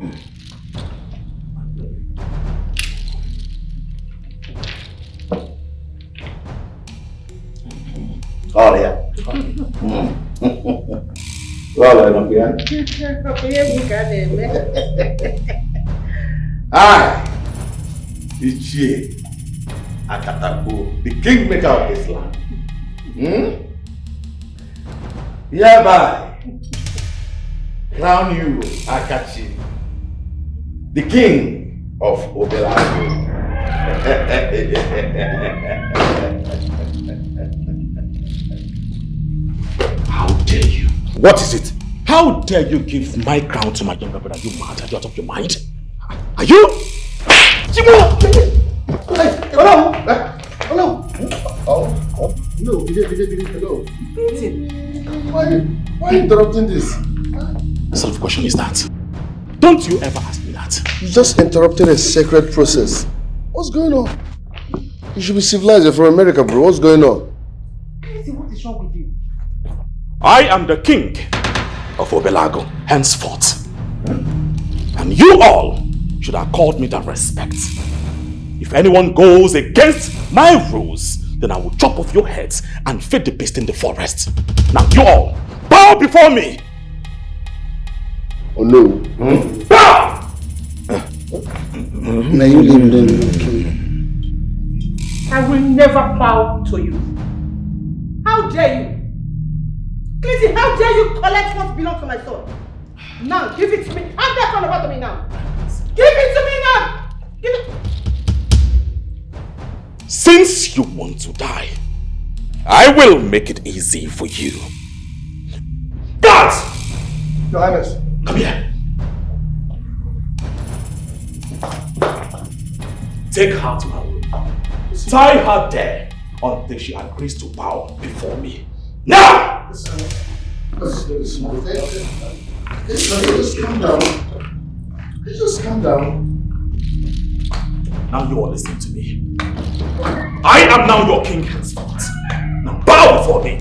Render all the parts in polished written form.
Oh, yeah. Well, I don't care. Ichie Akataku, the kingmaker of this land. Hereby, crown you, Akachi, the king of Obelago. How dare you? What is it? How dare you give my crown to my younger brother? You mad? Are you out of your mind? Are you? Hello! Hello! Oh, no, hello. Why are you interrupting this? What sort of question is that? Don't you ever ask me that? You just interrupted a sacred process. What's going on? You should be civilized. You're from America, bro. What's going on? What is wrong with you? I am the king of Obelago, henceforth. And you all should accord me that respect. If anyone goes against my rules, then I will chop off your heads and feed the beast in the forest. Now you all, bow before me! Oh no. Bow! Now you leave them. I will never bow to you. How dare you? Clinton, how dare you collect what belongs to my son? Now, give it to me. Hand that son over to me now. Give it to me now. Give it. Since you want to die, I will make it easy for you. Guards! Your Highness. Come here. Take her to her room. Tie her there until she agrees to bow before me. Now! Just calm down. Just calm down. Now you all listen to me. I am now your king henceforth. Now bow before me.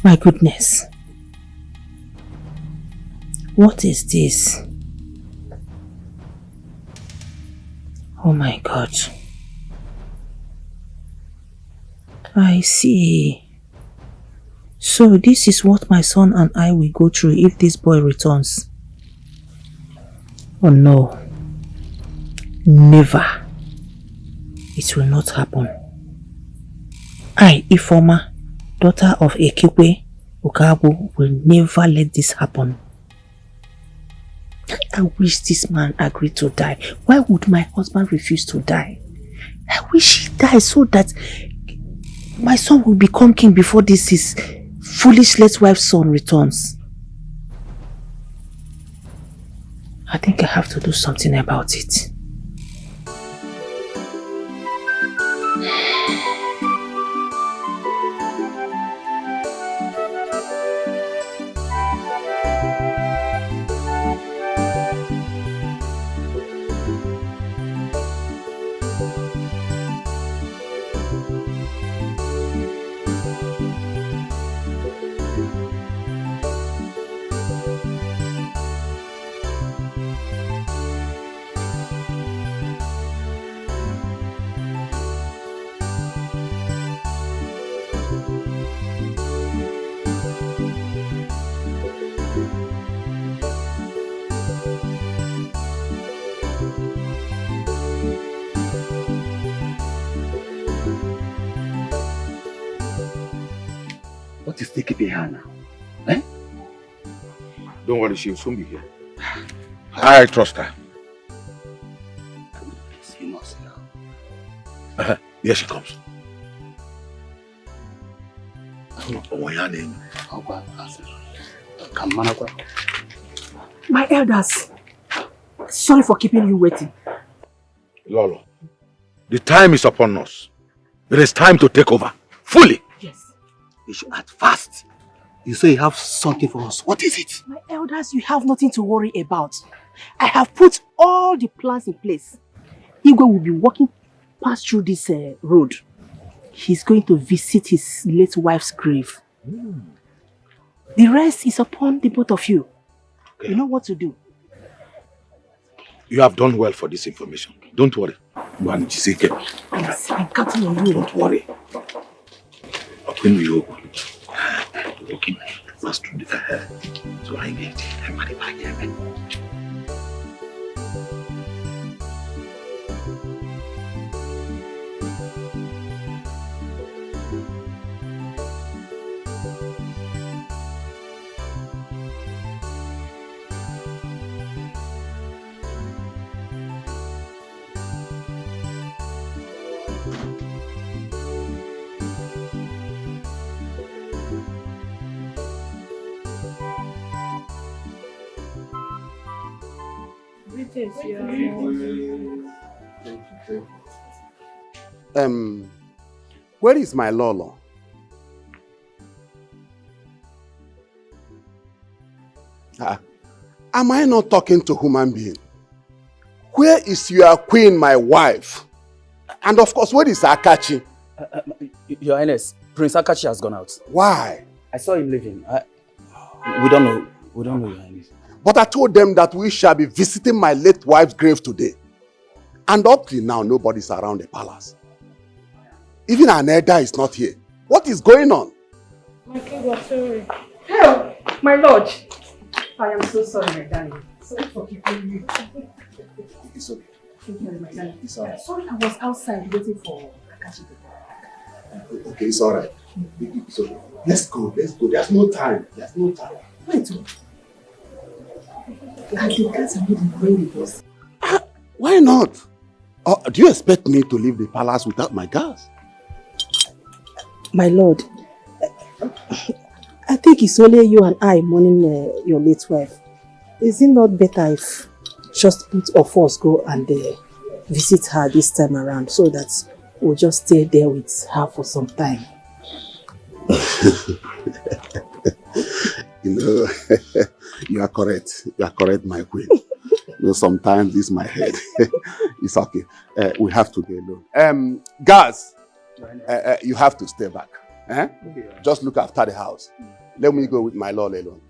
My goodness. What is this? Oh my God. I see. So this is what my son and I will go through if this boy returns. Oh no. Never. It will not happen. I, Ifoma, daughter of Ekekwe Okabu, will never let this happen. I wish this man agreed to die. Why would my husband refuse to die? I wish he dies so that my son will become king before this his foolish late wife's son returns. I think I have to do something about it. What is taking her now? Eh? Don't worry, she'll soon be here. I trust her. You must now. Here she comes. My elders, sorry for keeping you waiting. Lolo, the time is upon us. It is time to take over. Fully. Yes. You should act fast. You say you have something for us. What is it? My elders, you have nothing to worry about. I have put all the plans in place. Igwe will be walking past through this road. He's going to visit his late wife's grave. The rest is upon the both of you. Okay. You know what to do. You have done well for this information. Don't worry. Yes, I'm counting on you. Don't worry. Open you. Okay, fast through the hair. So I get it. I'm ready back here. Where is my Lolo? Am I not talking to human being? Where is your queen, my wife? And of course, where is Akachi? Your Highness, Prince Akachi has gone out. Why? I saw him leaving. We don't know. We don't know, Your Highness. But I told them that we shall be visiting my late wife's grave today. And up till now, nobody's around the palace. Even an elder is not here. What is going on? My king, I'm sorry. Hell, my lord. I am so sorry, my darling. Sorry for keeping you. It's okay. Thank you, my darling. It's all right. Sorry, I was outside waiting for Akachi to come. Okay, it's all right. It's okay. Let's go. Let's go. There's no time. There's no time. Wait. And the guys are not going with us. Why not? Do you expect me to leave the palace without my guards? My lord, I think it's only you and I mourning your late wife. Is it not better if just both of us go and visit her this time around so that we'll just stay there with her for some time? You know, you are correct. You are correct, my queen. You know, sometimes this is my head. It's okay. We have to be alone. Guys, you have to stay back. Eh? Okay, right. Just look after the house. Let me go with my lord alone.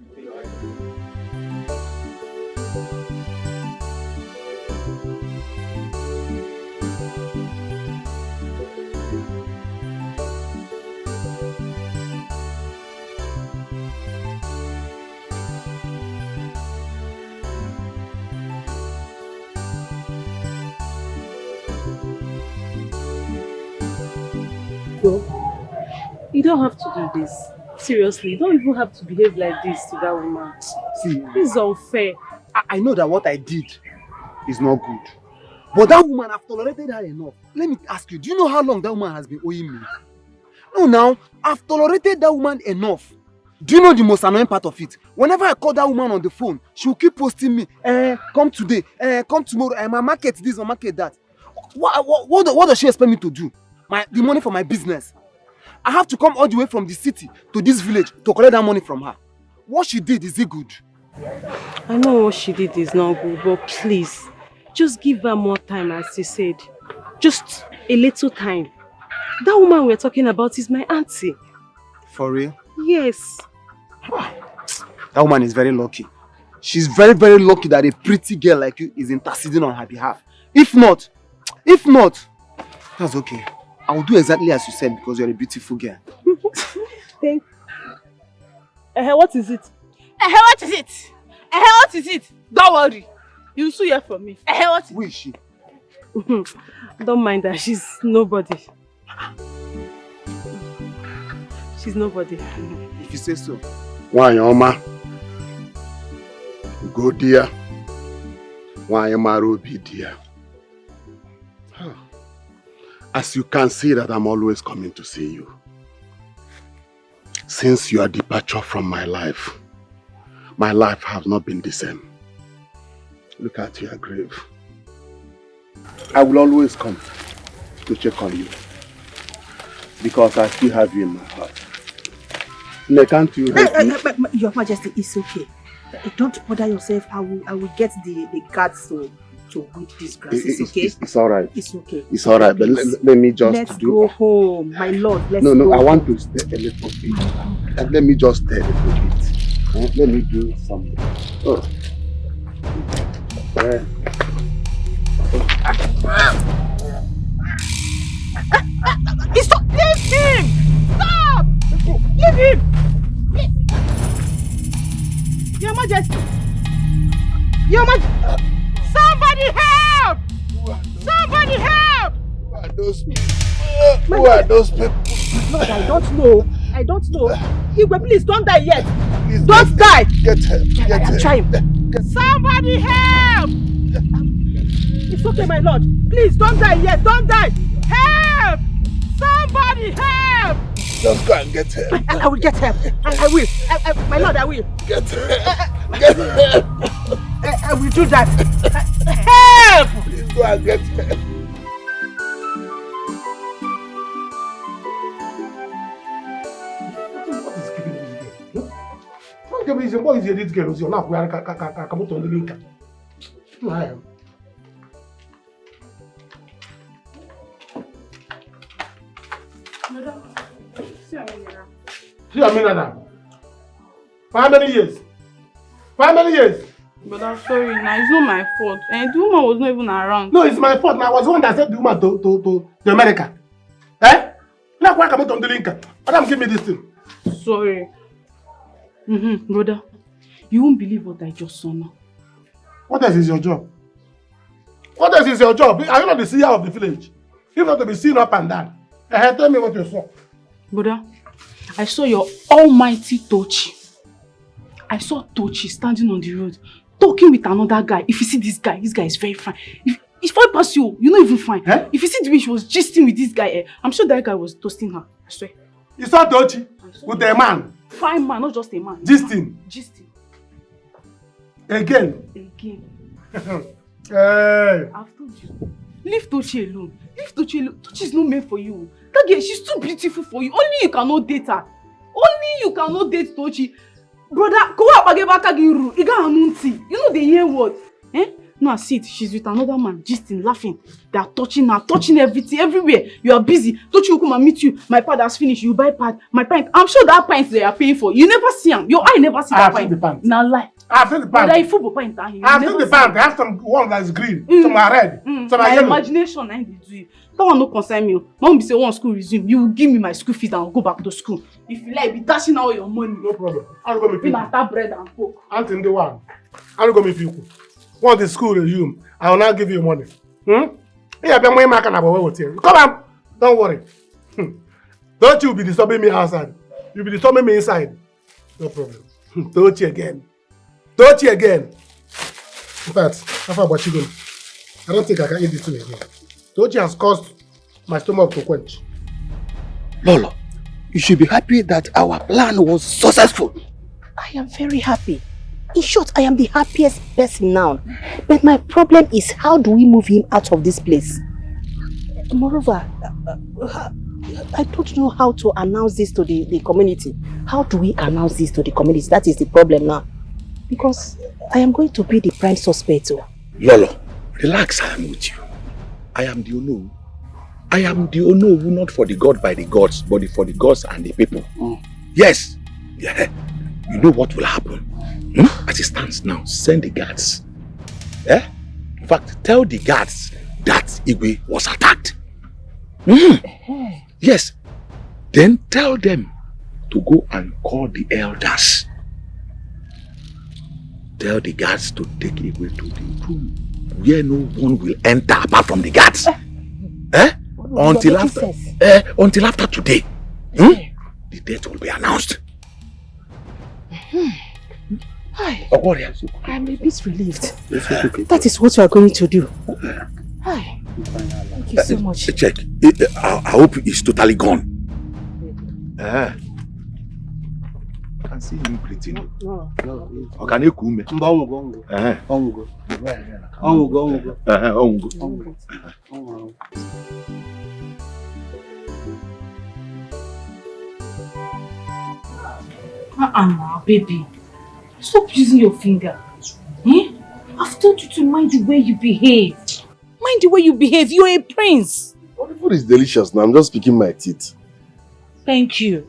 You don't have to do this. Seriously, you don't even have to behave like this to that woman. See, this is unfair. I know that what I did is not good. But that woman, I've tolerated her enough. Let me ask you, do you know how long that woman has been owing me? No, now, I've tolerated that woman enough. Do you know the most annoying part of it? Whenever I call that woman on the phone, she will keep posting me, come today, come tomorrow, my market this or market that. What does she expect me to do? The money for my business. I have to come all the way from the city to this village to collect that money from her. What she did, is it good? I know what she did is not good, but please, just give her more time, as she said. Just a little time. That woman we're talking about is my auntie. For real? Yes. That woman is very lucky. She's very, very lucky that a pretty girl like you is interceding on her behalf. If not, that's okay. I will do exactly as you said because you're a beautiful girl. Thank you. What is it? What is it? What is it? Don't worry. You'll soon hear from me. What is it? Who is she? Don't mind her. She's nobody. She's nobody. If you say so. Why, Oma? Go dear. Why am I Ruby dear? As you can see that I'm always coming to see you. Since your departure from my life has not been the same. Look at your grave. I will always come to check on you because I still have you in my heart. Can't you help me? Your Majesty, it's okay. Don't bother yourself. I will get the guards to weed this grass. It's okay. It's all right. It's okay. It's all right. But let me just Let's go home, my lord. Let's No, go I want home. to stay a little bit. Let me just stay a little bit. Let me do something. Oh. Stop! Leave him! Stop! Leave him! Your Majesty! Your Majesty! Somebody help! Somebody help! Who are those people? Who are those people? Lord, I don't know. Igwe, please don't die yet. Please Don't die. Get help. Get help. Try him. Somebody help! It's okay, my lord. Please don't die yet. Don't die. Help! Somebody help! Just go and get help. I will get help. I will. My lord, I will. Get help. Get help. I will do that. Help! Please go and get help. What is this girl? You're not wearing Kamoto on the link. See, I mean, Madam. For how many years? But I'm sorry, now it's not my fault. And the woman was not even around. No, it's my fault. Now I was the one that sent the woman to America. Now why come on the link? Madam, give me this thing. Sorry. Brother, you won't believe what I just saw now. What else is your job? What else is your job? Are you not the CEO of the village? You not to be seen up and down. Tell me what you saw. Brother, I saw your almighty Tochi. I saw Tochi standing on the road, talking with another guy. If you see this guy is very fine. If I pass you, you're not even fine. If you see the way she was gisting with this guy, I'm sure that guy was toasting her. I swear. You saw Tochi with a man? Fine man, not just a man. Gisting? Gisting. Again? Hey. I've told you. Leave Tochi alone. Tochi is not meant for you. That girl, she's too beautiful for you. Only you cannot date her. Only you cannot date Tochi. Brother, go up again back again. You know the hear word. No, I see it. She's with another man, gisting, laughing. They are touching her, touching everything, everywhere. You are busy. Tochi will come and meet you. My pad has finished. You buy pad. My pint. I'm sure that pint they are paying for. You never see them. Your eye never see that pint. I've seen the pint. Now lie. I've seen the pint. Brother, football pint. I've seen the pint. I have some one that is green, some are red, some are yellow. Imagination, I do you. That one no concern me. Mom be say one school resume. You will give me my school fees and I'll go back to school. If you like, be dashing all your money. No problem. I'll go with you. That bread and coke. Auntie in the one. I'll go with you. Once the school resume, I will now give you money. Yeah, but my man can have a way with you. Come on, don't worry. Don't you be disturbing me outside. You'll be disturbing me inside. No problem. Tochi again. Tochi again. In fact, how far about you going? I don't think I can eat this thing again. Tochi has caused my stomach to quench. Lolo, You should be happy that our plan was successful. I am very happy. In short, I am the happiest person now. But my problem is, how do we move him out of this place? Moreover, I don't know how to announce this to the community. How do we announce this to the community? That is the problem now. Because I am going to be the prime suspect too. Lolo, relax, I am with you. I am the Ono. I am the Ono, not for the God by the gods, but for the gods and the people. Yes. Yeah. You know what will happen? As it stands now, send the guards. Eh? In fact, tell the guards that Igwe was attacked. Yes. Then tell them to go and call the elders. Tell the guards to take Igwe to the room where no one will enter apart from the guards. Until after today. The date will be announced. I'm a bit relieved. That is what you are going to do. Hi. Thank you so much. Check. I hope it's totally gone. I can see him breathing. Can you come? Baby. Stop using your finger. I've told you to mind the way you behave. Mind the way you behave. You're a prince. The food is delicious now. I'm just picking my teeth. Thank you.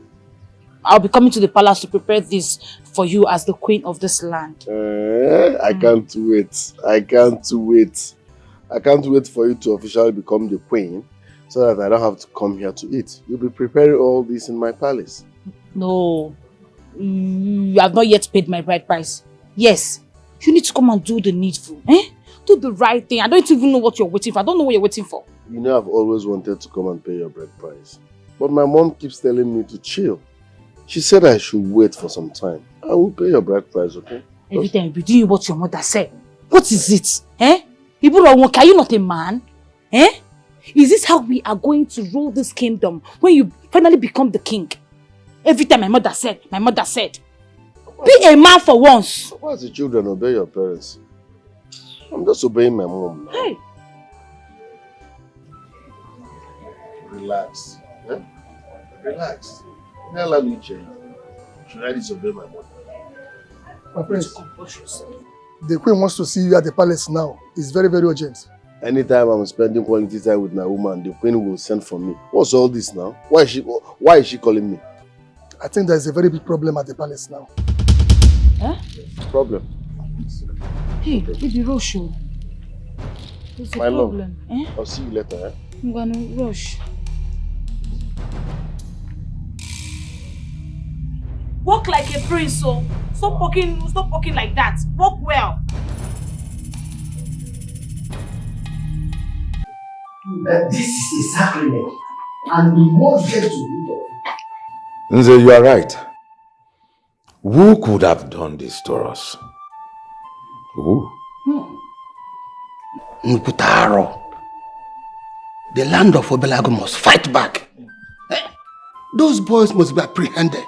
I'll be coming to the palace to prepare this for you as the queen of this land. I can't wait. I can't wait. I can't wait for you to officially become the queen so that I don't have to come here to eat. You'll be preparing all this in my palace. No. You have not yet paid my bride price. Yes. You need to come and do the needful. Do the right thing. I don't even know what you're waiting for. I don't know what you're waiting for. You know I've always wanted to come and pay your bride price. But my mom keeps telling me to chill. She said I should wait for some time. I will pay your bride price, okay? Every time you be doing what your mother said. What is it? Are you not a man? Is this how we are going to rule this kingdom when you finally become the king? Every time my mother said. Be a man for once. Why as the children obey your parents? I'm just obeying my mom now. Hey. Relax. Relax. Now let me change. Should I disobey my mother? My prince, the queen wants to see you at the palace now. It's very, very urgent. Anytime I'm spending quality time with my woman, the queen will send for me. What's all this now? Why is she calling me? I think there's a very big problem at the palace now. Problem? Hey, baby, rush. There's a problem. I'll see you later. I'm gonna rush. Walk like a prince, so stop walking like that. Walk well. This is a sacrament, and we must get to root of it. Nze, you are right. Who could have done this to us? Who? Nkutaro. The land of Obelago must fight back. Those boys must be apprehended.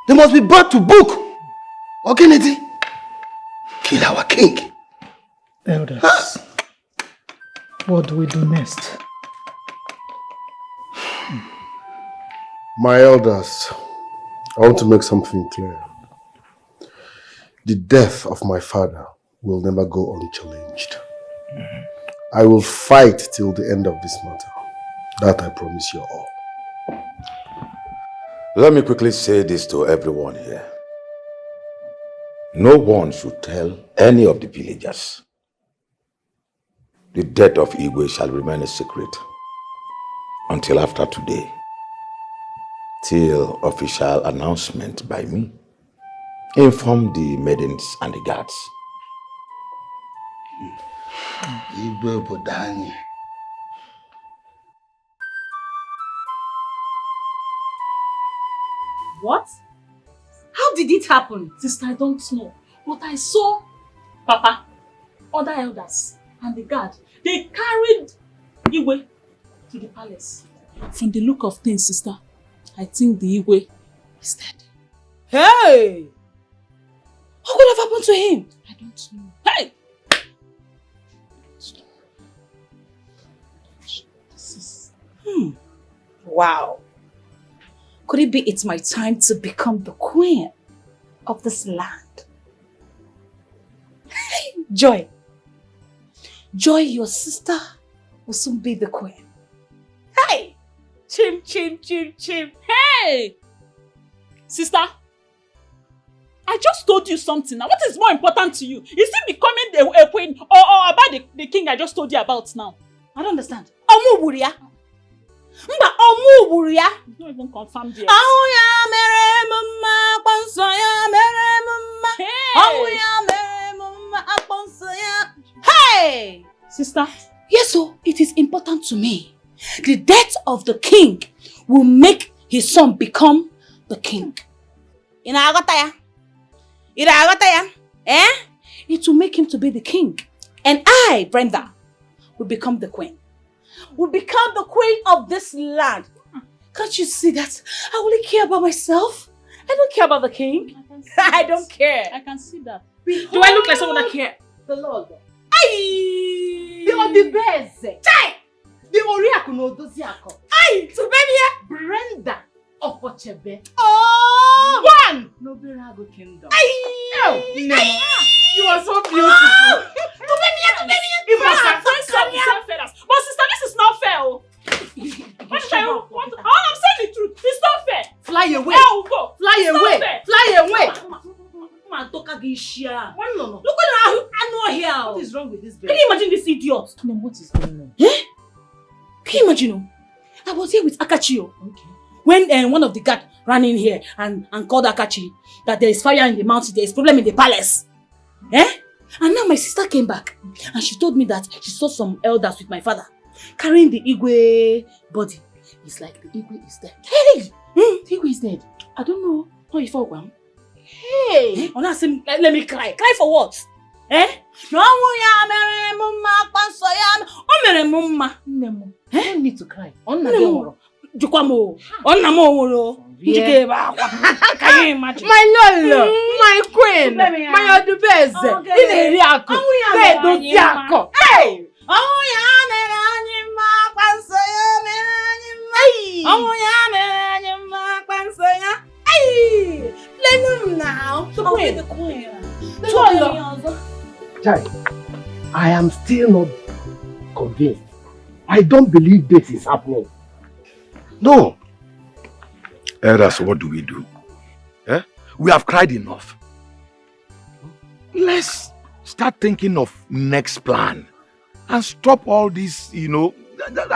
They must be brought to book. Okay, kill our king. Elders, what do we do next? My elders, I want to make something clear. The death of my father will never go unchallenged. I will fight till the end of this matter. That I promise you all. Let me quickly say this to everyone here. No one should tell any of the villagers. The death of Igwe shall remain a secret until after today, till official announcement by me. Inform the maidens and the guards. Igwe Bodani. What? How did it happen? Sister, I don't know. But I saw Papa, other elders, and the guard. They carried Igwe to the palace. From the look of things, sister, I think the Igwe is dead. Hey! What could have happened to him? I don't know. Hey! Wow. Could it be it's my time to become the queen of this land? Hey, Joy. Joy, your sister, will soon be the queen. Hey! Chim, chim, chim, chim. Hey! Sister, I just told you something. Now, what is more important to you? Is it becoming a queen or about the king I just told you about now? I don't understand. Omuburia. Mba Omuburia. It's not even confirmed yet. Hey! Sister? Yes, so it is important to me. The death of the king will make his son become the king. Eh? It will make him to be the king. And I, Brenda, will become the queen. Will become the queen of this land. Can't you see that? I only care about myself. I don't care about the king. I don't care. I can see that. Do I look like someone that cares? The Lord. Aye! The Odibeze. Chai! The Oriaku no Doziako. Aye! So baby Brenda of Ochebe. Oh! One! Nobirago Kingdom. Aye! Oh, no. You are so beautiful. But sister, this is not fair. I'm saying the truth. It's not fair. Fly away. Go. Fly away. Fly away. Look at I know here. What is wrong with this baby? Can you imagine this idiot? Then what is going on? Eh? Can you imagine? I was here with Akachio. Okay. When one of the guards ran in here and called Akachi that there is fire in the mountain, there is problem in the palace. Eh? And now my sister came back and she told me that she saw some elders with my father carrying the Igwe body. It's like the Igwe is dead. Hey! The Igwe is dead. I don't know. How you fall, one? Hey! Oh, now let me cry. Cry for what? Eh? No, you don't need to cry. Can you imagine? My Lolo, my queen, my Odubeze, Ileriako, Doziako. Hey! Let him now. The queen. Chai, I am still not convinced. I don't believe this is happening. No. Elders, what do we do? Eh? We have cried enough. Let's start thinking of next plan and stop all this, I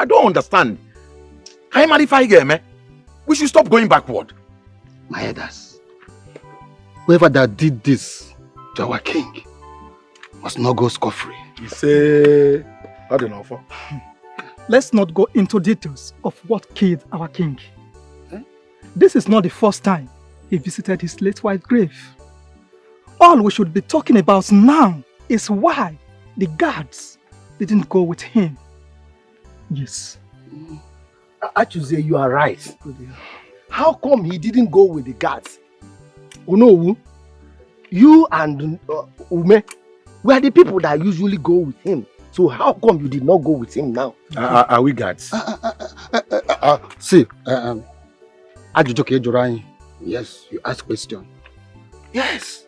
don't understand. We should stop going backward. My elders, whoever that did this to our king must not go scot-free. You say, I don't know. Let's not go into details of what killed our king. This is not the first time he visited his late wife's grave. All we should be talking about now is why the guards didn't go with him. Yes. Actually, you are right. How come he didn't go with the guards? Unowu, you and Ume were the people that usually go with him. So how come you did not go with him now? Are we guards? See, yes, you ask question. Yes,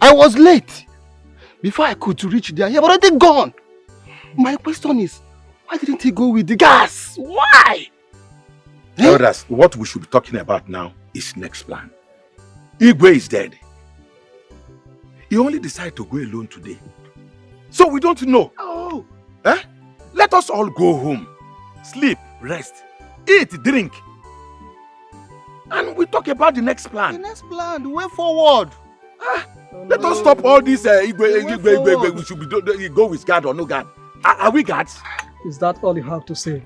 I was late. Before I could reach there, he had already gone. My question is, why didn't he go with the guards? Why? Elders, what we should be talking about now is next plan. Igwe is dead. He only decided to go alone today. So we don't know. Oh. Eh? Let us all go home. Sleep, rest, eat, drink. And we talk about the next plan. The next plan, the way forward. Let us stop all this Igwe. We should be go with guard or no guard. Are we guards? Is that all you have to say?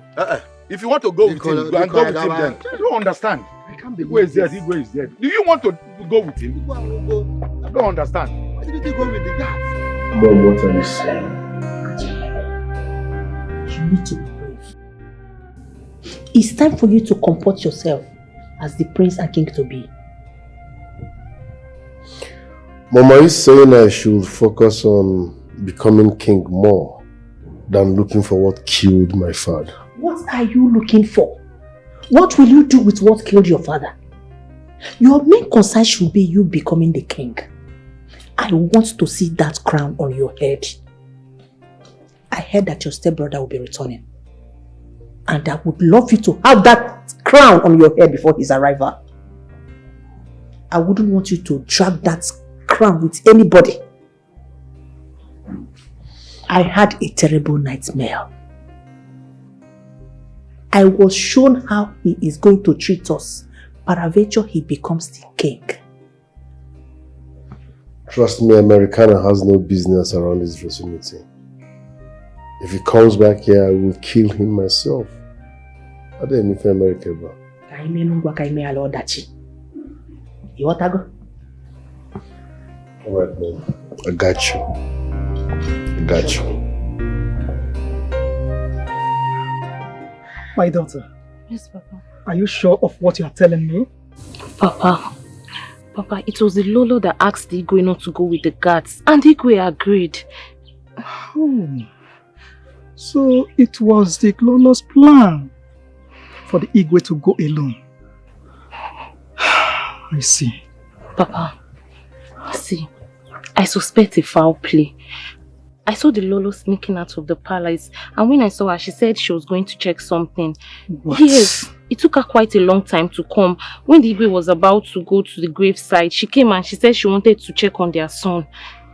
If you want to go with him, go and go with him then. I don't understand. I can't believe Igwe is dead. Igwe is dead. Do you want to go with him? I don't understand. Why didn't he go with the guards? Mom, what are you saying? You need to be brave. It's time for you to comport yourself. as the prince and king to be. Mama is saying I should focus on becoming king more than looking for what killed my father. What are you looking for? What will you do with what killed your father? Your main concern should be you becoming the king. I want to see that crown on your head. I heard that your stepbrother will be returning. And I would love you to have that crown on your head before his arrival. I wouldn't want you to drag that crown with anybody. I had a terrible nightmare. I was shown how he is going to treat us. Paraventure, he becomes the king. Trust me, Americana has no business around this vicinity. If he comes back here, I will kill him myself. I don't even America, bro. You want to go? Alright, man. I got you. I got you. My daughter. Yes, Papa. Are you sure of what you are telling me? Papa, it was the Lolo that asked the Igwe not to go with the guards, and the Igwe agreed. Oh, so it was the Lolo's plan for the Igwe to go alone. I see. Papa, see, I suspect a foul play. I saw the Lolo sneaking out of the palace, and when I saw her, she said she was going to check something. What? Yes, it took her quite a long time to come. When the Igwe was about to go to the graveside, she came and she said she wanted to check on their son.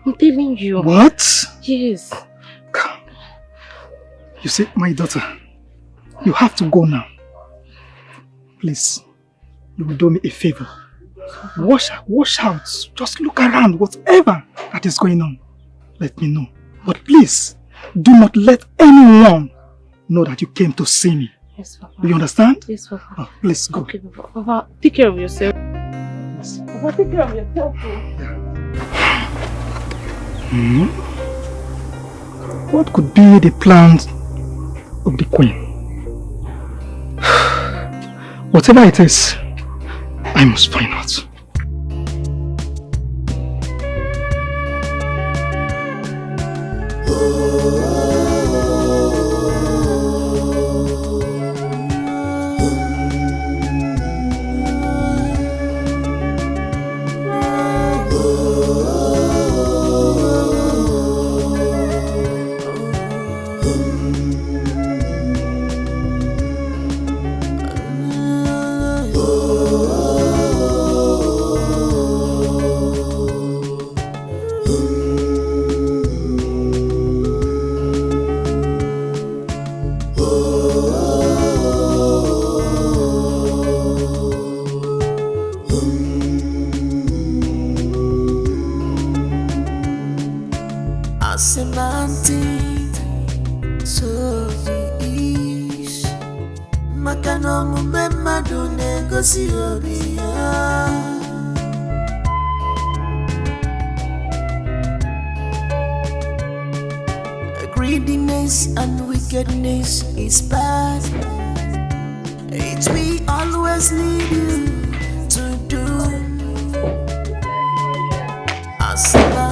I'm telling you. What? Yes. You see, my daughter, you have to go now. Please, you will do me a favor. Wash out. Just look around. Whatever that is going on, let me know. But please, do not let anyone know that you came to see me. Yes, Papa. Do you understand? Yes, Papa. Oh, please go. Okay, Papa. Papa, take care of yourself. Yes. Papa, take care of yourself. What could be the plans of the queen? Whatever it is, I must find out. Greediness and wickedness is bad. It will always lead you to doom. As a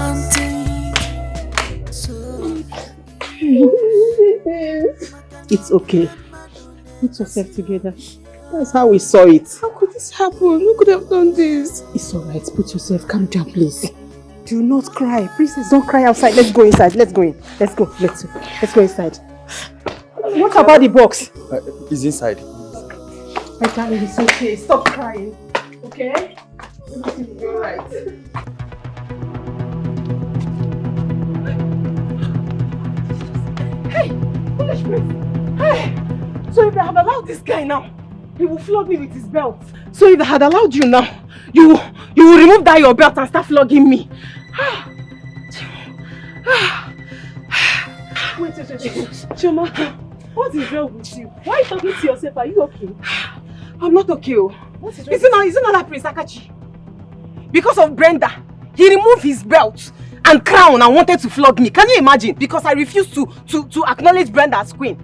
It's okay. Put yourself together. That's how we saw it. How could this happen? Who could have done this? It's alright. Put yourself. Calm down, please. Do not cry. Princess, don't cry outside. Let's go inside. Let's go in. Let's go. Let's go inside. What about the box? It's inside. My darling, it's okay. Stop crying. Okay? Everything will be alright. Hey! Foolish prince! Hey! So if I had allowed this guy now, he will flog me with his belt. So if I had allowed you now, you will remove that your belt and start flogging me. Wait. Choma, what is wrong with you? Why are you talking to yourself? Are you okay? I'm not okay. What is wrong? Is it not that Prince Akachi? Because of Brenda, he removed his belt and crown and wanted to flog me. Can you imagine? Because I refused to acknowledge Brenda as queen.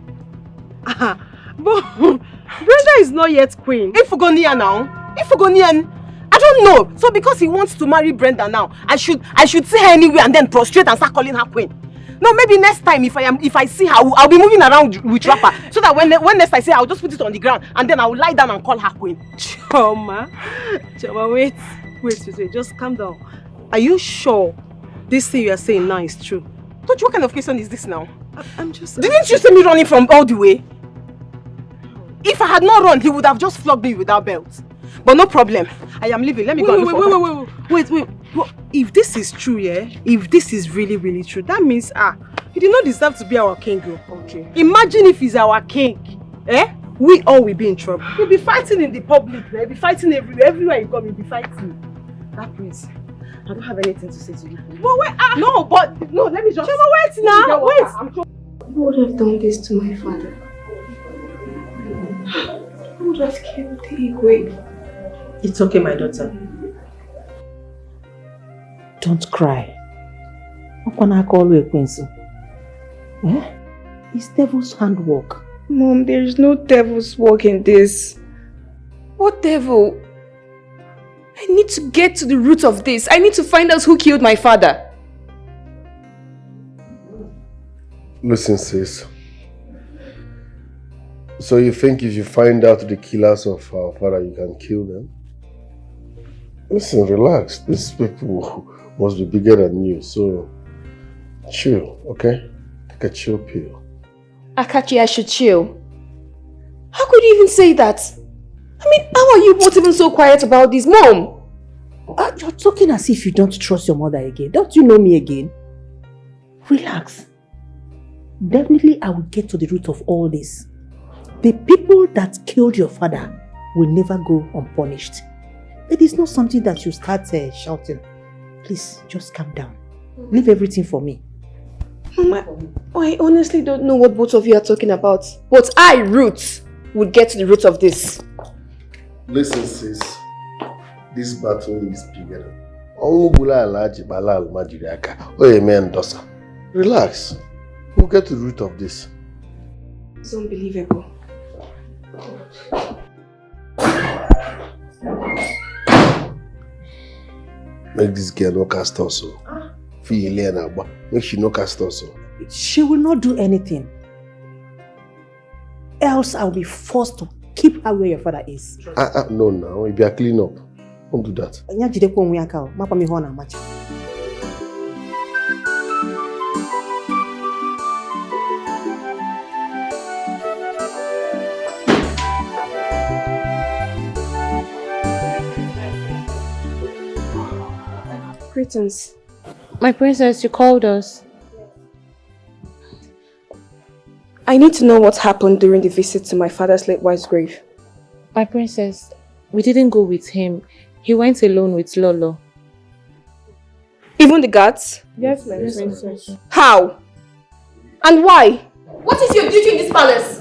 But Brenda is not yet queen. If we go near now, Ifugonian. I don't know. So because he wants to marry Brenda now, I should see her anywhere and then prostrate and start calling her queen. No, maybe next time if I see her, I'll be moving around with wrapper so that when next I see her, I'll just put it on the ground and then I'll lie down and call her queen. Choma, wait, just calm down. Are you sure this thing you are saying now is true? Tochi, what kind of question is this now? I'm just... Didn't you see me running from all the way? If I had not run, he would have just flogged me without belt. But no problem. I am leaving. Let me go. Wait. If this is true, yeah? If this is really, really true, that means, he did not deserve to be our king. Okay. Imagine if he's our king. We all will be in trouble. We'll be fighting in the public. We'll be fighting everywhere. Everywhere you come, you'll be fighting. That means, I don't have anything to say to you. But wait, no, let me just... Chema, wait now. Wait. Who would have done this to my father? Who would have killed the Igwe? It's okay, my daughter. Don't cry. It's devil's handwork. Mom, there is no devil's work in this. What devil? I need to get to the root of this. I need to find out who killed my father. Listen, sis. So you think if you find out the killers of our father, you can kill them? Listen, relax. These people must be bigger than you, so chill, okay? Take a chill pill. Akachi, I should chill. How could you even say that? I mean, how are you both even so quiet about this, Mom? You're talking as if you don't trust your mother again. Don't you know me again? Relax. Definitely, I will get to the root of all this. The people that killed your father will never go unpunished. It is not something that you start shouting. Please, just calm down. Leave everything for me. Mama, I honestly don't know what both of you are talking about. But I, Ruth, would get to the root of this. Listen, sis. This battle is bigger. Relax. We'll get to the root of this. It's unbelievable. Make this girl no cast also. Make she no cast also. She will not do anything. Else I'll be forced to keep her where your father is. No, if you are clean up. Don't do that. Greetings. My princess, you called us. I need to know what happened during the visit to my father's late wife's grave. My princess, we didn't go with him. He went alone with Lolo. Even the guards? Yes, my princess. How? And why? What is your duty in this palace?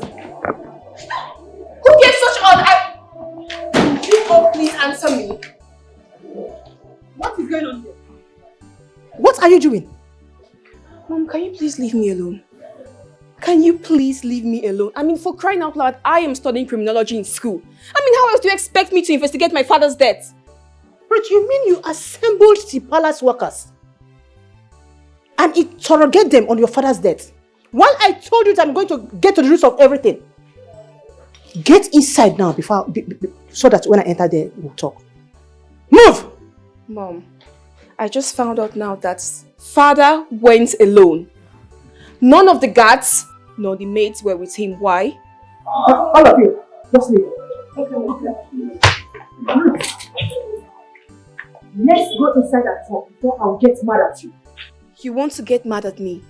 Who gave such order? Can you all please answer me? What is going on here? What are you doing? Mom, can you please leave me alone? Can you please leave me alone? I mean, for crying out loud, I am studying criminology in school. I mean, how else do you expect me to investigate my father's death? But you mean you assembled the palace workers and interrogate them on your father's death? While I told you that I'm going to get to the roots of everything. Get inside now so that when I enter there, we'll talk. Move! Mom, I just found out now that father went alone. None of the guards nor the maids were with him. Why? All of you, just leave. Okay. Let's go inside and talk before I'll get mad at you. You want to get mad at me?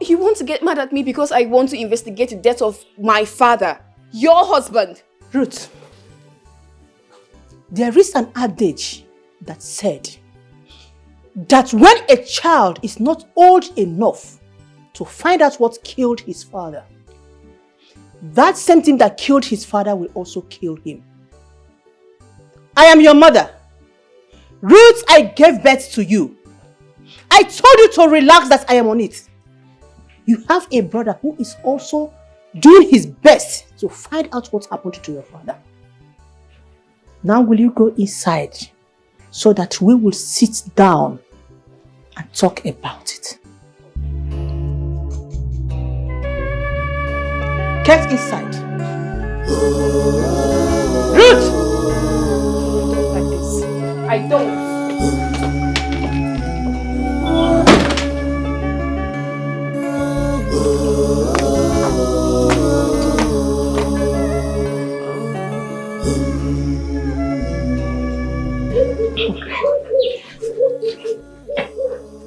You want to get mad at me because I want to investigate the death of my father, your husband. Ruth, there is an adage that said that when a child is not old enough to find out what killed his father, that same thing that killed his father will also kill him. I am your mother. Ruth, I gave birth to you. I told you to relax that I am on it. You have a brother who is also doing his best to find out what happened to your father. Now will you go inside so that we will sit down and talk about it? Get inside. Ruth! Like this. I don't.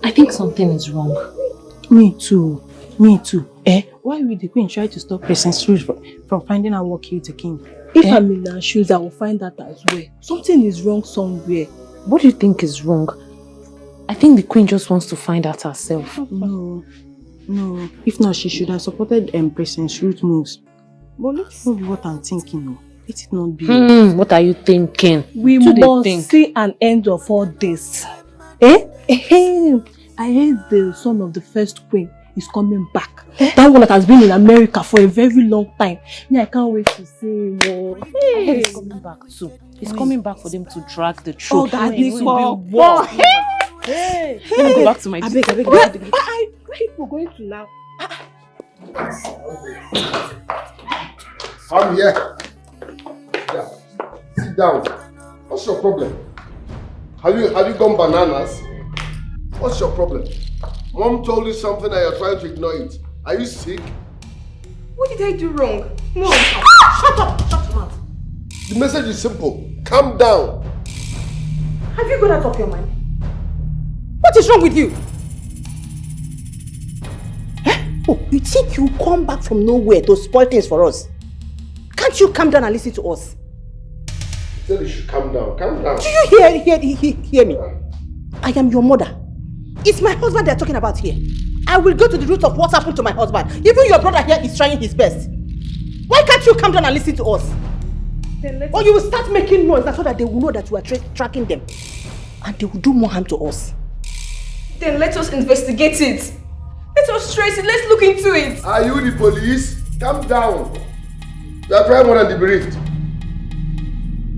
I think something is wrong. Me too. Me too. Why will the queen try to stop Princess Ruth from finding out what killed the king? If I'm in her shoes, I will find that as well. Something is wrong somewhere. What do you think is wrong? I think the queen just wants to find out herself. No. If not, she should have supported Princess Ruth's moves. But let's not be what I'm thinking. No. Let it not be. What are you thinking? We must see an end of all this. I heard the son of the first queen is coming back. That one that has been in America for a very long time. I can't wait to see him. I heard he's coming back too. He's coming back for them to drag the truth. Oh, that is war. Hey. Let me go back to my I beg. Where people going to now? I'm here. Yeah. Sit down. What's your problem? Have you gone bananas? What's your problem? Mom told you something and you're trying to ignore it. Are you sick? What did I do wrong? Mom! Shut up! Shut your mouth. The message is simple. Calm down. Have you got out of your mind? What is wrong with you? Oh, you think you come back from nowhere to spoil things for us? Can't you calm down and listen to us? I said you should calm down. Calm down. Do you hear me? I am your mother. It's my husband they're talking about here. I will go to the root of what happened to my husband. Even your brother here is trying his best. Why can't you come down and listen to us? Or you will start making noise so that they will know that we are tracking them. And they will do more harm to us. Then let us investigate it. Let us trace it. Let's look into it. Are you the police? Calm down. You are trying more than the bereaved.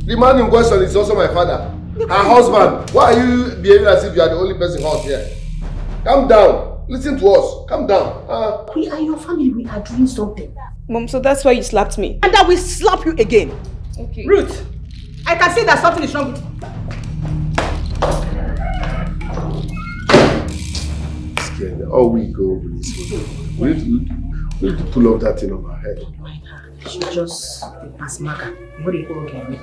The man in question is also my father. Her husband. Why are you behaving as if you are the only person hurt here? Calm down. Listen to us. Calm down. We are your family. We are doing something. Mom, so that's why you slapped me. And that will slap you again. Okay. Ruth, I can see that something is wrong with you. Scared. Oh, we go over this. We need to pull off that thing on our head. She just pass maga. What do you call it?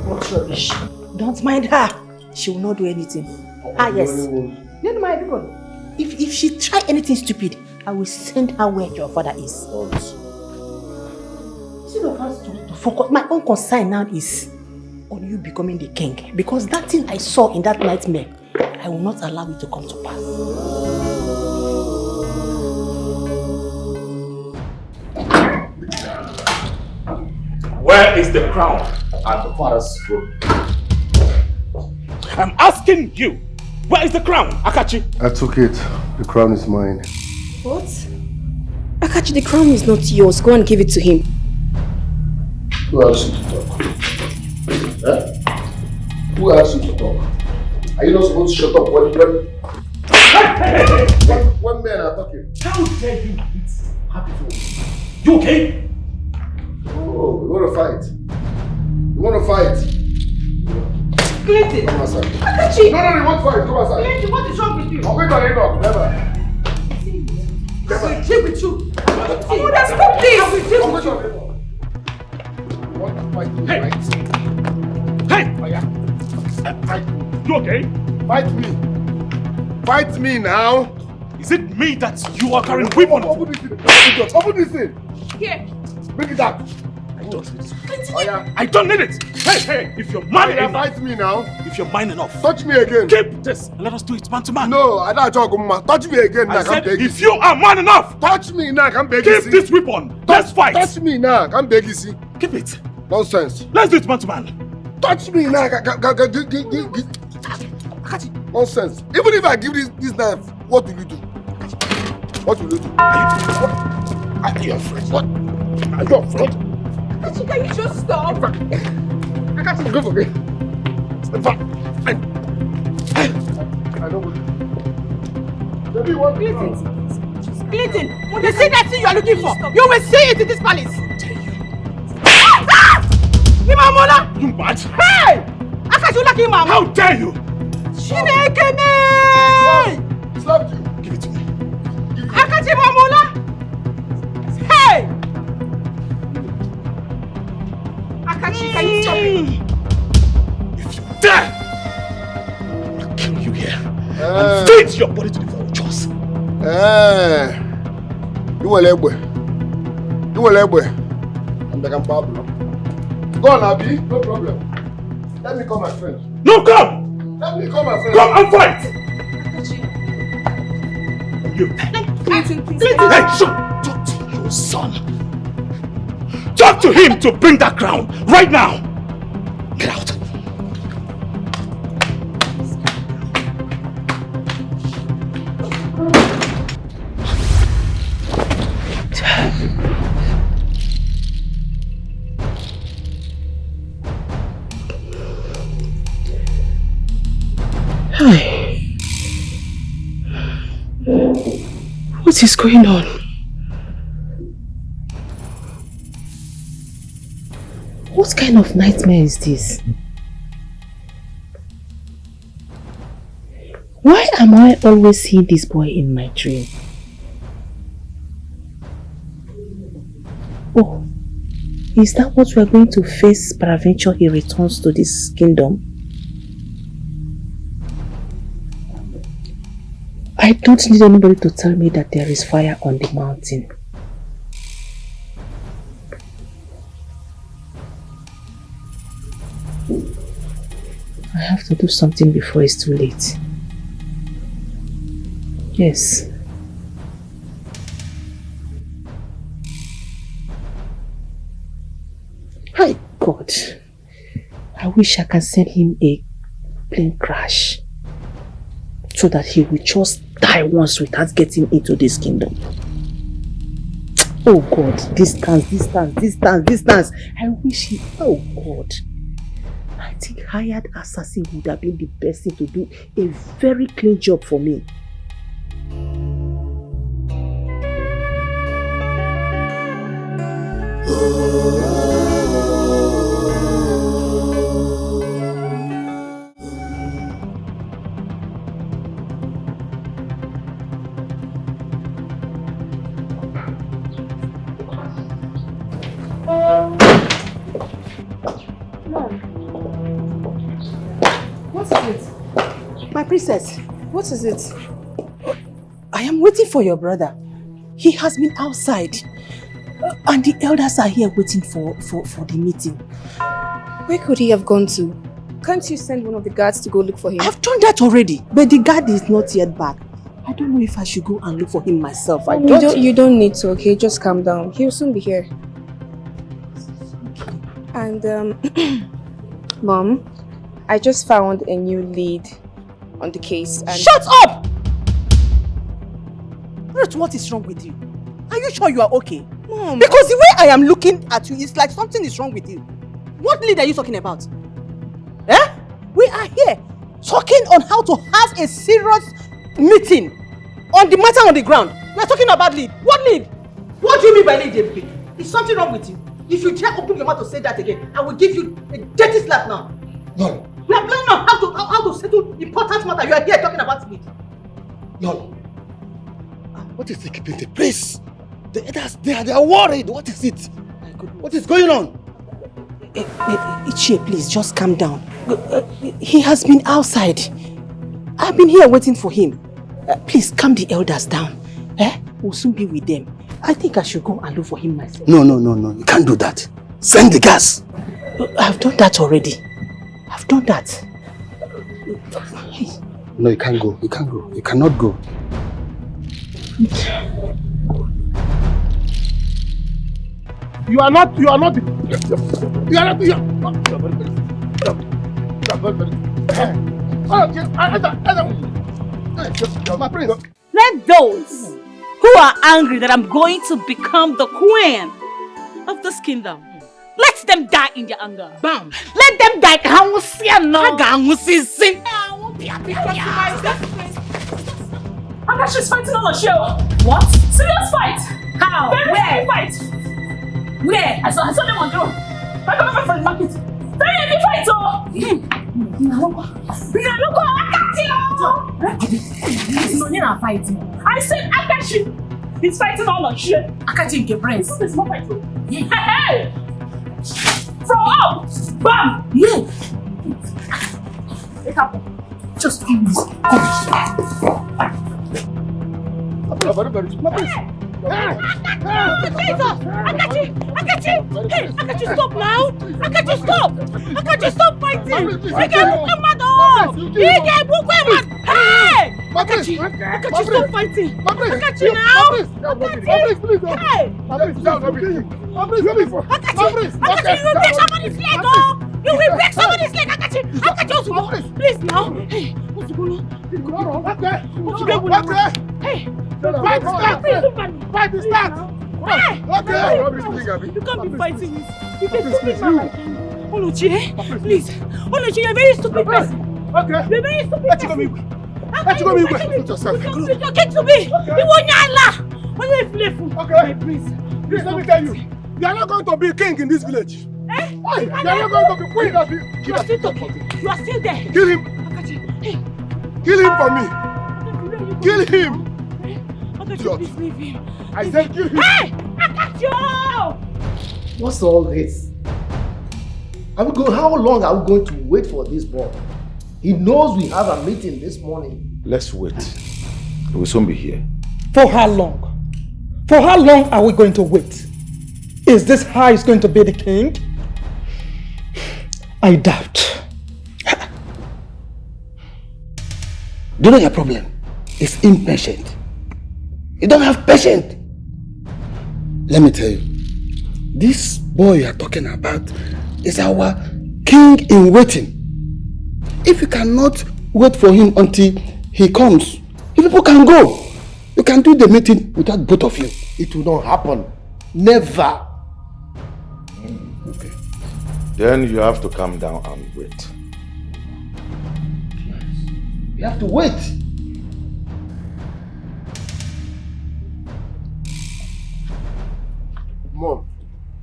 What rubbish? Don't mind her. She will not do anything. Yes. Don't mind her. If she try anything stupid, I will send her where your father is. Instead of us to focus, my own concern now is on you becoming the king. Because that thing I saw in that nightmare, I will not allow it to come to pass. Where is the crown? At the father's room. I'm asking you, where is the crown, Akachi? I took it. The crown is mine. What? Akachi, the crown is not yours. Go and give it to him. Who asked you to talk? Who asked you to talk? Are you not supposed to shut up when men are talking? How dare you eat happy food? You okay? Oh, you want to fight? You want to fight? Clayton! Come outside. Akachi! No, you want to fight? Come outside. Clayton, what is wrong with you? I'll wait on you, never. I will deal with you. Mother, stop this! I will deal with you. You want to fight me, right? Hey! Oh, yeah. Fight me. You okay? Fight me. Fight me now. Is it me that you are carrying weapons? Open this thing. Open this thing. Here. Bring it out. I don't need it. Oh, yeah. I don't need it. Hey, if you're man enough. Fight me now. If you're man enough. Touch me again. Keep this and let us do it man to man. No, I don't talk, man. Touch me again. I said, if you are man enough. Touch me now. I can't beg you. Keep this weapon. Let's fight. Touch me now. I can't beg you, see. Keep it. Nonsense. Let's do it man to man. Touch me now. Nonsense. Even if I give this knife, what will you do? What will you do? Are you afraid? What? Are you afraid? Akachi, can you just stop? Akachi, go for me. Step back. I don't want to. Baby, what? Clinton, you see that thing you are looking for? You will see it in this palace. Imamola! You mad? Hey! Akachi, like Imam. How dare you? Chineke me! Slapped you. Give it to me. Akachi Imamola! Hey! Akachi, can you stop it? If you dare, I'll kill you here and feed your body to the vultures. You will egbe. You will egbe. I'm the Pablo. Go on, Abi. No problem. Let me call my friend. No, come! Let me call my friend. Come and fight! You. Clinton, please. Hey, shut! Talk to your son. Talk to him to bring that crown right now. Get out. Hi. What is going on? What kind of nightmare is this? Why am I always seeing this boy in my dream? Oh, is that what we are going to face peradventure he returns to this kingdom? I don't need anybody to tell me that there is fire on the mountain. I have to do something before it's too late. Yes. Hi, God. I wish I can send him a plane crash so that he will just die once without getting into this kingdom. Oh God, distance. I wish he... Oh God. I think hired assassin would have been the best thing to do a very clean job for me. What is it? My princess, what is it? I am waiting for your brother. He has been outside. And the elders are here waiting for the meeting. Where could he have gone to? Can't you send one of the guards to go look for him? I've done that already, but the guard is not yet back. I don't know if I should go and look for him myself. You don't need to, okay? Just calm down. He'll soon be here. And, Mom, I just found a new lead on the case and... Shut up! Ruth, what is wrong with you? Are you sure you are okay? Mom. Because the way I am looking at you, it's like something is wrong with you. What lead are you talking about? Eh? We are here talking on how to have a serious meeting on the matter on the ground. We are talking about lead. What lead? What do you mean by lead, David? Is something wrong with you? If you dare open your mouth to say that again, I will give you a dirty slap now. No. We are planning on how to settle important matter. You are here talking about lead. No. What is taking place? Please. The elders, they are worried. What is it? What is going on? Ichie, please, just calm down. He has been outside. I've been here waiting for him. Please, calm the elders down. We'll soon be with them. I think I should go and look for him myself. No. You can't do that. Send the gas. I've done that already. I've done that. No, you can't go. You can't go. You cannot go. You are not. My prince. Let those who are angry that I'm going to become the queen of this kingdom Let them die in their anger. Bam. Let them die. Aga, she's fighting on a show. What? Serious fight. How? Very fight. Where? I saw them on the road. I come over from the market. Very heavy fight, oh. Look, fighting. I said Akachi. He's fighting on a show. Akachi in Gabriel's. This is not fight. Hey! From up! Bam! Yeah! It happened. Just give me. Jesus! Akachi! Hey, Akachi, stop now! Akachi, stop! Akachi, stop fighting! Hey! Akachi, stop fighting! Akachi, now! Akachi, hey! Akachi, you will break somebody's leg, oh! You will break somebody's leg, Akachi! Akachi, please now! Hey, what's going on? What's going on? Hey! Fight start! Fight start! Hey! Okay! You can't be fighting this. You can stupid man like you. Oluchi, please. Oluchi, you're a very stupid person. Okay. You're a very stupid person. Let you go, put yourself. You can't to me. You won't yalla. Okay. Please, let me tell you. You are not going to be king in this village. Eh? You are not going to be queen. You are still talking. You are still there. Kill him. Kill him for me. Kill him. Please leave him. I said kill him. Hey! Akacho! What's all this? How long are we going to wait for this boy? He knows we have a meeting this morning. Let's wait. He will soon be here. For how long? For how long are we going to wait? Is this how he's going to be the king? I doubt. Do you know your problem? It's impatient. You don't have patience. Let me tell you, this boy you are talking about is our king in waiting. If you cannot wait for him until he comes, you people can go. You can do the meeting without both of you. It will not happen. Never. Okay. Then you have to calm down and wait. You have to wait. Mom.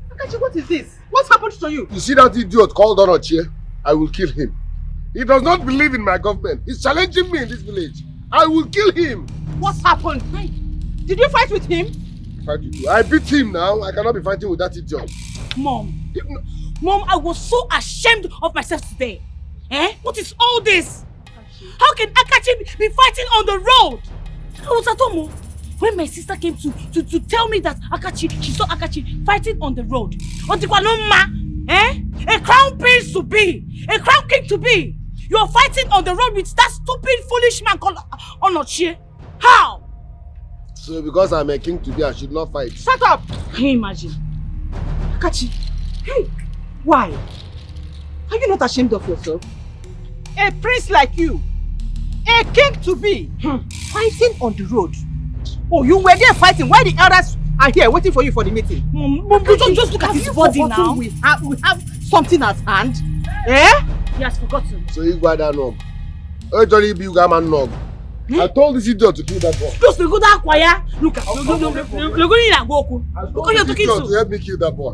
Akachi, what is this? What happened to you? You see that idiot called Onochie? I will kill him. He does not believe in my government. He's challenging me in this village. I will kill him. What happened? Did you fight with him? Fight with you. I beat him now. I cannot be fighting with that idiot. Mom, I was so ashamed of myself today. Eh? What is all this? How can Akachi be fighting on the road? I was at home when my sister came to tell me that she saw Akachi fighting on the road. Eh? A crown prince to be, a crown king to be. You are fighting on the road with that stupid, foolish man called Onochie. How? So because I'm a king today, I should not fight. Shut up! Can you imagine? Akachi, hey, why? Are you not ashamed of yourself? A prince like you, a king to be, fighting on the road. Oh, you were there fighting. Why the elders are here waiting for you for the meeting? Mom, just look at his body now. We have something at hand. Eh? He has forgotten. So you go down nog. I told this idiot to kill that boy. Just go that choir. Look at look you're talking to help me kill that boy.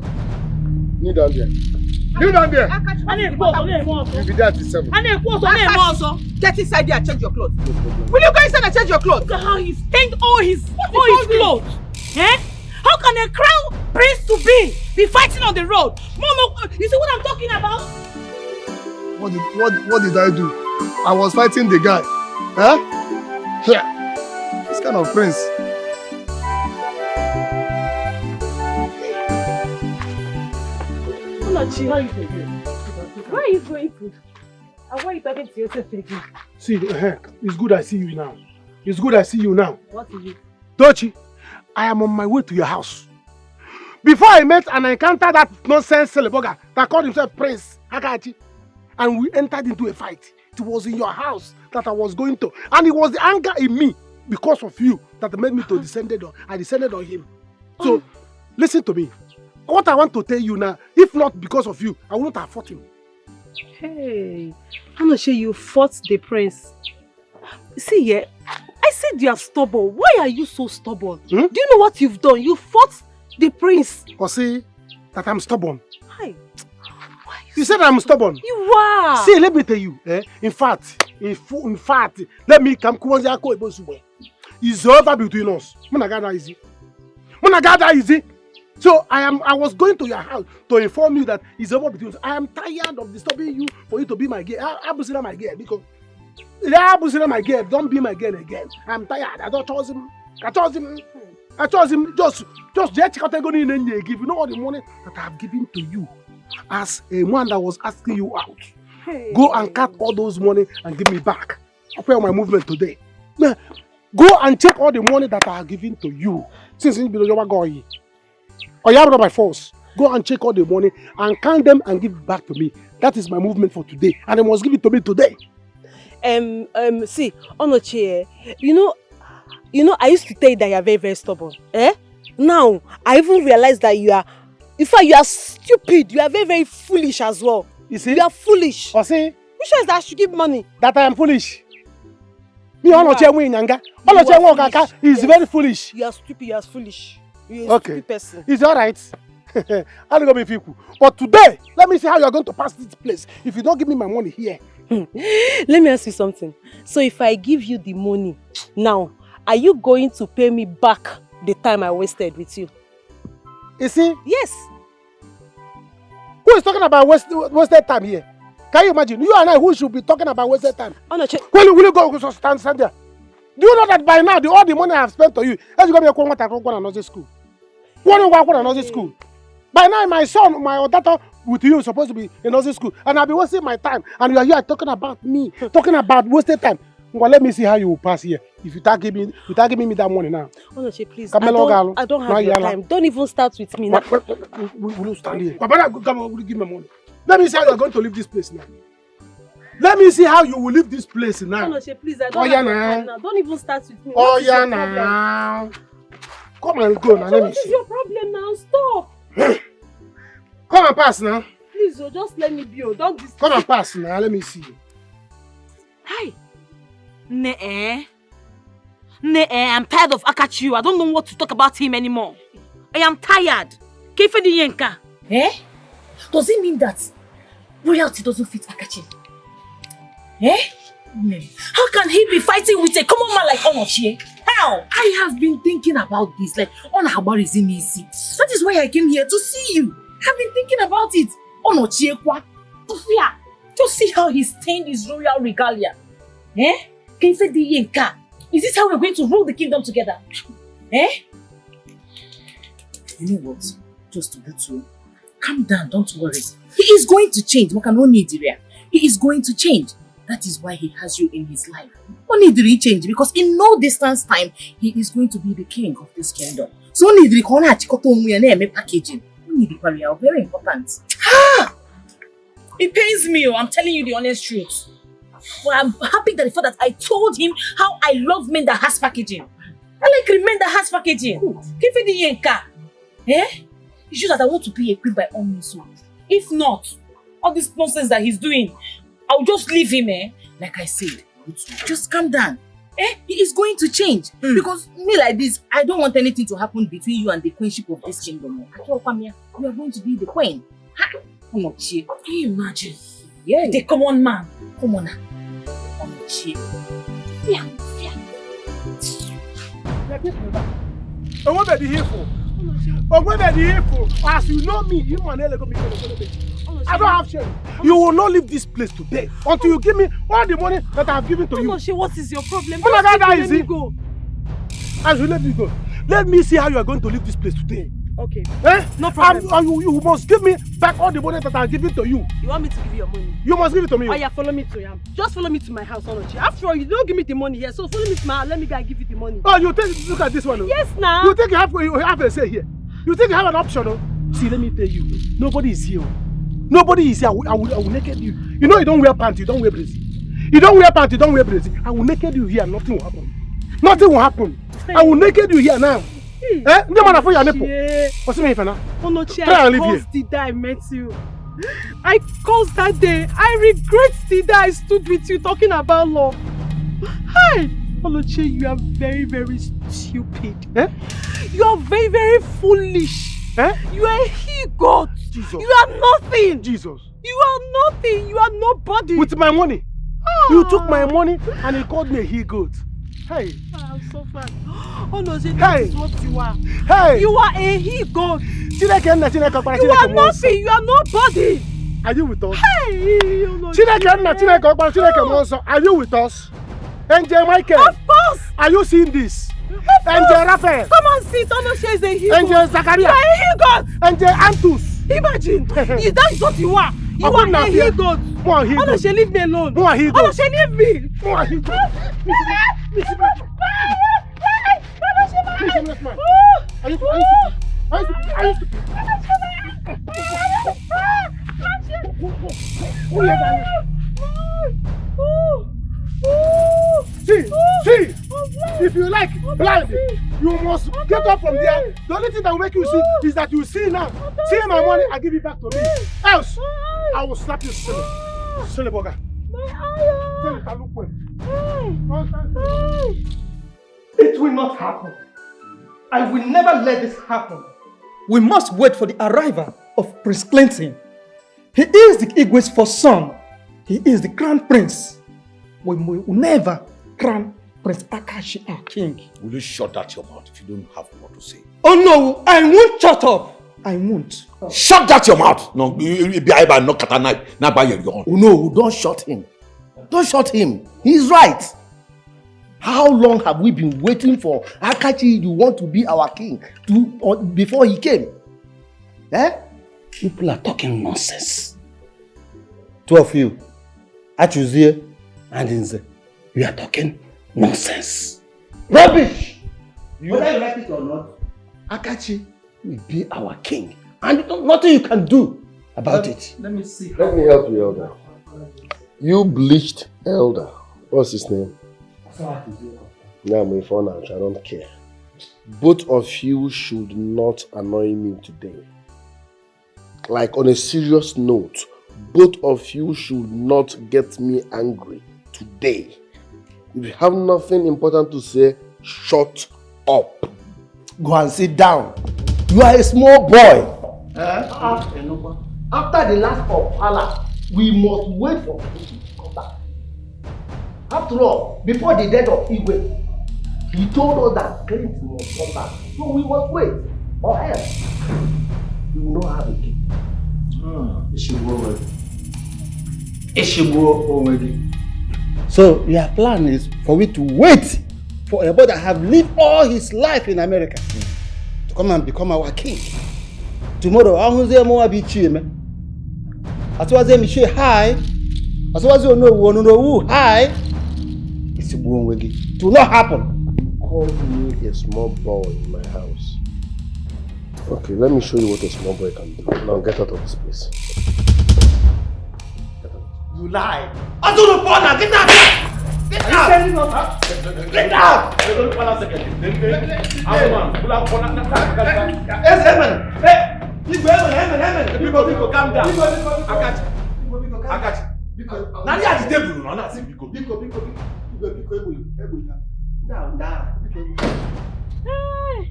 Kneel down there. Kneel down there. You'll be there at 7. Get inside there and change your clothes. Will you go inside and change your clothes? Look at how he stained all his clothes. Eh? How can a crown prince to be fighting on the road? Mom, you see what I'm talking about? What did I do? I was fighting the guy. Huh? Yeah. This kind of prince. Where are you going to? And why are you talking to yourself again? See, it's good I see you now. It's good I see you now. What is it? Tochi, I am on my way to your house. Before I met and I encountered that nonsense Seleboga that called himself Prince Akachi, and we entered into a fight. It was in your house that I was going to. And it was the anger in me because of you that made me to descend on him. So, listen to me. What I want to tell you now, if If not because of you, I wouldn't have fought him. Hey, Anoche, you fought the prince. See here, I said you are stubborn. Why are you so stubborn? Do you know what you've done? You fought the prince. Or say that I'm stubborn. Hi. You said I'm stubborn. You are. See, let me tell you. In fact, let me come. It's over between us. Easy. So I was going to your house to inform you that it's over between us. I am tired of disturbing you for you to be my girl. I'm my girl because my girl. Don't be my girl again. I'm tired. I chose him. Just check out and give. You know all the money that I have given to you as a man that was asking you out. Hey. Go and cut all those money and give me back. After my movement today. Go and check all the money that I have given to you since you belong to or you have it by force. Go and check all the money and count them and give it back to me. That is my movement for today, and they must give it to me today. See, Onoche, you know, I used to tell you that you are very, very stubborn. Now, I even realized that you are, in fact, you are stupid. You are very, very foolish as well. You see? You are foolish. Or see? Which one is that I should give money? That I am foolish. Me, Onoche is very foolish. You are stupid. You are foolish. You are a stupid person. It's alright. I'll go be people. But today, let me see how you are going to pass this place if you don't give me my money here. Let me ask you something. So if I give you the money now, are you going to pay me back the time I wasted with you? You see? Yes. Who is talking about wasted time here? Can you imagine? You and I, who should be talking about wasted time? Will you go stand there? Do you know that by now, all the money I have spent on you, as you go to another school? Another school. By now, my son, my daughter with you is supposed to be in another school, and I'll be wasting my time. And you are here talking about me, talking about wasted time. Well, let me see how you will pass here. If you start giving me that money now. Onoche, please. I don't have your time. Don't even start with me now. Will you stand here? Papa, will you give me money? Let me see how you are going to leave this place now. Let me see how you will leave this place now. Onoche, please. I don't have your time now. Don't even start with me. What is your problem? Come and go now. Let me see. What is your problem now? Stop. Come and pass now. Please, just let me be. Don't disturb. Come and pass now. Let me see. Hi. I'm tired of Akachu. I don't know what to talk about him anymore. I am tired. Kefedi Yenka. Does it mean that royalty doesn't fit Akachi? How can he be fighting with a common man like Onochie? How? I have been thinking about this, like Onahabar is in easy. That is why I came here to see you. I've been thinking about it. Onochie kwa. Just see how he stained his royal regalia. Kefedi Yenka. Is this how we're going to rule the kingdom together? You know what? Just to go to calm down, don't worry. He is going to change. He is going to change. That is why he has you in his life. Only the change because in no distance time he is going to be the king of this kingdom. So only the packaging. Only the barrier very important. It pains me. I'm telling you the honest truth. But I'm happy that the fact that I told him how I love men that has packaging. I like men that has packaging. Kefedi Yenka. It's just that I want to be equipped by all means. If not, all this nonsense that he's doing, I'll just leave him. Like I said, just calm down. He is going to change. Because me like this, I don't want anything to happen between you and the queenship of this kingdom. You are going to be the queen. Can you imagine? Yeah. The common man. Commoner. And what are you here for? But what are you here for? As you know me, you and I don't have shame. You will not leave this place today until you give me all the money that I have given to you. What is your problem? Let me go. As you let me go, let me see how you are going to leave this place today. Okay. No problem. You must give me back all the money that I have given to you. You want me to give you your money? You must give it to me. Oh yeah, follow me to him. Just follow me to my house, Onoche. After all, you don't give me the money here, so follow me to my house. Let me go and give you the money. Oh, you think? Look at this one. Yes, now. You think you have a say here? You think you have an option? See, let me tell you, nobody is here. Nobody is here. I will naked you. You know you don't wear pants, you don't wear braces. You don't wear pants, you don't wear braces. I will naked you here. Nothing will happen. Nothing will happen. I will naked you here now. Eh? No man for your nipple. What's the meaning? Onochie, Try I and leave here. cursed the day I met you. I cursed that day. I regret the day I stood with you talking about love. Hi! Onochie, you are very, very stupid. Eh? You are very, very foolish. Eh? You are a he-goat. Jesus. You are nothing. Jesus. You are nothing. You are nobody. With my money. You took my money and you called me a he-goat. Hey. I'm so fat. Onochie, that is what you are. Hey. You are a he-goat. You are nothing. You are nobody. Are you with us? Hey. Are you with us? Angel Michael. Of course. Are you seeing this? Angel Raphael. Come and see. Onochie is a he-goat. Angel Zachariah. You are a he-goat. Angel Antus. Imagine. That is what you are. You are a he-goat. Onochie, leave me alone. Onochie, leave me. Are you See, if you like blind, you must get up from there. The only thing that will make you see is that you see now. See my money, I give it back to me. Else, I will slap you silly. Silly bugger. It will not happen. I will never let this happen. We must wait for the arrival of Prince Clinton. He is the Igwe's first son. He is the crown prince. We will never crown Prince Akashi our king. Will you shut that your mouth if you don't have more to say? Oh no, I won't shut up. I won't. Shut that your mouth. No, you be able to knock at a knife. Now by your own. Oh no, don't shut him. Don't shut him. He's right. How long have we been waiting for Akachi, you want to be our king, before he came? Eh? People are talking nonsense. Two of you, Achuzie and Inze, you are talking nonsense. Rubbish! Whether you like it or not, Akachi will be our king. And nothing you can do about it. Let me see. Let me help you, Elder. You bleached Elder. What's his name? Now, my phone out, I don't care. Both of you should not annoy me today. Like on a serious note, both of you should not get me angry today. If you have nothing important to say, shut up. Go and sit down. You are a small boy. After the last of Allah, we must wait for him to come back. After all, before the death of Igwe, he told us that Clinton must come back. So we must wait, or else we will not have a king. So your plan is for we to wait for a boy that have lived all his life in America to come and become our king. Tomorrow, I will say more about you, man. As well as them say hi, as well as you know who hi. It's a it will not happen. Call me a small boy in my house. Okay, let me show you what a small boy can do. Now get out of this place. You lie. I don't know, Paula. Get out! Get out! Get out! Biko, calm down. Akachi. Now you are the devil, no? Not Biko. Biko. Now. Hey,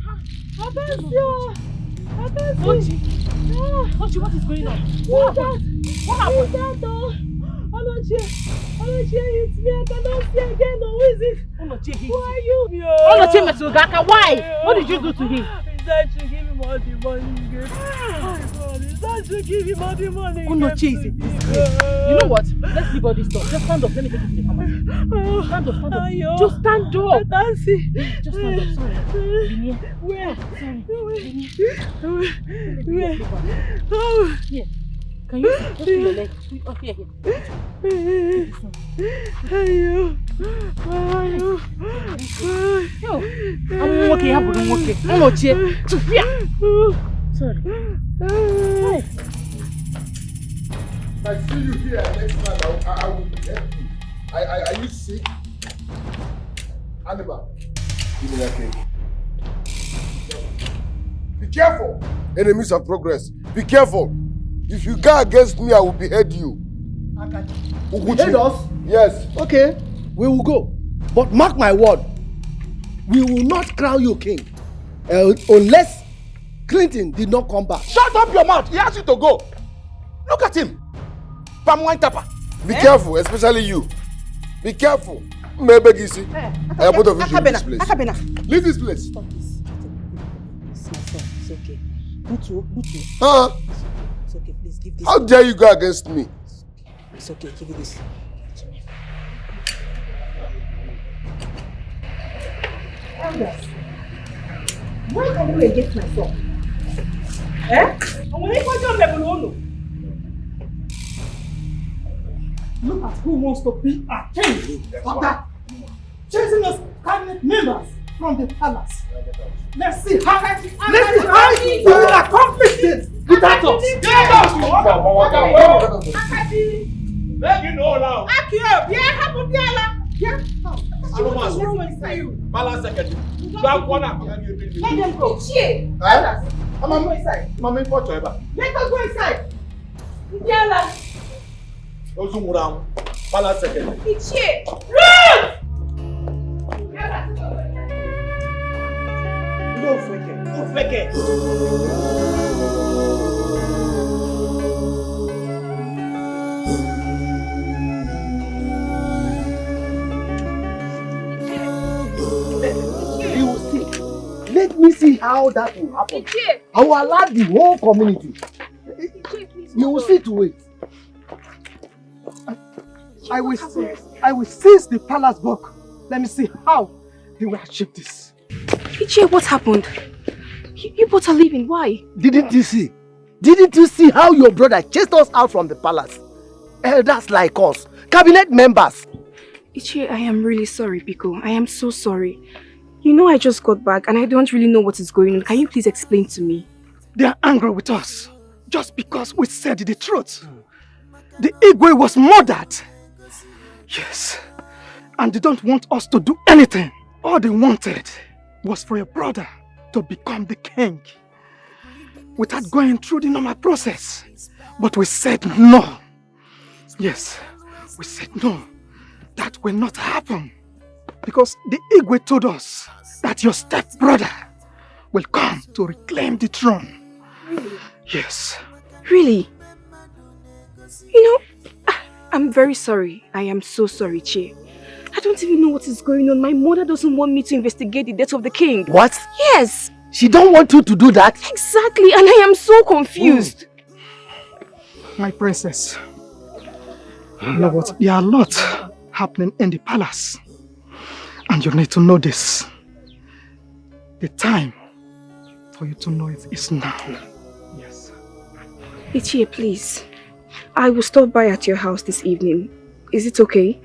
Ochi, what is going on? What happened? Onochie hit me. I cannot see again. Who is it? Onochie hit you. Who are you? Onochie Mesugaka, why? What did you do to him? He's trying to give him all the money he gave. He's trying to give him all the money he gave. Onochie is a disgrace. You know what? Let's leave all this stuff. Just stand up. Let me take you to the pharmacy. Stand up. Just stand up. I can't see. Just stand up. Sorry. Where? Sorry. Where? Oh. Here. Can you just put your leg? Oh, here. Yo, I'm okay. I'm okay. Sorry. Hey. I see you here next time. I will help you. Are you sick? Annabelle, give me that cake. Be careful. Enemies of progress. Be careful. If you go against me, I will behead you. Behead us? Yes. Okay, we will go. But mark my word, we will not crown you king unless Clinton did not come back. Shut up your mouth. He asked you to go. Look at him. Palm wine tapper. Be careful, especially you. Be careful. Maybe Gisi. I am both of you should leave this place. Leave this place. Stop this. It's my son. It's okay. Butu. Huh? It's okay. Please give this. How dare you go against me? It's okay. Give it this. Elders, why are you against my son? Look at who wants to be a king. Father, chasing us cabinet members from the palace. Let's see how you will accomplish this without us. Let you know now. Balance second. Let them go. Mama, what ever. Let us go inside. Balance second. No fake. You will see. Let me see how that will happen. I will allow the whole community. You will see to it. I will seize the palace book. Let me see how they will achieve this. Ichie, what happened? You both are leaving. Why? Didn't you see? Didn't you see how your brother chased us out from the palace? Elders like us, cabinet members. Ichie, I am really sorry, Biko. I am so sorry. You know I just got back and I don't really know what is going on. Can you please explain to me? They are angry with us just because we said the truth. The Igwe was murdered. Yes. And they don't want us to do anything. All they wanted was for your brother to become the king without going through the normal process. But we said no. Yes, we said no. That will not happen. Because the Igwe told us that your stepbrother will come to reclaim the throne. Really? Yes. Really? You know, I'm very sorry. I am so sorry, Chie. I don't even know what is going on. My mother doesn't want me to investigate the death of the king. What? Yes. She don't want you to do that? Exactly, and I am so confused. My princess, you know what? There are a lot happening in the palace. And you need to know this. The time for you to know it is now. Yes. Ichie, please. I will stop by at your house this evening. Is it okay?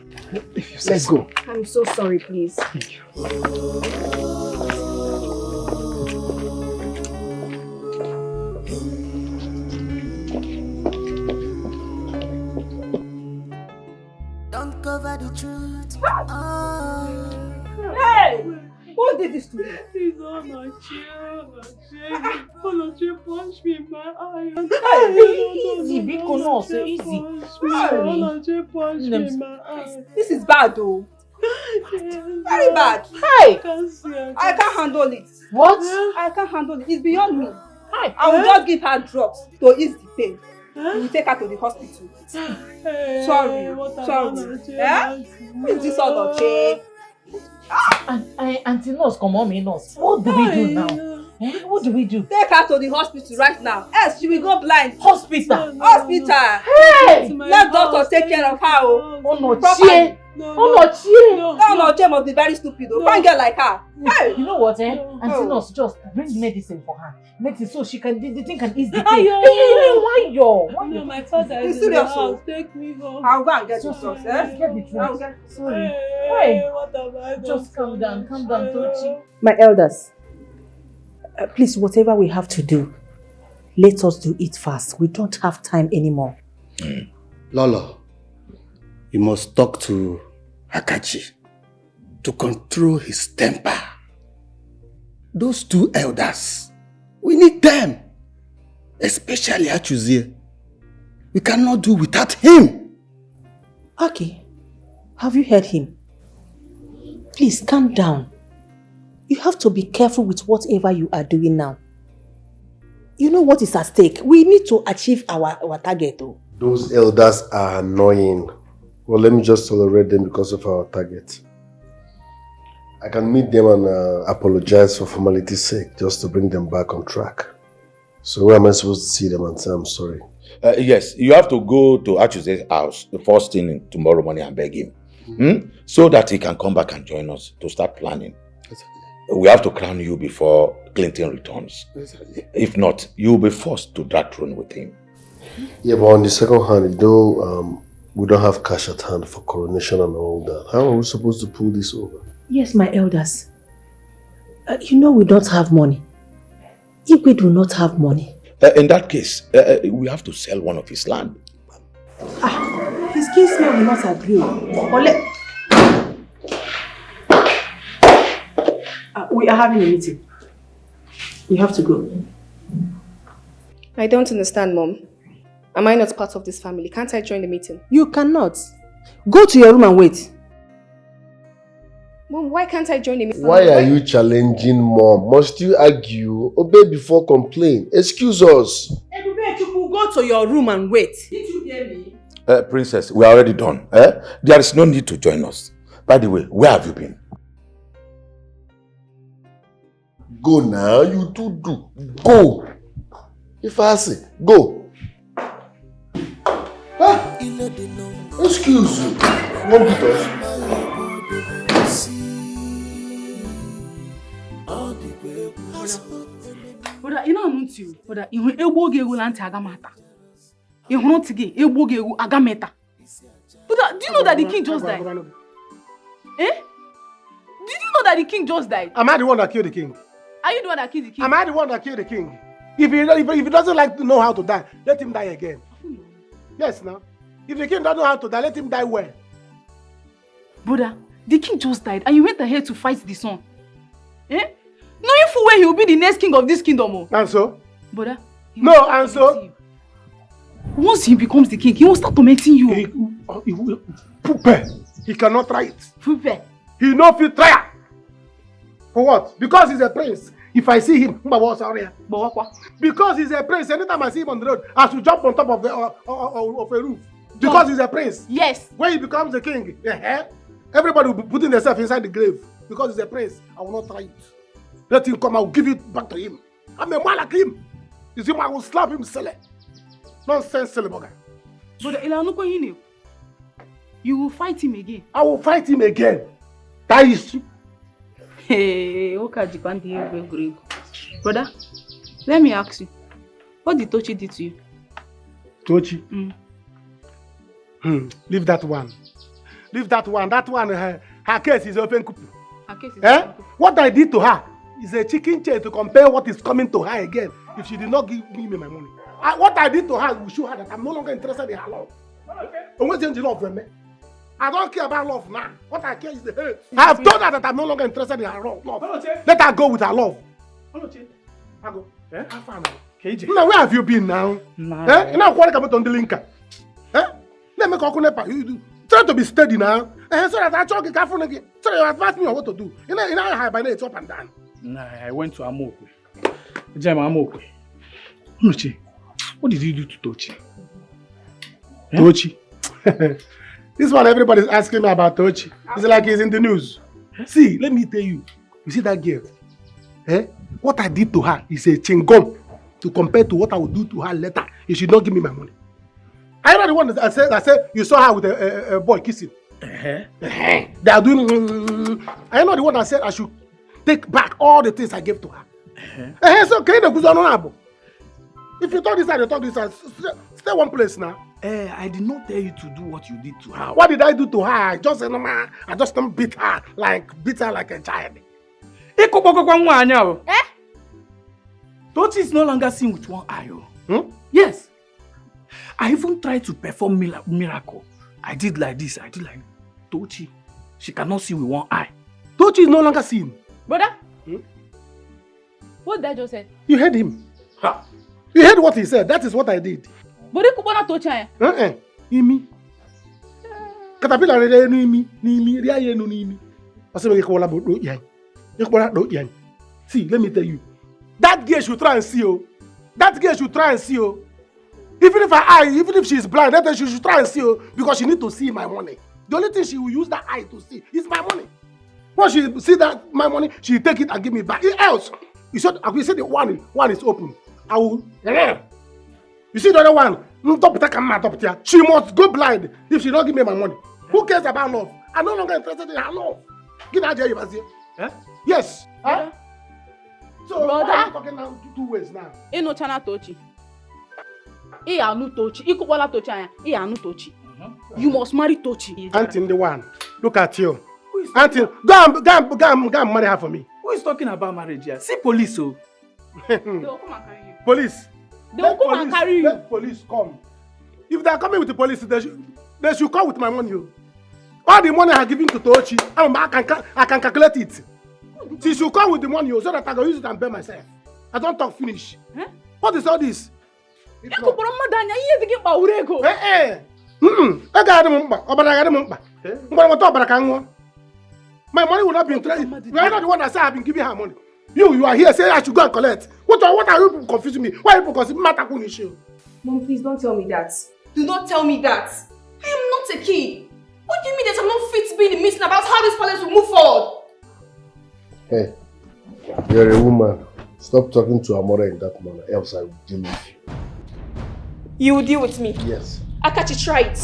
If you say Let's go. I'm so sorry, please. Thank you. Don't cover the truth. Hey! Who did this to you? He's on my chair. Onache punched me in my eye. Easy, Biko, no, so easy. Onache punched me in my eye. This is bad though. Very bad. Hey! I can't handle it. What? I can't handle it. It's beyond me. I will just give her drugs to ease the pain. We will take her to the hospital. Sorry. Yeah? Who is this other chain? Auntie Nurse, come on, Nurse. What do we do now? What do we do? Take her to the hospital right now. Else she will go blind. Hospital? Hospital. Hey! Let doctor take care of her. Oh no, Chie. No, Chie must be very stupid. Fine girl like her. Hey! You know what, Auntie Nurse, just bring medicine for her. Medicine so she can, the thing can ease the pain. Why yo? No, my father is in the house. Take me home. I'll go and get the drugs, Get the drugs. Sorry. Hey, what have I done? Just calm down, Tochi. My elders, please, whatever we have to do, let us do it fast. We don't have time anymore. Lolo, you must talk to Akachi to control his temper. Those two elders, We need them. Especially Achuzie. We cannot do without him. Aki, have you heard him? Please calm down. You have to be careful with whatever you are doing now. You know what is at stake. We need to achieve our target though. Those elders are annoying. Well, let me just tolerate them because of our target. I can meet them and apologize for formality's sake, just to bring them back on track. So where am I supposed to see them and say I'm sorry? Yes, you have to go to Achuze's house the first thing tomorrow morning and beg him. So that he can come back and join us to start planning. We have to crown you before Clinton returns. If not, you will be forced to drag throne with him. Yeah, but on the second hand, though, we don't have cash at hand for coronation and all that. How are we supposed to pull this over? Yes, my elders. You know we don't have money. If we do not have money. In that case, we have to sell one of his land. His kinsmen will not agree. We are having a meeting. You have to go. I don't understand, Mom. Am I not part of this family? Can't I join the meeting? You cannot. Go to your room and wait. Mom, why can't I join the meeting? Why are you challenging Mom? Must you argue? Obey before complain. Excuse us. Go to your room and wait. Did you hear me? Princess, we are already done. There is no need to join us. By the way, where have you been? Go now, you do. Go. If I say, go. Huh? Excuse you. Won't beat us. Brother, you know I'm not you. Brother, you ego lanti agamata. You want to get ego agameta. Brother, do you know that the king just died? Eh? Did you know that the king just died? Am I the one that killed the king? Are you the one that killed the king? Am I the one that killed the king? If he doesn't like to know how to die, let him die again. Yes, now. If the king doesn't know how to die, let him die well. Brother, the king just died and you went ahead to fight the son. Eh? Knowing full well he will be the next king of this kingdom. And so? Brother. No, and so? Once he becomes the king, he will start tormenting you. He cannot try it. Pupe. He no fit try. For what? Because he's a prince. If I see him, because he's a prince, anytime I see him on the road, I should jump on top of a roof. Because he's a prince. Yes. When he becomes the king, everybody will be putting themselves inside the grave. Because he's a prince, I will not try it. Let him come, I will give it back to him. I'm a man like him. You see, I will slap him silly. Nonsense, silly bugger. But you will fight him again. I will fight him again. That is. Hey, brother, let me ask you, what did Tochi do to you? Tochi? Leave that one. Leave that one. That one, her case is open. Her case is open. What I did to her is a chicken chain to compare what is coming to her again if she did not give me my money. What I did to her will show her that I'm no longer interested in her love. Okay. I don't care about love now. What I care is the hate. I have told her that I'm no longer interested in her love. Let her go with her love. I go. Now, where have you been now? You know what about on the linker? Let me call you. Try to be steady now. So that I talk careful again. So you advise me on what to do. You know how by it's up and down. Nah, I went to Amokwe. Jam Amokwe. Uche, what did you do to Tochi? Tochi? This one everybody's asking me about Tochi. It's like he's in the news. See, let me tell you. You see that girl? What I did to her is a chingom to compare to what I would do to her later if she don't give me my money. I know the one that said you saw her with a boy kissing. They are doing. I know the one that said I should take back all the things I gave to her. So can you if you talk this side, you talk this side. Stay one place now. I did not tell you to do what you did to her. What did I do to her? I just beat her like a child. Tochi is no longer seen with one eye. Yes. I even tried to perform miracle. I did like this, I did like Tochi. She cannot see with one eye. Tochi is no longer seen. Brother? What did I just say? You heard him. Ha. You heard what he said. That is what I did. But they could not touch her. Imi. Caterpillar imi. Ria yenu imi. See, let me tell you. That girl should try and see you. That girl should try and see you. Even if she's blind, that she should try and see you because she need to see my money. The only thing she will use that eye to see is my money. Once she see that my money, she take it and give me back. Else, you said the one is open. I will. You see the other one? She must go blind if she don't give me my money. Who cares about love? I'm no longer interested in her love. Give her you see. Yes. Huh? So why are you talking now two ways now? No chana tochi. Anu tochi. Ikukwala tochi anya. Anu tochi. You must marry Tochi. Auntie the one. Look at you. Auntie, go and marry her for me. Who is talking about marriage here? See police, oh. They will come and carry you. Police. They will come and carry you. Let police come. If they are coming with the police, they should come with my money. All the money I have given to Tochi, I can calculate it. She should come with the money so that I can use it and pay myself. I don't talk finish. Huh? What is all this? My money will not be interested. You are not the one that said I have been giving her money. You are here saying I should go and collect. What are you confusing me? Why are you confusing me? Mom, please don't tell me that. Do not tell me that. I am not a kid. What do you mean that I'm not fit to be in the meeting about how this palace will move forward? Hey, you're a woman. Stop talking to Amora in that manner, else I will deal with you. You will deal with me? Yes. Akachi, try it.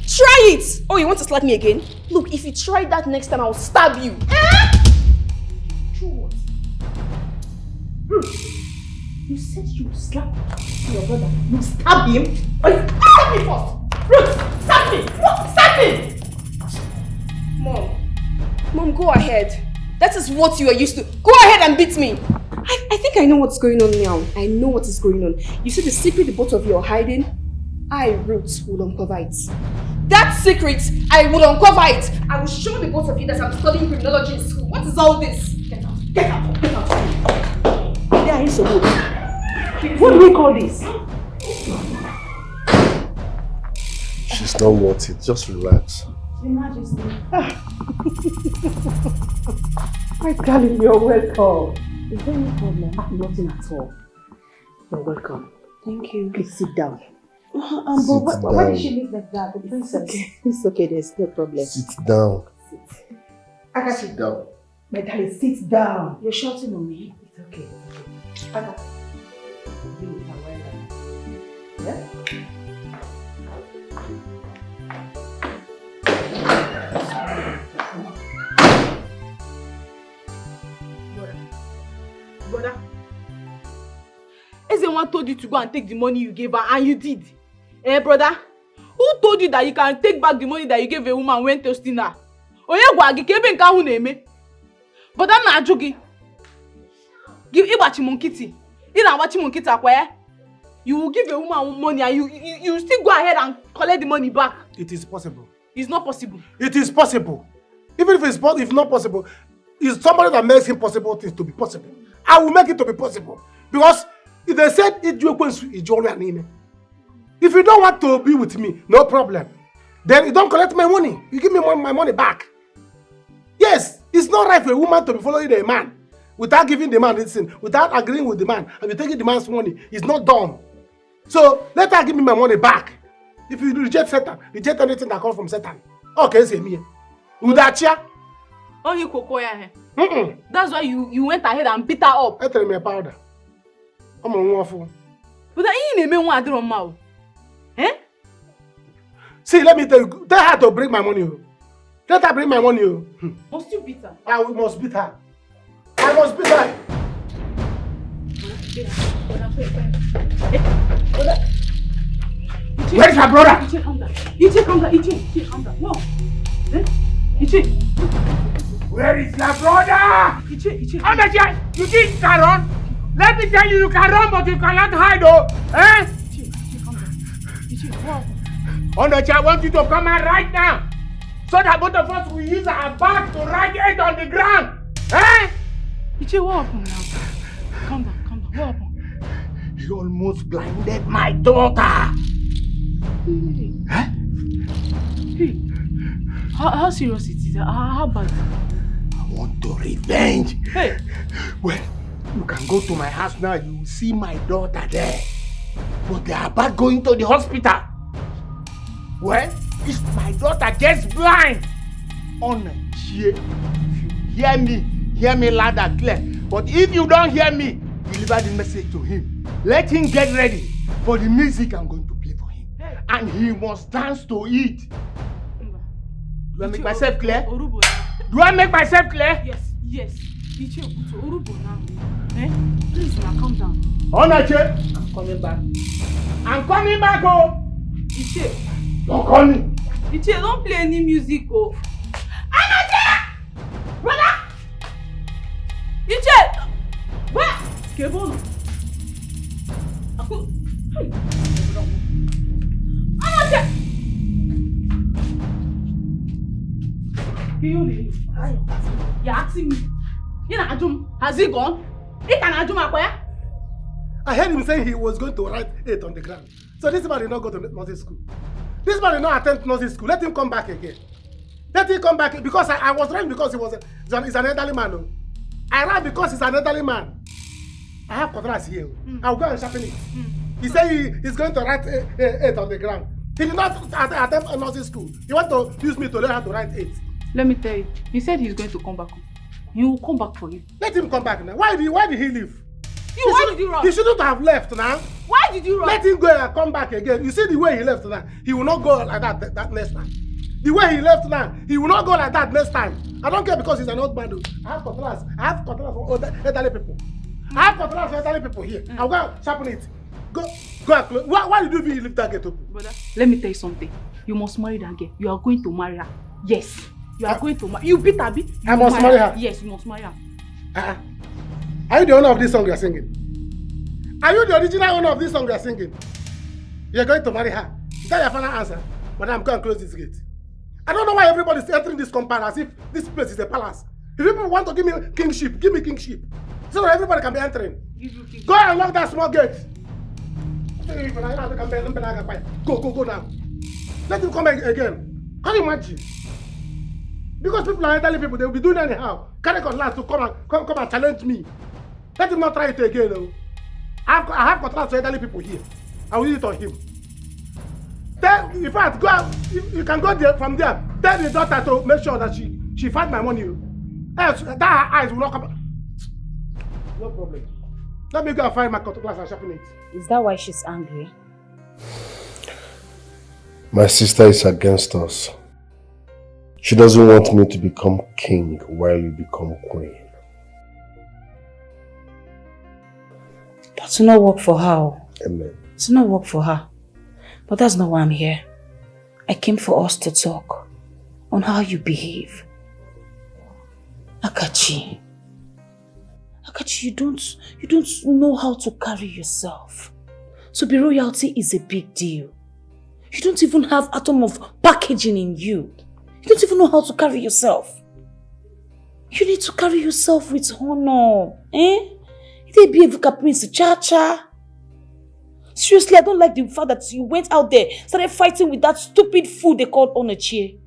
Try it! Oh, you want to slap me again? Look, if you try that next time, I'll stab you. True what? You said you would slap your brother. You stab him? Oh, you stab me first! Ruth, stab me! What? Stab me! Mom, go ahead. That is what you are used to. Go ahead and beat me. I think I know what's going on now. I know what is going on. You see the secret the both of you are hiding? I, Ruth, will uncover it. That secret, I will uncover it. I will show the both of you that I'm studying criminology in school. What is all this? Get out. Get out. Get out. There is a wood. What do we call this? She's not worth it. Just relax. Your Majesty. My darling, you're welcome. Is there any problem? Nothing at all. You're welcome. Thank you. Please sit down. But why did she look like that? The princess. It's okay, there's no problem. Sit down. Akashi, Sit down. my darling, sit down. You're shouting on me. It's okay. Akashi. Yeah? Brother, Ezewan told you to go and take the money you gave her, and you did. Eh, brother? Who told you that you can take back the money that you gave a woman when toasting her? But I'm not joking. Give Ibachi Monkiti. You will give a woman money and you still go ahead and collect the money back. It is possible. It's not possible. It is possible. Even if it's not possible, it's somebody that makes impossible things to be possible. I will make it to be possible. Because if they said if you don't want to be with me, no problem. Then you don't collect my money. You give me my money back. Yes, it's not right for a woman to be following a man without giving the man anything, without agreeing with the man, and be taking the man's money. It's not done. So let her give me my money back. If you reject Satan, reject anything that comes from Satan. Okay, say me. Udachia. Oh, you cocoa. That's why you went ahead and beat her up. I tell me a powder. I'm a waffle. But I ain't even want to do mouth. Eh? See, let me tell you, tell her to bring my money. Let her bring my money. Must you beat her? I must beat her. I must beat her. Where is her brother? Ichi, come down. Ichi, come down. Ichi, come down. No. Eh? Ichi. Where is your brother? Ichi. Amaja, you think you can run? Let me tell you, you can run, but you cannot hide, oh. Eh? Ichi, come down. Ichi, wow. Onocha, I want you to come out right now. So that both of us will use our back to write it on the ground. Eh? Ichi, what happened now? Calm down. What happened? He almost blinded my daughter. Hey. Hey. How serious it is? How bad? I want to revenge. Hey. Well, you can go to my house now. You will see my daughter there. But they are about going to the hospital. Well, if my daughter gets blind, if you hear me loud and clear. But if you don't hear me, deliver the message to him. Let him get ready for the music I'm going to play for him. And he must dance to it. Do I make myself clear? Do I make myself clear? Yes. Please now, calm down. Onache, I'm coming back. Oh! Iche. Don't call me. Iche, don't play any music, oh. Onache! Brother! Iche! What? Kevon. Onache! You're asking me. Has he gone? I heard him saying he was going to write 8 on the ground. So this man did not go to nursing school. This man did not attend nursing school. Let him come back again. Let him come back because I was running because he's an elderly man. No? I ran because he's an elderly man. I have contracts here. I'll go and sharpen it. He said he's going to write 8 on the ground. He did not attempt a nursing school. He want to use me to learn how to write 8. Let me tell you, he said he's going to come back. He will come back for you. Let him come back now. Why did he leave? Why did you run? He shouldn't have left now. Why did you run? Let him go and come back again. You see the way he left now. He will not go like that next time. The way he left now, he will not go like that next time. I don't care because he's an old man. I have contracts for elderly people. I have contracts for elderly people here. I'll go and sharpen it. Go and close. Why did you leave that gate open? Brother, let me tell you something. You must marry that girl. You are going to marry her. Yes. You are going to marry. You beat Abby. I must marry her. Yes, you must marry her. Are you the owner of this song you are singing? Are you the original owner of this song you are singing? You are going to marry her. Is that your final answer? Madam, go and close this gate. I don't know why everybody is entering this compound as if this place is a palace. If people want to give me kingship, give me kingship. So that everybody can be entering. Go and lock that small gate. Go now. Let him come again. Can you imagine? Because people are elderly people, they will be doing anyhow. Carry cutlass to come and challenge me. Let him not try it again. No. I have cutlass to elderly people here. I will use it on him. Tell, in fact, go out. You can go there from there. Tell the daughter to make sure that she find my money. Else, that her eyes will not come. No problem. Let me go and find my cutlass and sharpen it. Is that why she's angry? My sister is against us. She doesn't want me to become king while you become queen. That will not work for her. Amen. It will not work for her. But that's not why I'm here. I came for us to talk on how you behave. Akachi, you don't know how to carry yourself. To be royalty is a big deal. You don't even have atom of packaging in you. You don't even know how to carry yourself. You need to carry yourself with honor. They behave like a prince, cha-cha. Seriously, I don't like the fact that you went out there, started fighting with that stupid fool they called Onache.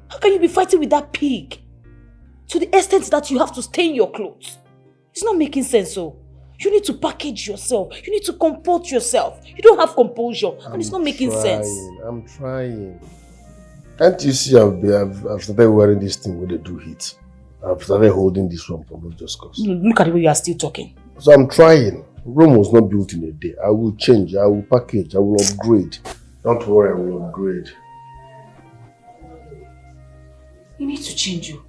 How can you be fighting with that pig? To the extent that you have to stain your clothes. It's not making sense, so. You need to package yourself. You need to comport yourself. You don't have composure, and it's not making sense. I'm trying. Can't you see I've started wearing this thing where they do heat? I've started holding this one from just cause. Look at the way you are still talking. So I'm trying. Rome was not built in a day. I will change, I will package, I will upgrade. Don't worry, I will upgrade. You need to change you.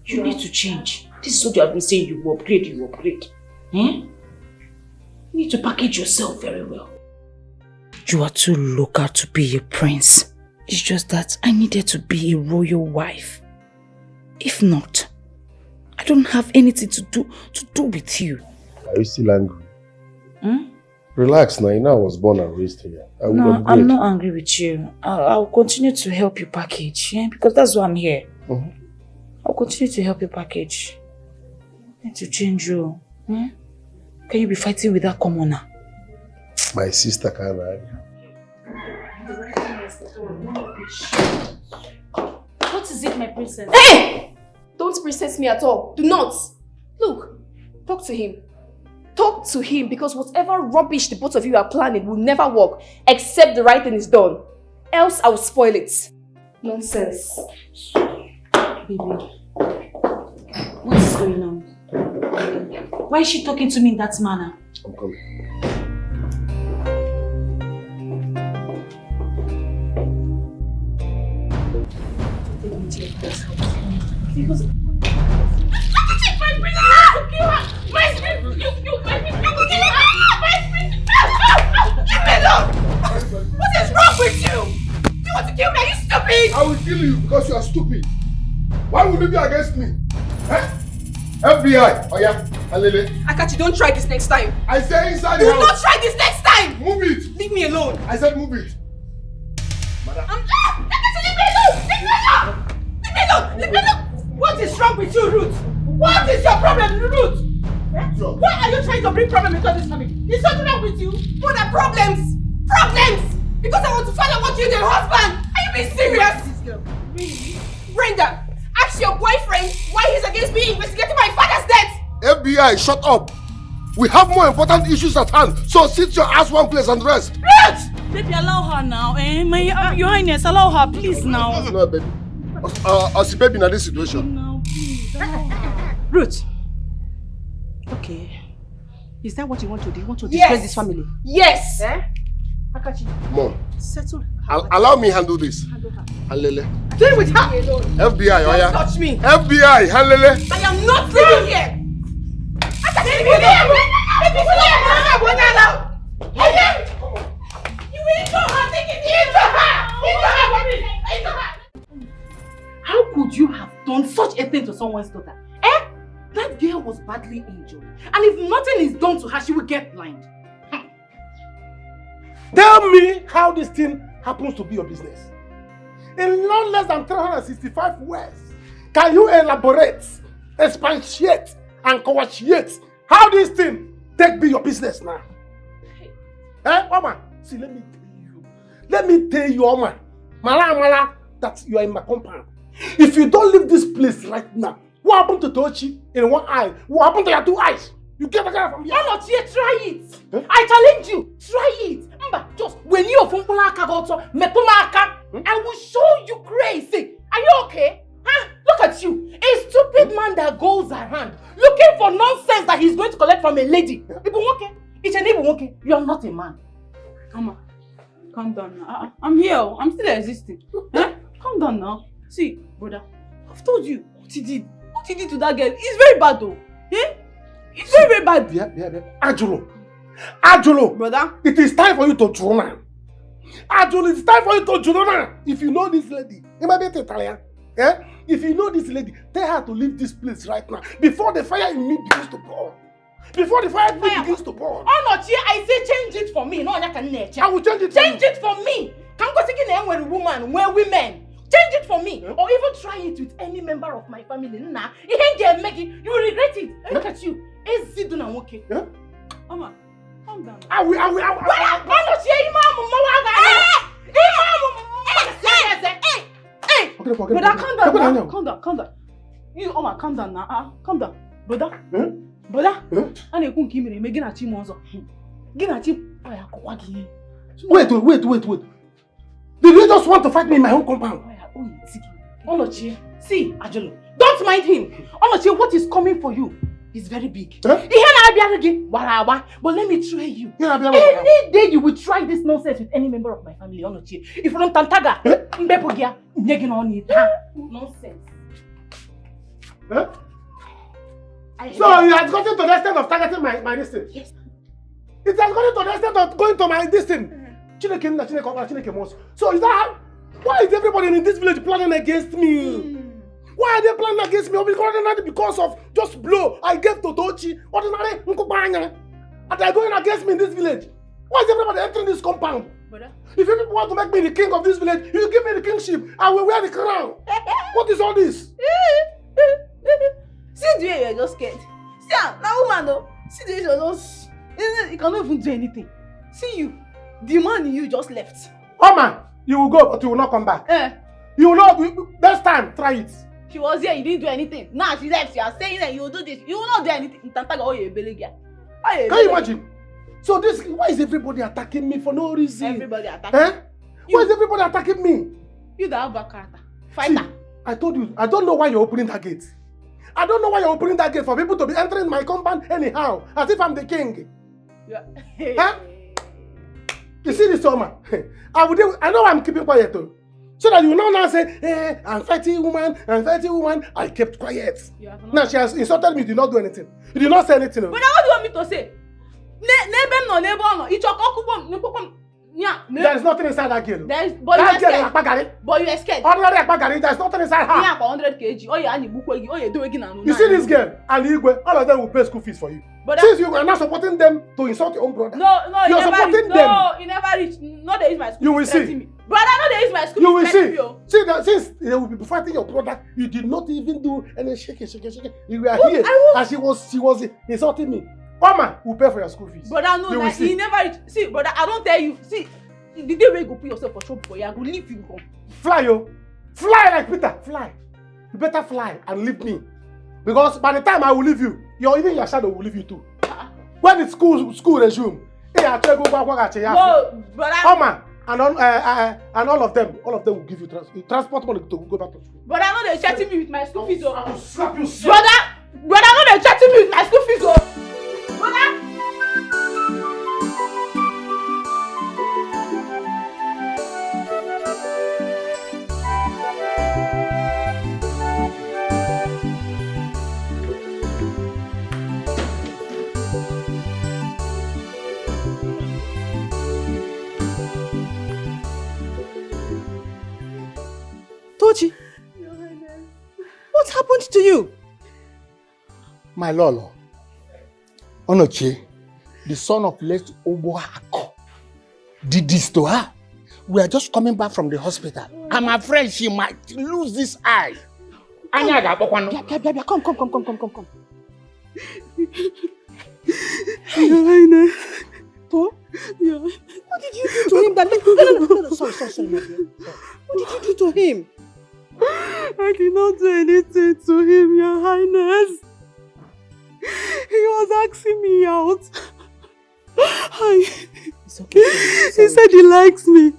You need to change. This is what you have been saying, you will upgrade, you will upgrade. You need to package yourself very well. You are too local to be a prince. It's just that I needed to be a royal wife. If not, I don't have anything to do with you. Are you still angry? Relax now, you know I was born and raised here. No, I'm not angry with you. I'll continue to help you package, because that's why I'm here. I'll continue to help you package. I need to change you. can you be fighting with that commoner? My sister can't hide. What is it, my princess? Hey! Don't princess me at all. Do not. Look, talk to him. Talk to him, because whatever rubbish the both of you are planning will never work except the right thing is done. Else I will spoil it. Nonsense. Baby, what is going on? Why is she talking to me in that manner? I'm coming. Because What is wrong with you? You want to kill me? Are you stupid? I will kill you because you are stupid. Why would you be against me? Eh? FBI, oh yeah, Alele. Akachi, don't try this next time. I say inside Do the house. not try this next time. Move it. Leave me alone. I said move it. Akachi, leave me alone. Leave me alone. Leave me alone. Leave me alone. What is wrong with you, Ruth? What is your problem, Ruth? Why are you trying to bring problem into this family? Is something wrong with you? What are problems? Problems! Because I want to find out what you did, husband! Are you being serious? Really? Brenda, ask your boyfriend why he's against me investigating my father's death! FBI, shut up. We have more important issues at hand, so sit your ass one place and rest. Ruth! Baby, allow her now. Your Highness, allow her, please now. No, baby. I'll see baby in this situation. No, please, allow her. Ruth. Okay. Is that what you want to do? You want to disgrace this family? Yes! Eh? Akachi. Mom, Settle. allow me handle this. Handle Deal with her alone. FBI, oh yeah. Don't touch me. FBI, handle I am not living here. Akachi, leave me alone. Leave me alone. You into her, take it into her. Into her. How could you have done such a thing to someone's daughter? Eh? That girl was badly injured. And if nothing is done to her, she will get blind. Tell me how this thing happens to be your business. In no less than 365 words, can you elaborate, expatiate, and coagulate how this thing take be your business now? Eh, Oma? See, let me tell you, Oma, Mala, that you are in my compound. If you don't leave this place right now, what happened to Tochi in one eye? What happened to your two eyes? You get the guy from here. Oh, not yet, try it. Huh? I challenge you. Try it. Mba, just when you are from Polaka, I will show you crazy. Are you okay? Huh? Look at you. A stupid man that goes around looking for nonsense that he's going to collect from a lady. You are not a man. Mama, calm down now. I'm here. I'm still existing. Huh? Calm down now. See, brother, I've told you what he did. What he did to that girl is very bad though. Eh? It's very, very bad. Ajulo. Brother. It is time for you to throw now. Ajulo, it's time for you to throw now. If you know this lady, it might be Italian. Eh? If you know this lady, tell her to leave this place right now. Before the fire in me begins to burn. Before the fire in me begins to burn. Oh no, Chia, I say change it for me. No, I will change it for Change it for me. Can't go seeking a woman, we're women. Change it for me, or even try it with any member of my family. Nah, you ain't get Maggie. You will regret it. Look at you. Is it doing okay? Mama, calm down. I will. Hey! Brother, calm down. You, Oma, calm down now. Calm down. Brother. Brother. I need to give me a ginachi monzo. Ginachi. Wait. Did you just want to fight me in my own compound? Onochie, see, Ajolo, don't mind him. Onochie, what is coming for you is very big. But let me try you. Any day you will try this nonsense with any member of my family, Onochie. If you don't tantaga, mbepogia, nyegin on it. Nonsense. So you have gotten to the extent of targeting my distance? Yes. It has gotten to the extent of going to my distance. So is that why is everybody in this village planning against me? Why are they planning against me? Because of just blow I gave to Tochi, ordinary Nkupanya, and they're going against me in this village. Why is everybody entering this compound? Brother? If you people want to make me the king of this village, you give me the kingship, I will wear the crown. What is all this? See, you're just scared. See, now woman though. See, they just... You cannot even do anything. See you. The man in you just left. Oh man, you will go, but you will not come back. You will not. Next time, try it. She was here, you didn't do anything. Now she left, you are saying that you will do this. You will not do anything. Can you imagine? So this, why is everybody attacking me for no reason? Everybody attacking Why is everybody attacking me? You the have a character. Fighter. See, I told you, I don't know why you're opening that gate. I don't know why you're opening that gate for people to be entering my compound anyhow, as if I'm the king. Yeah. You see this woman? I know I'm keeping quiet though. So that you now say, hey, I'm fighting woman. I kept quiet. Now she has insulted me, you did not do anything. You did not say anything. But now what do you want me to say? There is nothing inside that girl. But you are scared. Ordinary akpagari, there is nothing inside her. 100 kg. You see this girl and Igwe, all of them will pay school fees for you. But since you are not supporting them to insult your own brother. No, you're supporting them. No, you never reach. No, there is my school. You will see. Brother, no, there is my school. You will see. See that since they will be fighting your brother, you did not even do any shaking. You were here and she was insulting me. Mama will pay for your school fees. Brother, no, like, he never reach. See, brother, I don't tell you. See, the day where you go put yourself for trouble for you, I go leave you home. Fly, yo. Fly like Peter. Fly. You better fly and leave me. Because by the time I will leave you, even your shadow will leave you too. When the school resume, no, brother. Mama, and all of them will give you transport money to go back to school. Brother, I know they're chatting me with my school fees. I will slap you. Brother, I know they're chatting me with my school fees. Brother. Tochi, what happened to you? My Lolo, Onoche, the son of late Oboako, did this to her. We are just coming back from the hospital. I'm afraid she might lose this eye. Come. Your Highness. What did you do to him? No, sorry, my dear. What did you do to him? I did not do anything to him, Your Highness. He was asking me out. It's okay. He said he likes me.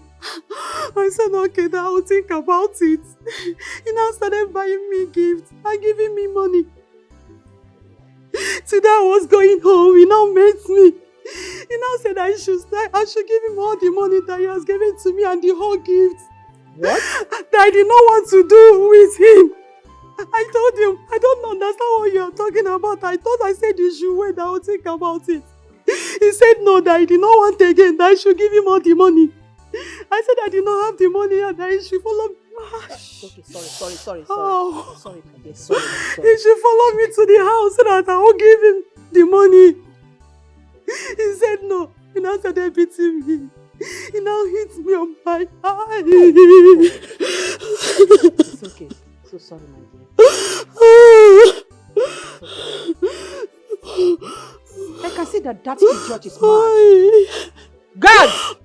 I said, okay, then I'll think about it. He now started buying me gifts and giving me money. Today I was going home, he now met me. He now said I should give him all the money that he has given to me and the whole gift. What? That I did not want to do with him. I told him, I don't understand what you are talking about. I thought I said you should wait, I will think about it. He said no, that I did not want again, that I should give him all the money. I said I did not have the money and that he should follow me. Okay, sorry. Oh. Sorry, my dear, sorry. He should follow me to the house so that I will give him the money. He said no. He now started beating me. He now hits me on my eye. It's okay. So sorry, my dear. I can see that idiot is mad. Guards!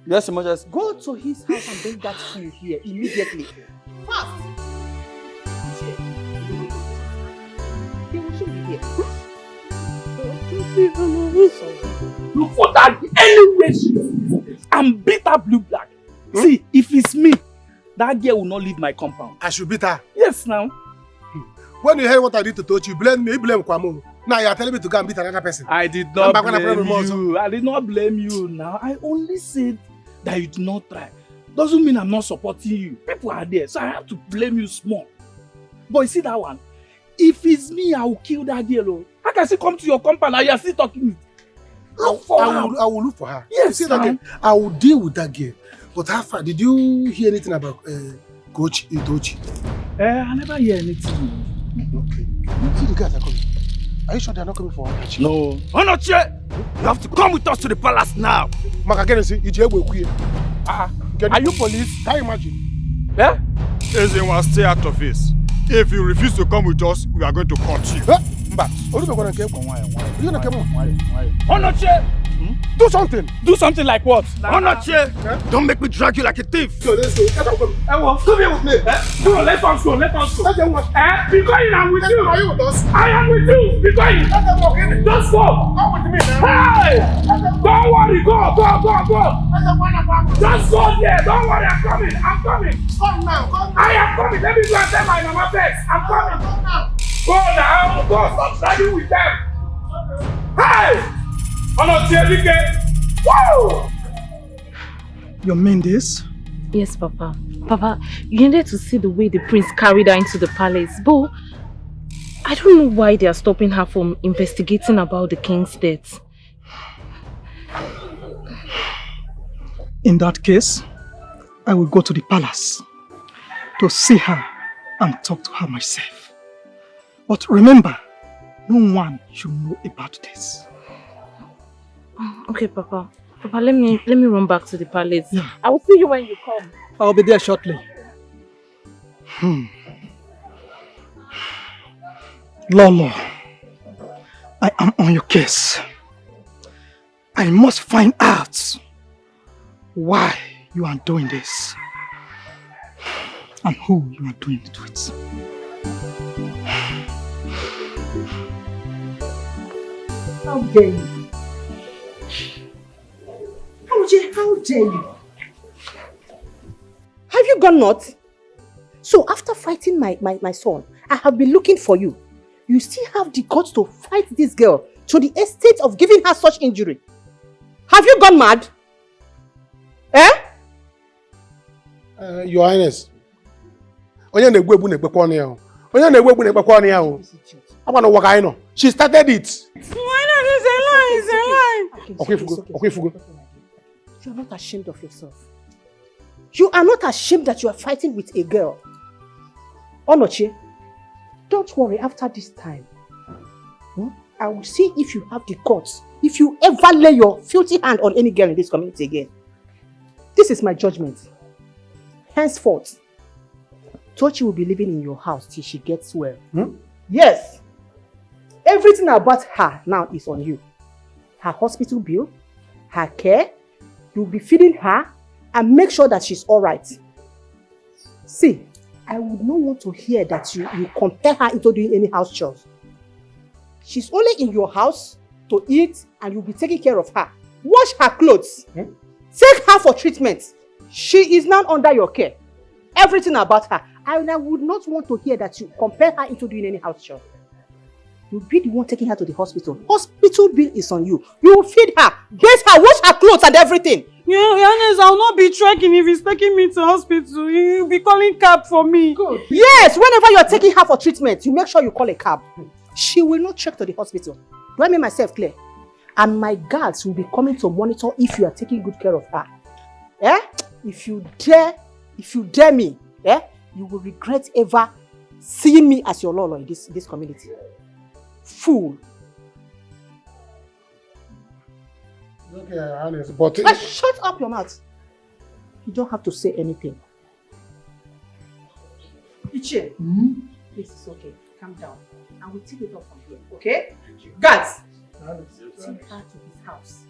Yes, Emergency. Go to his house and bring that fool here immediately. Fast! He will soon be here. Look for that anyway. I'm bitter blue black. See, if it's me, that girl will not leave my compound. I should beat her. Yes, now. When you heard what I did to Tochi, you blame me, you blame Kwamu. Now you are telling me to go and beat another person. I did not blame you. I did not blame you now. I only said that you did not try. Doesn't mean I'm not supporting you. People are there, so I have to blame you small. But you see that one? If it's me, I will kill that girl. How can she come to your compound and you are still talking? Look for her. I will look for her. Yes, you see that girl? I will deal with that girl. But how far? Did you hear anything about Coach Itochi? I never hear anything. Okay. See the guys are coming. Are you sure they are not coming for Onoche? No. Onoche! You have to come with us to the palace now. Are you police? Can you imagine? Everyone stay out of this. If you refuse to come with us, we are going to cut you. Do something. Do something like what? Don't make me drag you like a thief. Come here with me. Go, let us go. Be going, I'm with you. Are you with us? I am with you. Be going. Just go. Come with me now. Hey! Don't worry. Go. Just go there. Don't worry. I'm coming. Come now. I am coming. Let me go and tell my mama first. I'm coming. Go now. Go. Stop dragging with them. Hey! Woo! You mean this? Yes, Papa. Papa, you needed to see the way the prince carried her into the palace. But I don't know why they are stopping her from investigating about the king's death. In that case, I will go to the palace to see her and talk to her myself. But remember, no one should know about this. Okay, Papa. Papa, let me run back to the palace. Yeah. I will see you when you come. I'll be there shortly. Lolo, I am on your case. I must find out why you are doing this and who you are doing it with. How dare you? How dare you? Have you gone nuts? So after fighting my son, I have been looking for you. You still have the guts to fight this girl to the extent of giving her such injury. Have you gone mad? Your Highness. She started it. It's a lie. Okay, Fugo. You are not ashamed of yourself. You are not ashamed that you are fighting with a girl. Onoche, don't worry, after this time, I will see if you have the guts, if you ever lay your filthy hand on any girl in this community again. This is my judgment. Henceforth, Tochi will be living in your house till she gets well. Yes. Everything about her now is on you. Her hospital bill, her care, you'll be feeding her and make sure that she's alright. See, I would not want to hear that you compel her into doing any house chores. She's only in your house to eat and you'll be taking care of her. Wash her clothes. Take her for treatment. She is now under your care. Everything about her. I would not want to hear that you compel her into doing any house chores. You'll be the one taking her to the hospital. Hospital bill is on you. You will feed her, bathe her, wash her clothes and everything. Yeah, Yanes, I'll not be trekking if he's taking me to hospital. He'll be calling cab for me. Good. Yes, whenever you're taking her for treatment, you make sure you call a cab. She will not trek to the hospital. Do I make myself clear? And my guards will be coming to monitor if you are taking good care of her. If you dare me, you will regret ever seeing me as your lolo in this community. Fool. Okay, Highness, but... Shut up your mouth. You don't have to say anything. Ichie, this is okay. Calm down. And we'll take it up from here, okay? Guys, take her to his house.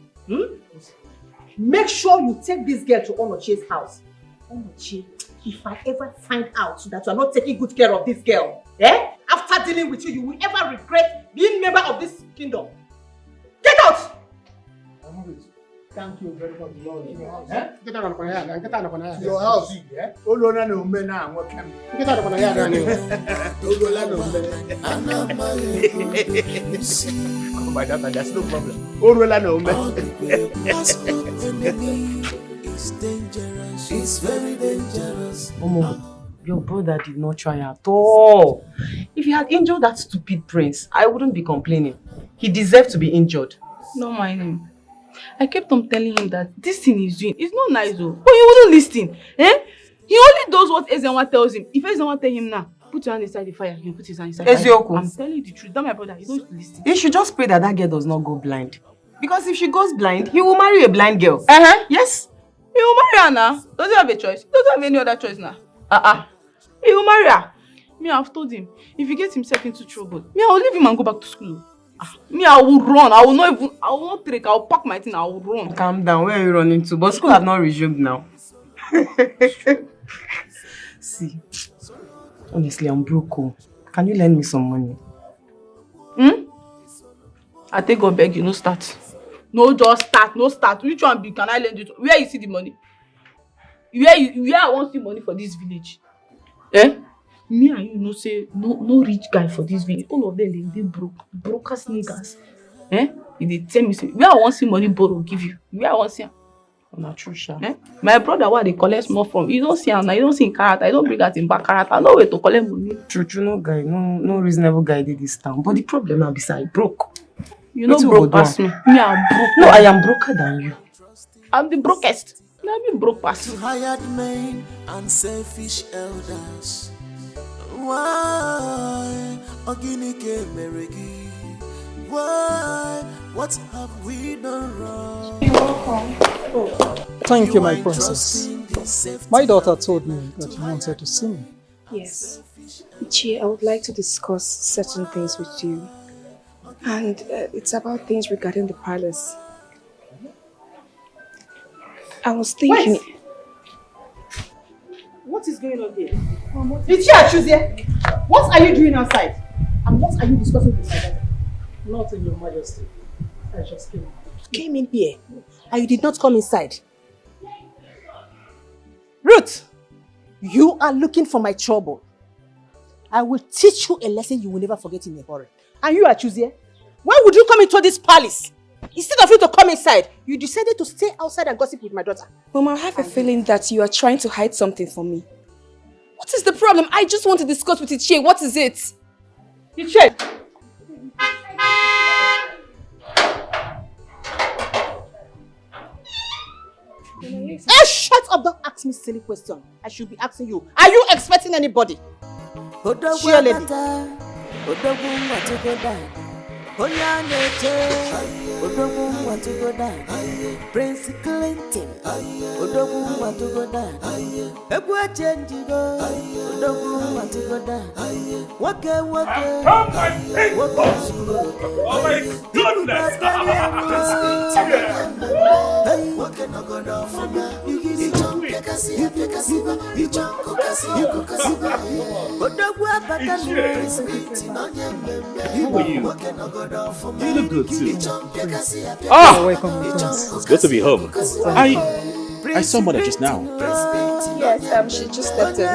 Make sure you take this girl to Onoche's house. Onoche, if I ever find out that you are not taking good care of this girl, after dealing with you, you will ever regret being member of this kingdom. Get out! Thank you very much, Lord. Your house. Get out of my yard. Get out of my yard. Your house. Olona no me na welcome. Get out of my yard. Olona no me. Oh my God, that's no problem. Olona no me. It's dangerous. It's very dangerous. Your brother did not try at all. If he had injured that stupid prince, I wouldn't be complaining. He deserved to be injured. Don't mind him. I kept on telling him that this thing he's doing is not nice though. But he wouldn't listen. He only does what Ezenwa tells him. If Ezenwa tells him now, put your hand inside the fire, he'll put his hand inside the fire. I'm telling you the truth. That my brother, he don't listen. He should just pray that that girl does not go blind. Because if she goes blind, he will marry a blind girl. Yes. He will marry her now. Doesn't have a choice. He doesn't have any other choice now. He will marry her. Me, I've told him, if he gets himself into trouble, me, I'll leave him and go back to school. Me, I will run. I will not trek. I will pack my thing. I will run. Calm down. Where are you running to? But school have not resumed now. See, honestly, I'm broke. Can you lend me some money? I take God beg you, no start. No, just start. No start. Which one be? Can I lend you? Where you see the money? Where I want see money for this village? Me and you know say no rich guy for this village. All of them they broke as niggas. They tell me say where I want see money borrow give you. Where I want see. Not true, sha. My brother, where they collect more from, you don't see him now, you don't see in character, I don't bring out in back character, no way to collect money. True, no guy, no reasonable guy did this town. But the problem now beside broke. You know broke past me. Me, I'm broke. No, I am broker than you. I'm the brokest. Let me broke past you. Hired men and selfish elders. Why? Oginike Meregi. Why? What have we done wrong? You're welcome. Thank you, my princess. My daughter told me that you wanted to see me. Yes. Ichie, I would like to discuss certain things with you. And it's about things regarding the palace. I was thinking... Wait. What is going on here? Ichie, choose here. What are you doing outside? And what are you discussing with my daughter? Nothing, Your Majesty. I just came. Came in here, and you did not come inside. Ruth, you are looking for my trouble. I will teach you a lesson you will never forget in a hurry. And you are choosing. Why would you come into this palace? Instead of you to come inside, you decided to stay outside and gossip with my daughter. Mom, I have a feeling that you are trying to hide something from me. What is the problem? I just want to discuss with Ichie. What is it? Ichie! Hey, shut up! Don't ask me silly question. I should be asking you. Are you expecting anybody? Cheer lady. Prince Clinton, Odogu want to go down. Egwa change go, Odogu want to go down. Waka. Oh my goodness! Who are you? You look good too. Welcome, It's good to be home. I saw Mother just now. Yes, she just stepped in.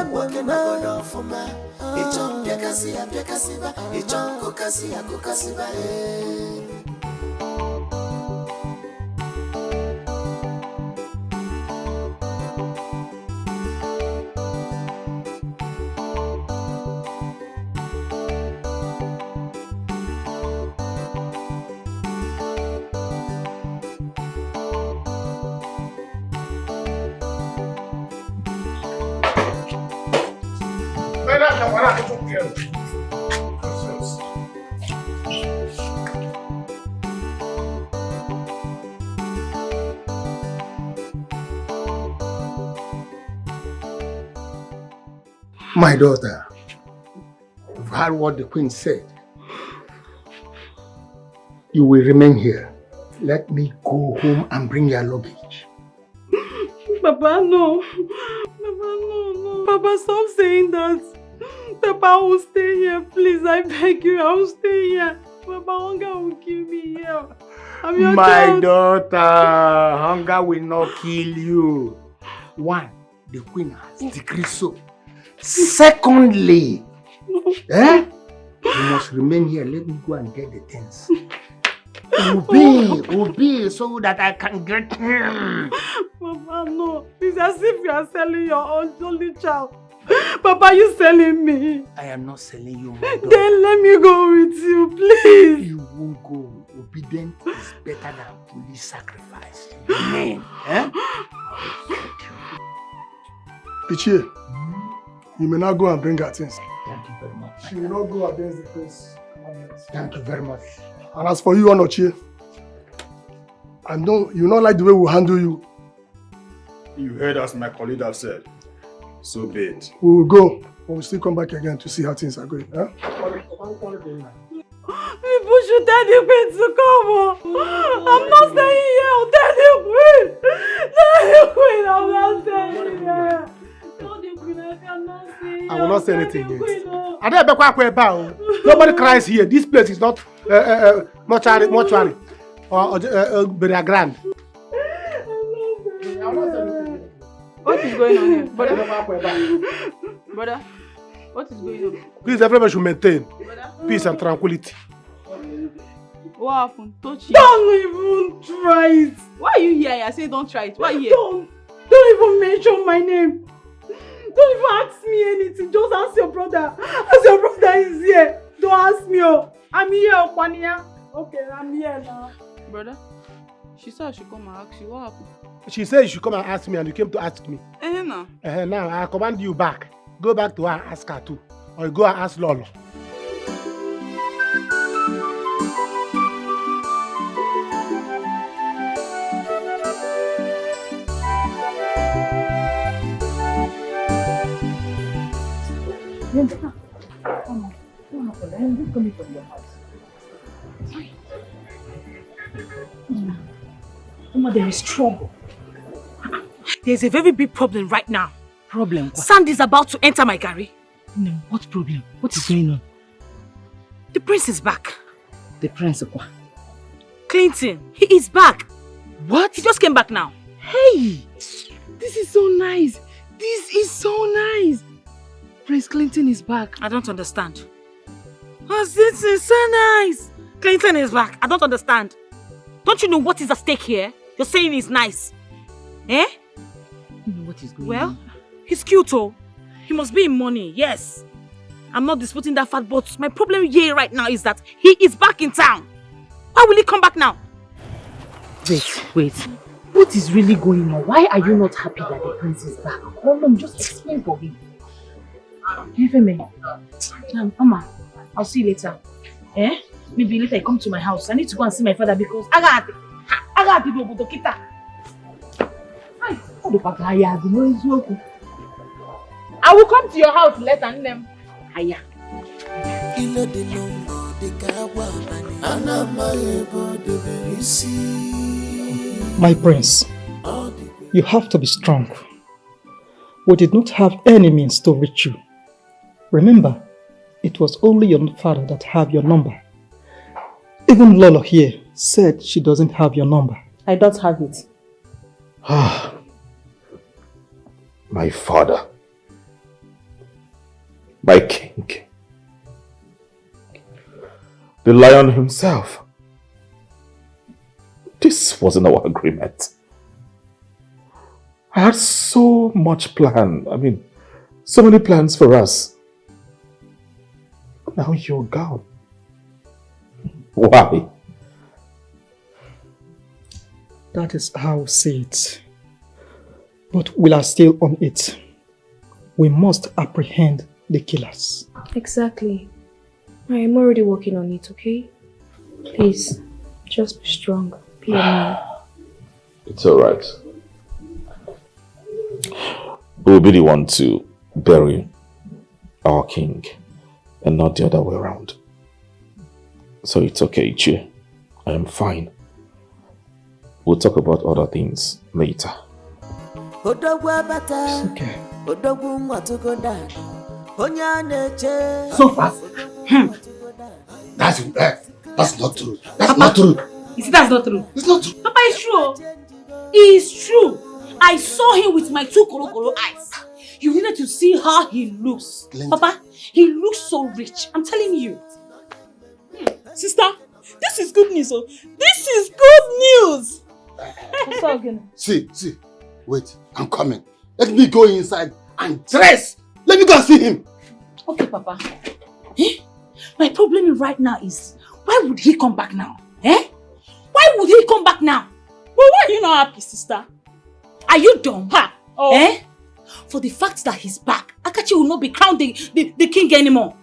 My daughter, you've heard what the queen said. You will remain here. Let me go home and bring your luggage. Papa, no. Papa, no. Papa, stop saying that. Papa, I will stay here. Please, I beg you, I will stay here. Papa, hunger will kill me here. I'm your My child. daughter, hunger will not kill you. One, the queen has decreed so. Secondly, you must remain here. Let me go and get the things. Obey, so that I can get him. Papa, no. It's as if you are selling your only child. Papa, you selling me. I am not selling you, my daughter. Then let me go with you, please. You won't go. Obedience is better than police sacrifice. Amen. Ichie, you may now go and bring her things. Thank you very much. She will not go against the prince. Thank you very much. And as for you, Onochie, I know you not like the way we handle you. You heard as my colleague have said. So be it. We will go. But we'll still come back again to see how things are going. Huh? People should tell the queen to come. I'm not staying here. Tell the queen. Tell the queen I'm not staying here. Tell the queen I cannot stay here. I will not say anything yet. Nobody cries here. This place is not mortuary or burial ground. What is going on here? Brother, what is going on? Please, everybody should maintain peace and tranquility. What happened? Touch it. Don't even try it. Why are you here? I say don't try it. Why are you here? Don't even mention my name. Don't even ask me anything. Just ask your brother. As your brother is here. Don't ask me. I'm here, Kwania. Okay, I'm here now. Brother, she said I should come and ask you. What happened? She said you should come and ask me, and you came to ask me. Now. Now, I command you back. Go back to her and ask her too. Or go and ask Lolo. I'm just coming from your house. Mama, there is trouble. There's a very big problem right now. Problem? Sand is about to enter my garri. No, what problem? What is going on? The prince is back. The prince? Clinton, he is back. What? He just came back now. Hey! This is so nice. This is so nice. Prince Clinton is back. I don't understand. Oh, this is so nice. Clinton is back. I don't understand. Don't you know what is at stake here? You're saying he's nice. Eh? You know what is going on? Well, he's cute, oh. He must be in money, yes. I'm not disputing that fact, but my problem here right now is that he is back in town. Why will he come back now? Wait. What is really going on? Why are you not happy that the prince is back? Hold on, just explain for him. You hear me? Mama, I'll see you later. Eh? Maybe later you come to my house. I need to go and see my father because I got to go to Kita. I will come to your house later and them. Aya. My prince, you have to be strong. We did not have any means to reach you. Remember, it was only your father that had your number. Even Lolo here said she doesn't have your number. I don't have it. My father. My king. The lion himself. This wasn't our agreement. I had so much plan. I mean, so many plans for us. Now you're gone. Why? That is how I see it. But we are still on it. We must apprehend the killers. Exactly. I am already working on it, okay? Please, just be strong. Be a man. It's alright. We'll be the one to bury our king and not the other way around. So it's okay, Ichie. I am fine. We'll talk about other things later. It's okay. So fast. That's not true. That's not true. You see, that's not true. It's not true. Papa, it's true. It's true. I saw him with my two kolo eyes. You needed to see how he looks. Papa, he looks so rich. I'm telling you. Sister, this is good news. Oh. This is good news. What's up again? See. Wait, I'm coming. Let me go inside and dress. Let me go and see him. Okay, Papa. Eh? My problem right now is, why would he come back now? Eh? Why would he come back now? But why are you not happy, sister? Are you dumb? Ha! Oh. Eh? For the fact that he's back, Akachi will not be crowned the king anymore.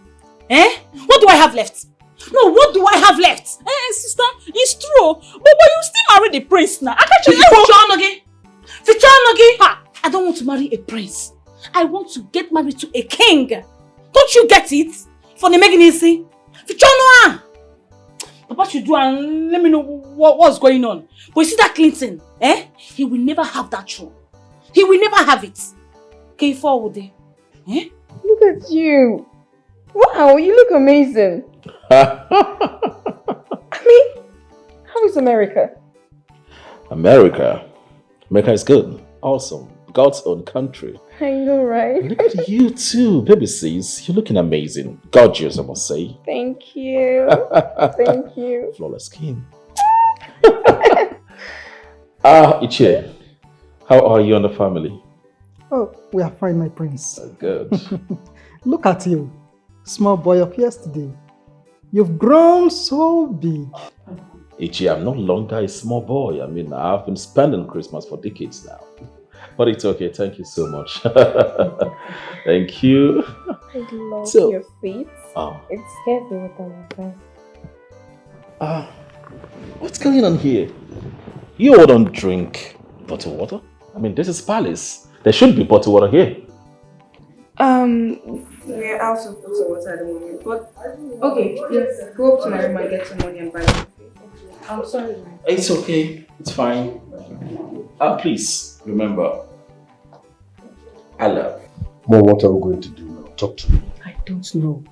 Eh? What do I have left? No, what do I have left? Sister, it's true. But you still marry the prince now. Akachi, Ha! I don't want to marry a prince. I want to get married to a king. Don't you get it? For the making easy. Papa should do and let me know what's going on. But you see that Clinton, he will never have that throne. He will never have it. Okay, forward there. Look at you. Wow, you look amazing. I mean, how is America? America is good. Awesome. God's own country. I know, right? Look at you too, baby sis. You're looking amazing. Gorgeous, I must say. Thank you. Thank you. Flawless skin. Ichie, how are you and the family? Oh, we are fine, my prince. Good. Look at you, small boy of yesterday. You've grown so big. Ichie, I'm no longer a small boy. I mean, I've been spending Christmas for decades now. But it's okay, thank you so much. Thank you. I love your feet. It scares me with our face. What's going on here? You all don't drink bottled water? I mean, this is palace. There should be bottled water here. We're out of bottled water at the moment. But, okay, yes, go up to my room and get some money and buy it. I'm sorry. It's okay. It's fine. Please, remember, I love. Mom, what are we going to do now? Talk to me. I don't know.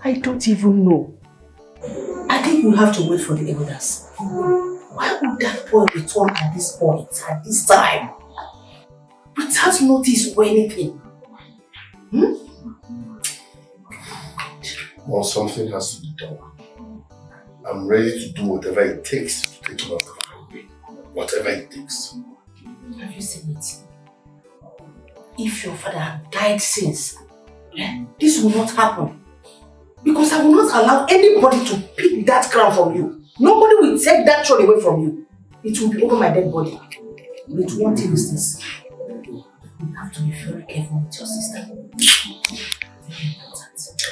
I don't even know. I think we'll have to wait for the elders. Why would that boy return at this point, at this time? Without notice or anything? Well, something has to be done. I'm ready to do whatever it takes to take him out of my way. Whatever it takes. Have you seen it? If your father had died since, this will not happen. Because I will not allow anybody to pick that crown from you. Nobody will take that throne away from you. It will be over my dead body. But one thing is this. You have to be very careful with your sister.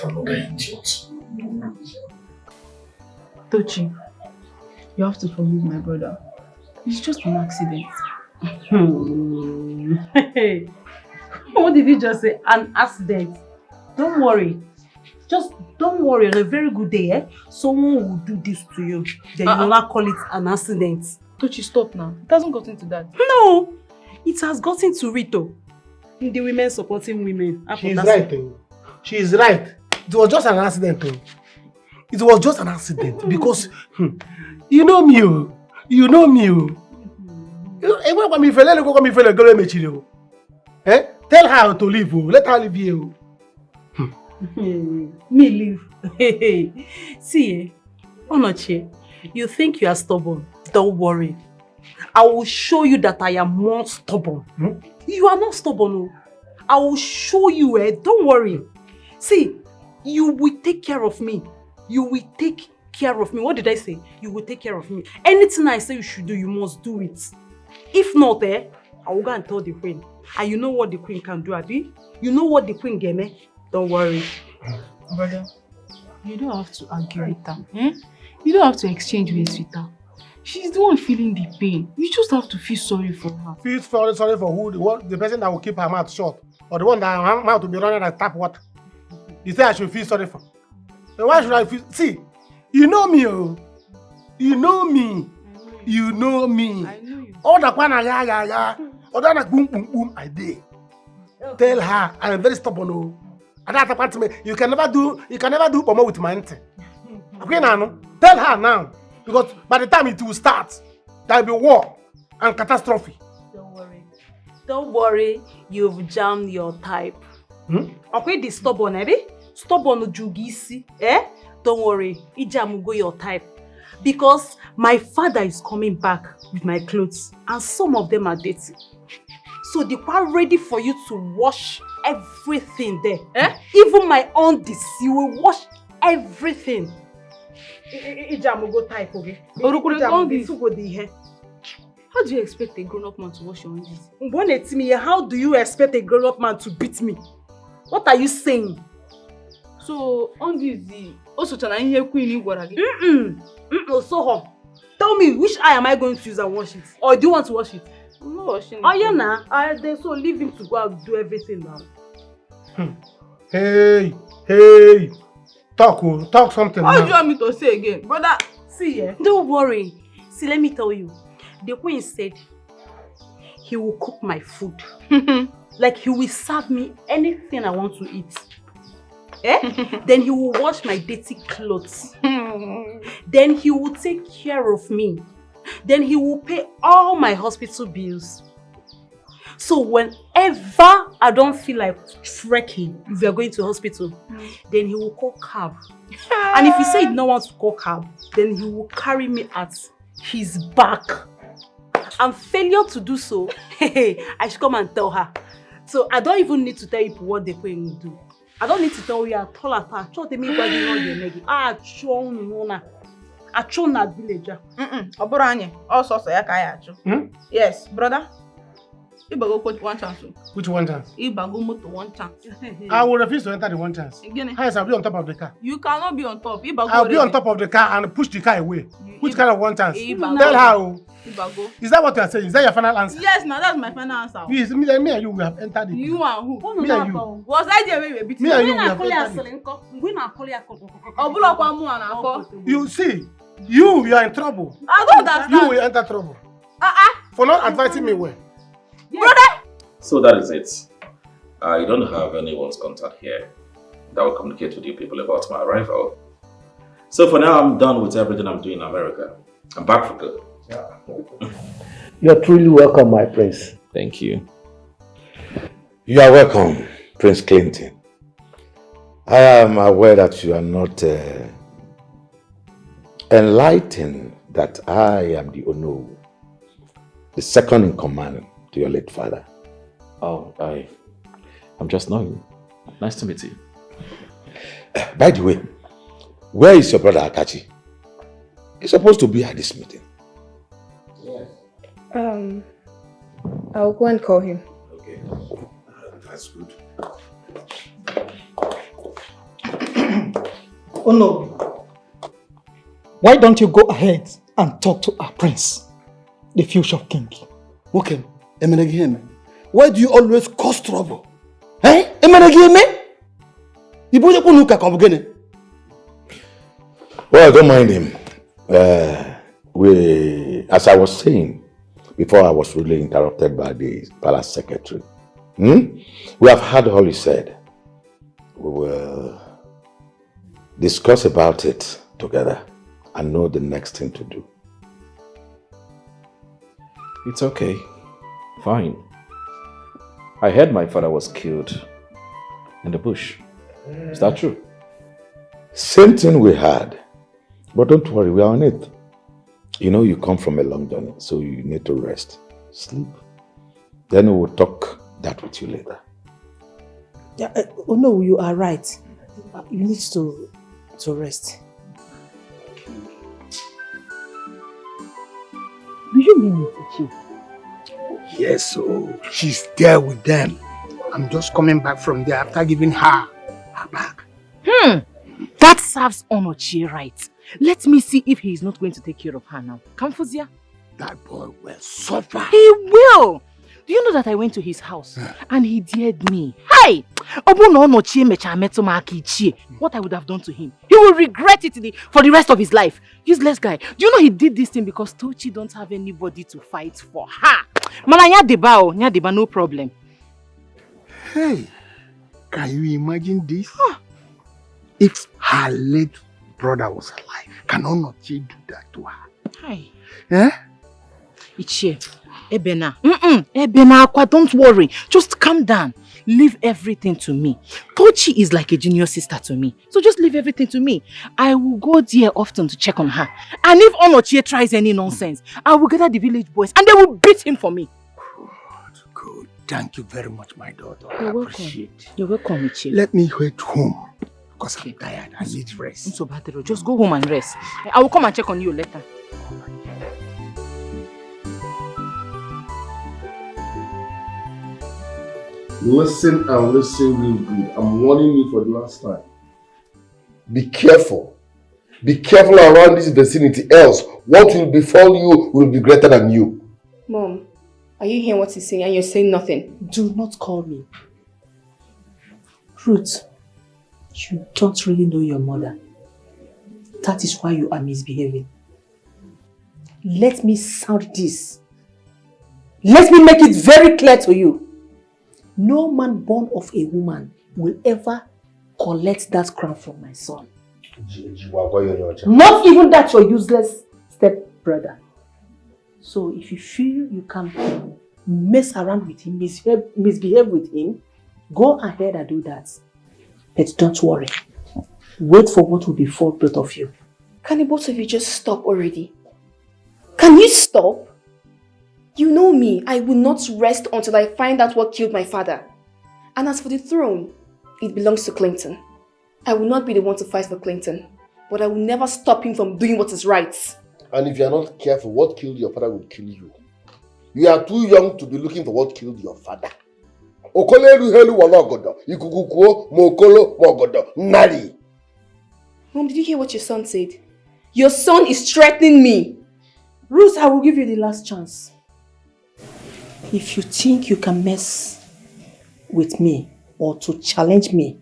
I'm not an idiot. Tochi, you have to forgive my brother. It's just an accident. What did you just say? An accident? Don't worry. Just don't worry. On a very good day, someone will do this to you. Then you will not call it an accident. Tochi, stop now. It hasn't gotten to that. No! It has gotten to Rito. The women supporting women. She is right. She is right. It was just an accident. It was just an accident because you know me. You know me. Tell her to leave. Let her leave you. Me leave. See, Onoche, you think you are stubborn. Don't worry. I will show you that I am more stubborn. You are not stubborn. I will show you. Don't worry. See, you will take care of me. You will take care of me. What did I say? You will take care of me. Anything I say you should do, you must do it. If not, I will go and tell the queen. And you know what the queen can do, Adi? You know what the queen gave me? Don't worry. Brother, you don't have to argue with her. You don't have to exchange words with her. She's the one feeling the pain. You just have to feel sorry for her. Feel sorry for who? The person that will keep her mouth shut? Or the one that her mouth will be running like tap water? You say I should feel sorry for? Then why should I feel? See, you know me, You know me. You know me. I know you. All the one all the boom boom boom I did. Tell her I am very stubborn. And that part me, you can never do pomo with my auntie. Okay now, tell her now. Because by the time it will start, there will be war and catastrophe. Don't worry. Don't worry, you've jammed your type. Okay, the stubborn, Stubborn jugisi, Don't worry, ijam go your type. Because my father is coming back with my clothes and some of them are dirty. So they are ready for you to wash everything there. Even my undies, you will wash everything. Ijam go type, okay? How do you expect a grown-up man to wash your undies? How do you expect a grown-up man to beat me? What are you saying? So, undies also trying to queen So, tell me, which eye am I going to use and wash it? Or do you want to wash it? I'm not washing it. Oh, yeah, nah. They so leave him to go and do everything now. Hey. Talk something What now. do you want me to say again? Brother, see here. Don't worry. See, let me tell you. The queen said he will cook my food. Like he will serve me anything I want to eat. Then he will wash my dirty clothes. Then he will take care of me. Then he will pay all my hospital bills. So whenever I don't feel like trekking, if we are going to hospital, then he will call cab. And if he say he don't want to call cab, then he will carry me at his back. And failure to do so, I should come and tell her. So I don't even need to tell you what the queen will do. I don't need to tell you at all. Villager. Yes, brother. Ibago coach one chance. Which one chance? Ibago moto one chance. I will refuse to enter the one chance. Again. Yes, I'll be on top of the car. You cannot be on top. Ibago I'll be on top of the car and push the car away. Which kind of one chance? Ibago. Tell her. Ibago. Is that what you are saying? Is that your final answer? Yes, now that's my final answer. Yes, me and you will have entered it. You and who? Me and you. Was I there when we beat Me and you will have entered it. You see, you are in trouble. I don't understand. You will enter trouble. For not advising me well. Brother! So that is it. I don't have anyone's contact here that will communicate with you people about my arrival. So for now, I'm done with everything I'm doing in America. I'm back for good. You're truly welcome, my prince. Thank you. You are welcome, Prince Clinton. I am aware that you are not enlightened that I am the Ono, the second in command to your late father. Oh, I'm just knowing. Nice to meet you. By the way, where is your brother Akachi? He's supposed to be at this meeting. I'll go and call him. Okay, that's good. Oh no. Why don't you go ahead and talk to our prince, the future king? Okay, why do you always cause trouble? Eh? Well, don't mind him. As I was saying, before I was rudely interrupted by the palace secretary, we have heard all he said. We will discuss about it together and know the next thing to do. It's okay. Fine. I heard my father was killed in the bush. Is that true? Same thing we had. But don't worry, we are on it. You know you come from a long journey, so you need to rest. Sleep. Then we will talk that with you later. Yeah, oh no, you are right. You need to rest. Do you mean it, Chief? Yes, so she's there with them. I'm just coming back from there after giving her bag. That serves Onochie right. Let me see if he is not going to take care of her now. Kamfuzia? That boy will suffer. He will! Do you know that I went to his house and he dared me? Hi! What I would have done to him. He will regret it for the rest of his life. Useless guy. Do you know he did this thing because Tochi don't have anybody to fight for her? Mana Nyadeba, no problem. Hey, can you imagine this? If her late brother was alive, can Onochie do that to her? Hi. Eh? Ichie, Ebena. Ebena, Akwa, don't worry. Just calm down. Leave everything to me. Tochi is like a junior sister to me. So just leave everything to me. I will go there often to check on her. And if Onochie tries any nonsense, I will gather the village boys and they will beat him for me. Good. Thank you very much, my daughter. You're welcome. You're welcome, Ichie. Let me head home. Because I'm tired. I need rest. So just go home and rest. I will come and check on you later. Listen and listen real good. I'm warning you for the last time. Be careful. Be careful around this vicinity, else what will befall you will be greater than you. Mom, Are you hearing what he's saying and you're saying nothing? Do not call me. Ruth, you don't really know your mother. That is why you are misbehaving. Let me sound this. Let me make it very clear to you. No man born of a woman will ever collect that crown from my son. Not even that your useless step-brother. So if you feel you can mess around with him, misbehave with him, go ahead and do that. But don't worry. Wait for what will befall both of you. Can the both of you just stop already? Can you stop? You know me, I will not rest until I find out what killed my father. And as for the throne, it belongs to Clinton. I will not be the one to fight for Clinton, but I will never stop him from doing what is right. And if you are not careful, what killed your father will kill you. You are too young to be looking for what killed your father. Mom, did you hear what your son said? Your son is threatening me. Ruth, I will give you the last chance. If you think you can mess with me or to challenge me,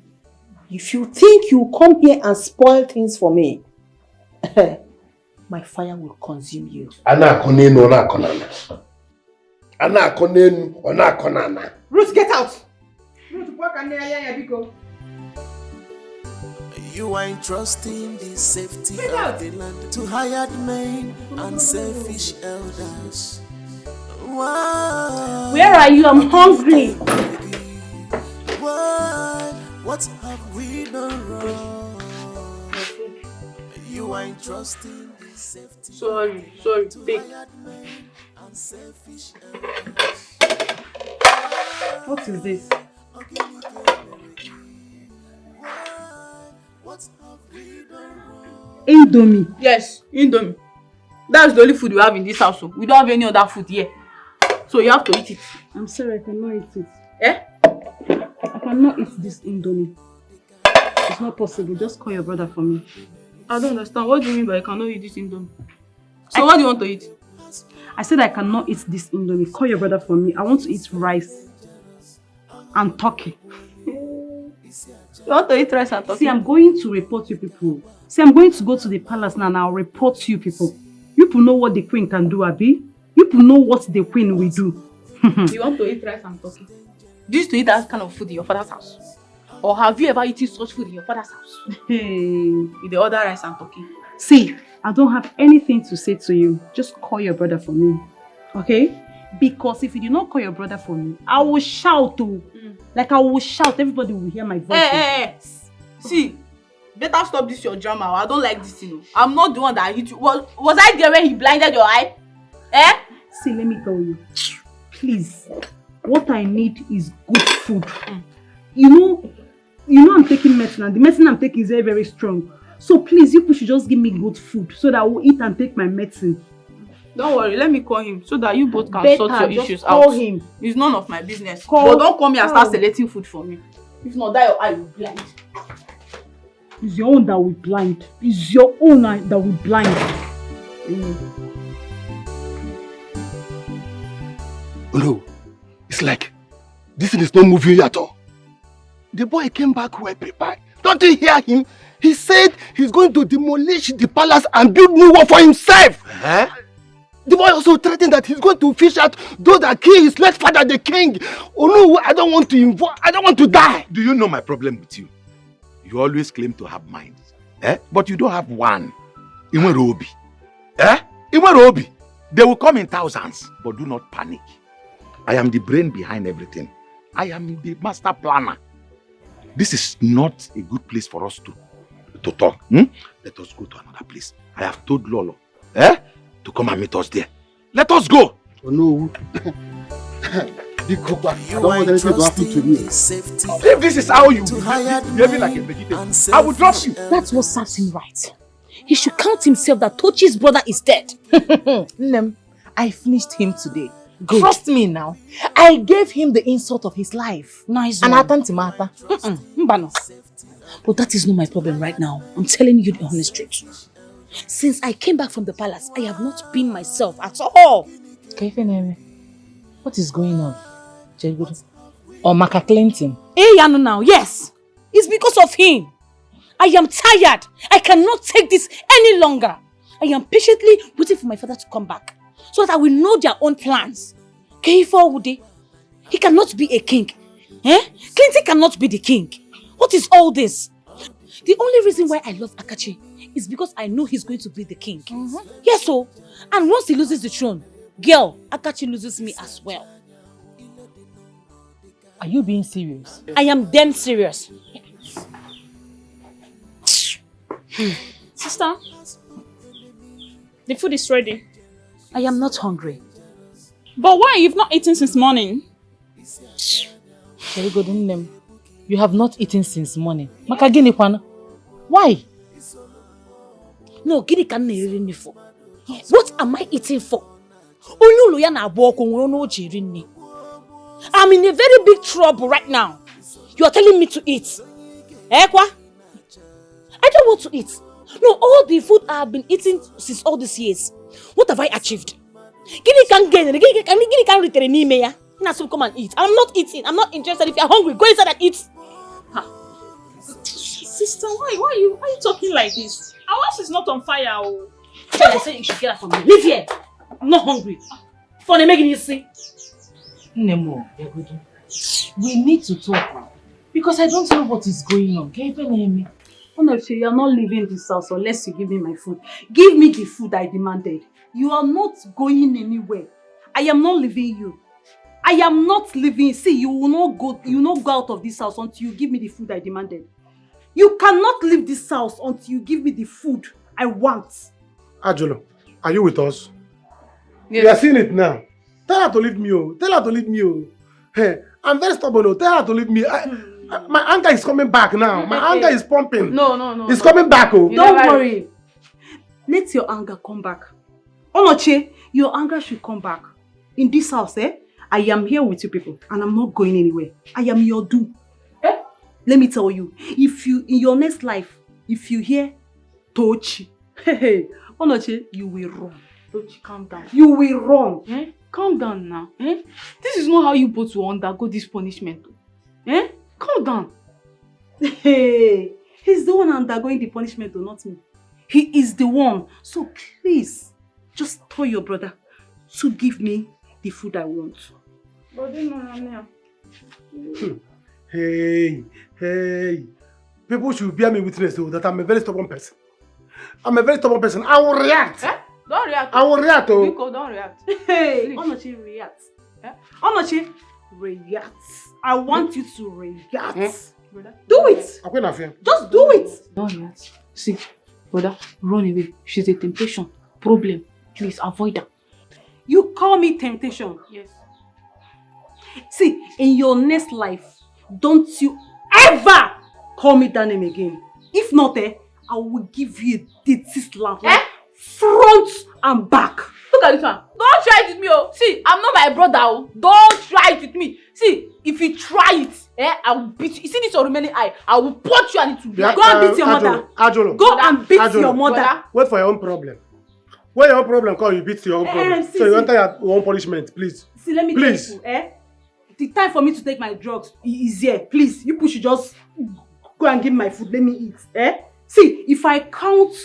if you think you come here and spoil things for me, my fire will consume you. Ruth, get out! You are entrusting the safety of the land to hired men and selfish elders. Why? Where are you? I'm hungry. Why? What have we done wrong? You are entrusting the safety. Sorry, take. What is this? Indomie. Yes, Indomie. That's the only food we have in this house. So we don't have any other food here. So you have to eat it. I'm sorry, I cannot eat it. Eh? I cannot eat this Indomie. It's not possible. Just call your brother for me. I don't understand. What do you mean by I cannot eat this Indomie? So what do you want to eat? I said I cannot eat this Indomie. Call your brother for me. I want to eat rice and turkey. You want to eat rice and turkey? See, I'm going to report you people. See, I'm going to go to the palace now and I'll report you people. You people know what the queen can do, Abi. You people know what the queen will do. You want to eat rice and turkey? Do you used to eat that kind of food in your father's house? Or have you ever eaten such food in your father's house? Hey. With the other rice and turkey? See, I don't have anything to say to you. Just call your brother for me. Okay? Because if you do not call your brother for me, I will shout too. Like I will shout, everybody will hear my voice. Hey. See, better stop this your drama. I don't like this, you know. I'm not the one that hit you. Was I there when he blinded your eye? Eh? See, let me tell you. Please, what I need is good food. You know I'm taking medicine and the medicine I'm taking is very, very strong. So please, you should just give me good food so that I will eat and take my medicine. Don't worry, let me call him so that you both can sort your issues out. Call him. It's none of my business. But don't come here and start selecting food for me. If not, that your eye will blind. It's your own that will blind. It's your own eye that will blind. No, it's like this thing is not moving at all. The boy came back well prepared. Don't you hear him? He said he's going to demolish the palace and build new one for himself. Huh? The boy also threatened that he's going to fish out those that killed his late father, the king. Oh no, I don't want to die. Do you know my problem with you? You always claim to have minds. But you don't have one. Immerse. Immerse. They will come in thousands, but do not panic. I am the brain behind everything. I am the master planner. This is not a good place for us to talk. Let us go to another place. I have told Lolo to come and meet us there. Let us go. Oh no. I don't want anything to happen to me. If this is how you behave like a vegetarian, I will drop you. That's what serves him right. He should count himself that Tochi's brother is dead. Nem, I finished him today. Good. Trust me now. I gave him the insult of his life. Nice one. But that is not my problem right now. I'm telling you the honest truth. Since I came back from the palace, I have not been myself at all. What What is going on? Jerry or Maka Clinton? Hey, Yano now, yes. It's because of him. I am tired. I cannot take this any longer. I am patiently waiting for my father to come back so that I will know their own plans. He cannot be a king. Clinton cannot be the king. What is all this? The only reason why I love Akachi is because I know he's going to be the king. Yes, so. And once he loses the throne, girl, Akachi loses me as well. Are you being serious? I am damn serious. Sister, the food is ready. I am not hungry. But why? You've not eaten since morning. Very good name. You have not eaten since morning. Maka gini kwana? Why? No, gini kan na eri ni for. What am I eating for? Onyu ya na abo ko nwo no jiri ni. I'm in a very big trouble right now. You are telling me to eat. Kwa? I don't want to eat. No, all the food I have been eating since all these years. What have I achieved? Gini can get it. Gini can return me ya. Now so come and eat. I'm not eating. I'm not interested. If you're hungry, go inside and eat. Sister, why are you talking like this? Our house is not on fire. Oh. I said you should get out from me. Leave here. I'm not hungry. For the making you see. Nemo, we need to talk now. Because I don't know what is going on. Can you hear me? Honestly, you are not leaving this house unless you give me my food. Give me the food I demanded. You are not going anywhere. I am not leaving you. I am not leaving. See, you will not go out of this house until you give me the food I demanded. You cannot leave this house until you give me the food I want. Ajolo, are you with us? Yes. You are seeing it now. Tell her to leave me. Oh. Tell her to leave me. Oh. Hey, I'm very stubborn. Oh. Tell her to leave me. My anger is coming back now. My anger is pumping. No. It's coming back. Oh. Don't worry. Let your anger come back. Onoche, your anger should come back. In this house, I am here with you people and I'm not going anywhere. I am your doom. Let me tell you, if you, in your next life, if you hear Tochi, Onoche, you will run. Tochi, calm down. You will run. Calm down now. This is not how you both will undergo this punishment. Calm down. Hey, he's the one undergoing the punishment, though, not me. He is the one. So please, just tell your brother to give me the food I want. Hey. People should bear me witness though that I'm a very stubborn person. I will react. Don't react. I will react. Oh. Nico, don't react. Hey, Onochi, react. Onochi, react. I want you to react. Do it. Just do it. Don't react. See, brother, run away. She's a temptation. Problem. Please avoid her. You call me temptation? Yes. See, in your next life, don't you ever call me that name again. If not, I will give you a dirty slap. Front and back. Look at this one. Don't try it with me, oh. See, I'm not my brother, oh. Don't try it with me. See, if you try it, I will beat you. You see this your remaining eye? I will punch you and it will be. Go and beat your mother. Ajolo. Go and beat your mother. Wait for your own problem. When your own problem comes, you beat your own problem. So you enter your own punishment, please. See, let me tell you, the time for me to take my drugs is here. Please, you push, just go and give me my food. Let me eat. See, if I count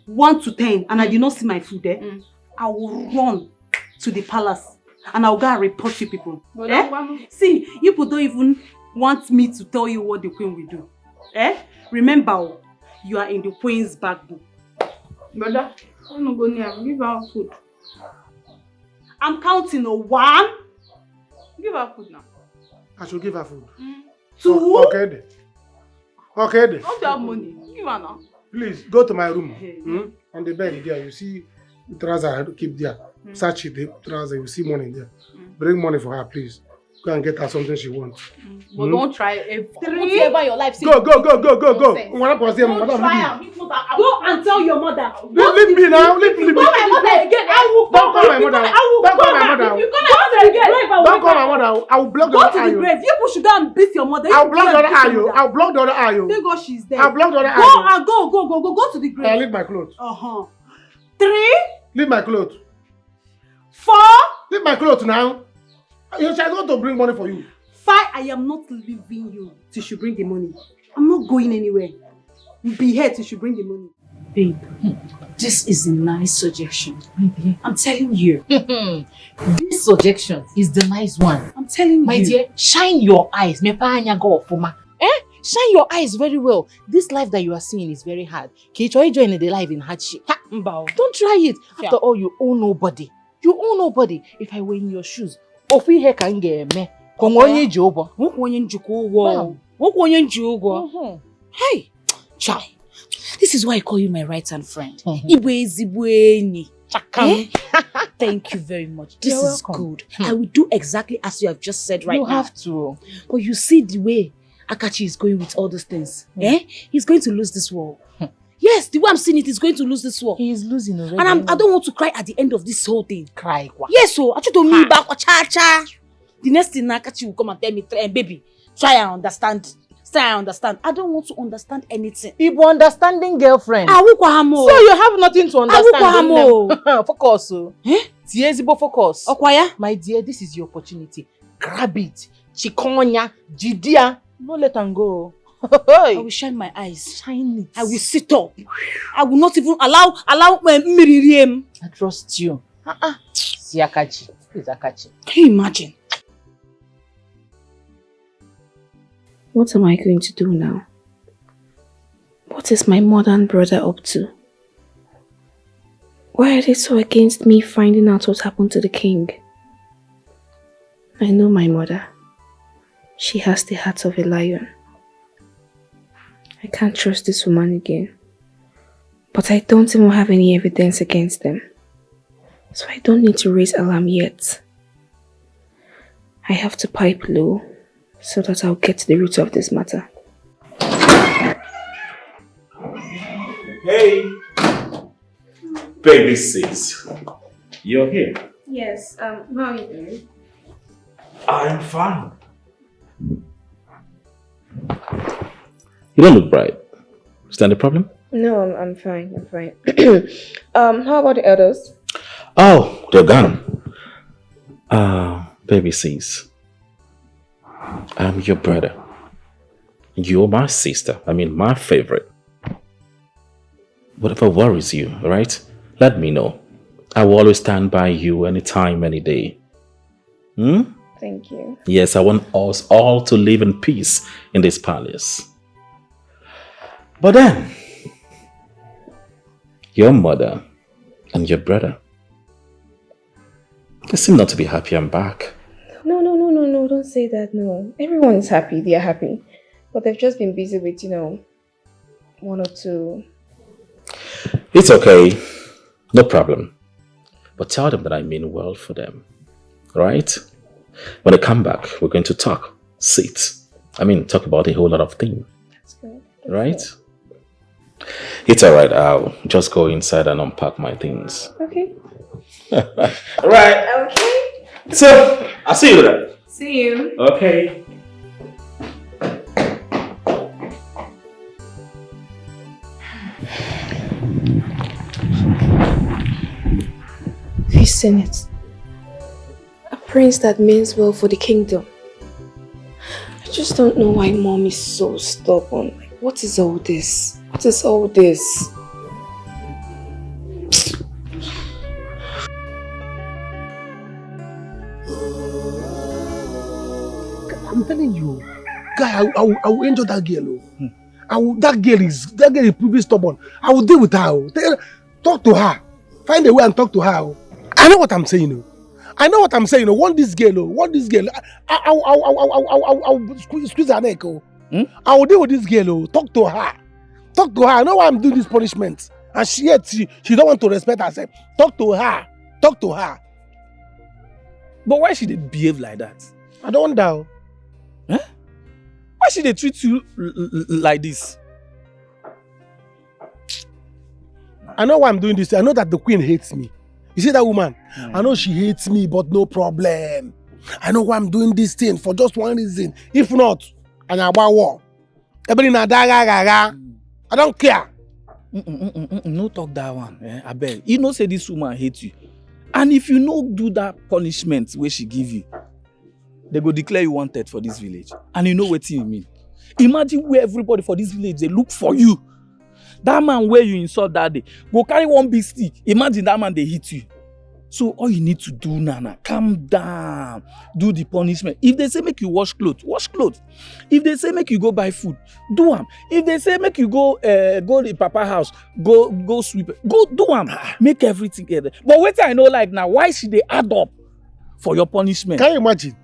1 to 10 and I did not see my food, I will run to the palace and I'll go and report you people. See, you people don't even want me to tell you what the queen will do. Remember, you are in the queen's back book. Brother, I'm not going to give her food. I'm counting 1. Give her food now. I should give her food. 2. Okay then. Don't have money. Give her now. Please go to my room. On the bed there, you see the trouser I had to keep there. Search the trouser, you see money there. Bring money for her, please. Go and get her something she wants. But don't try whatever your life. Go. Don't try Go and tell your mother. Leave me now. Leave me. Call my mother again. Don't call my mother. Don't call my mother. Don't call my mother. I will block the other eye. Go to the grave. You should go and beat your mother. I'll block the other eye. I'll block the other eye. Thank God she's there. I'll block the other eye. Go and go to the grave. I'll leave my clothes. 3. Leave my clothes. 4. Leave my clothes now. You shall go to bring money for you. Fine, I am not leaving you till she bring the money. I'm not going anywhere. Be here till she bring the money. Babe, this is a nice suggestion. I'm telling you. This suggestion is the nice one. I'm telling you. My dear, shine your eyes. Shine your eyes very well. This life that you are seeing is very hard. Can you try joining the life in hardship? Don't try it. After all, you owe nobody. You owe nobody. If I were in your shoes, hey, chai. This is why I call you my right-hand friend. Thank you very much. This is good. I will do exactly as you have just said right now. You have to. But you see the way Akachi is going with all those things. He's going to lose this war. Yes, the way I'm seeing it, he's going to lose this war. He is losing already. And I don't want to cry at the end of this whole thing. Cry? Yes, so I told me back or cha. The next thing Akachi will come and tell me, baby, try and understand. I understand. I don't want to understand anything. Ibo understanding girlfriend. So you have nothing to understand. Focus. Focus. My dear, this is your opportunity. Grab it. Chikonya, Jidia. Don't let them go. I will shine my eyes. Shine it. I will sit up. I will not even allow Miriam. I trust you. See Akachi. Please Akachi. Can you imagine? What am I going to do now? What is my mother and brother up to? Why are they so against me finding out what happened to the king? I know my mother. She has the heart of a lion. I can't trust this woman again. But I don't even have any evidence against them. So I don't need to raise alarm yet. I have to pipe low so that I'll get to the root of this matter. Hey, baby sis, you're here. Yes, how are you doing? I'm fine. You don't look bright. Is that the problem? No, I'm fine. I'm fine. How about the others? Oh, they're gone. Baby sis, I'm your brother. You're my sister. I mean, my favorite. Whatever worries you, right? Let me know. I will always stand by you anytime, any day. Thank you. Yes, I want us all to live in peace in this palace. But then, your mother and your brother, they seem not to be happy I'm back. No, don't say that, no. Everyone is happy, they are happy. But they've just been busy with, one or two. It's okay. No problem. But tell them that I mean well for them. Right? When they come back, we're going to talk. Sit. Talk about a whole lot of things. That's good. Right? It's alright. I'll just go inside and unpack my things. Okay. Alright. Okay. So, I'll see you then. See you. Okay. Listen it. A prince that means well for the kingdom. I just don't know why mom is so stubborn. Like, what is all this? What is all this? I'm telling you, guy, I will enjoy that girl. That girl is pretty stubborn. I will deal with her. Talk to her. Find a way and talk to her. I know what I'm saying. Want this girl. I'll squeeze her neck. I will deal with this girl. Talk to her. I know why I'm doing this punishment. And she don't want to respect herself. Talk to her. But why should they behave like that? I don't know. Huh? Why should they treat you like this? I know why I'm doing this. I know that the queen hates me. You see that woman? I know she hates me, but no problem. I know why I'm doing this thing for just one reason. If not, I'm about war. I don't care. No talk that one. I beg. You know say this woman hates you. And if you no do that punishment where she give you, they go declare you wanted for this village. And you know what you mean. Imagine where everybody for this village, they look for you. That man where you insult that day, go carry one big stick. Imagine that man, they hit you. So all you need to do, Nana, calm down. Do the punishment. If they say make you wash clothes, wash clothes. If they say make you go buy food, do them. If they say make you go to Papa house, go sweep, go do them. Make everything together. But wait, I know like now, why should they add up for your punishment? Can you imagine?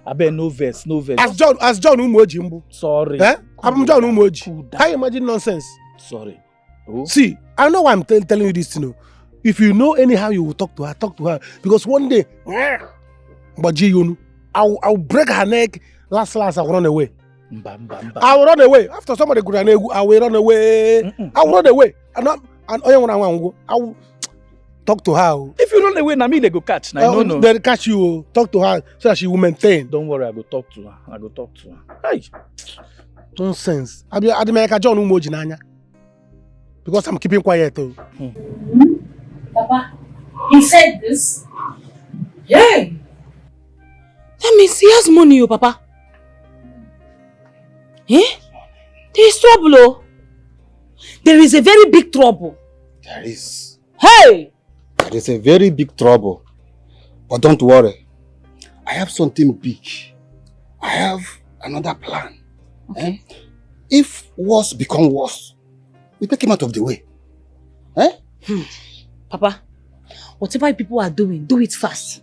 I bet no verse. As John Umoji Mbu. Sorry. I'm John Umoji. Can you imagine nonsense? Sorry. See, I know why I'm telling you this, you know. If you know anyhow you will talk to her. Because one day, I'll break her neck. Last, I'll run away. I will run away. After somebody could run away, I will run away. I will run away. And I will talk to her. If you run away, they go catch. No. They'll catch you. Talk to her so that she will maintain. Don't worry, I go talk to her. Hey. Nonsense. I be make a John Umoji Nanya. Because I'm keeping quiet. Papa, he said this? Yeah. That means he has money, oh, Papa. Eh? There is trouble, oh. There is a very big trouble. There is. Hey! There is a very big trouble. But don't worry. I have something big. I have another plan. Okay. If worse become worse, we take him out of the way. Papa, whatever people are doing, do it fast.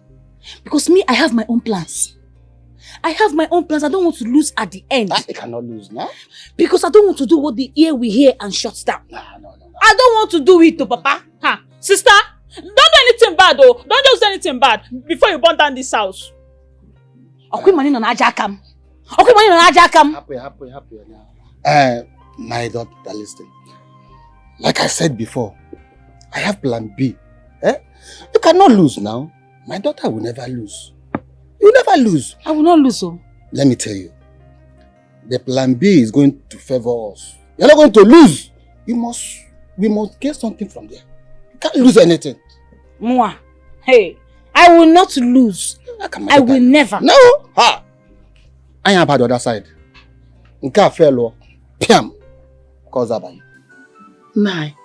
Because me, I have my own plans. I don't want to lose at the end. I cannot lose now. Because I don't want to do what the ear will hear and shuts down. No. I don't want to do it, oh, Papa. Sister, don't do anything bad, oh. Don't just do anything bad before you burn down this house. Happy now. My daughter, listen. Like I said before, I have plan B. You cannot lose now. My daughter will never lose. You will never lose. I will not lose, oh. Let me tell you. The plan B is going to favor us. You're not going to lose. We must get something from there. You can't lose anything. Mwah. Hey, I will not lose. I will never. No. Ha. I am by the other side. Nka fellow. Piam. Cause about you. Nai,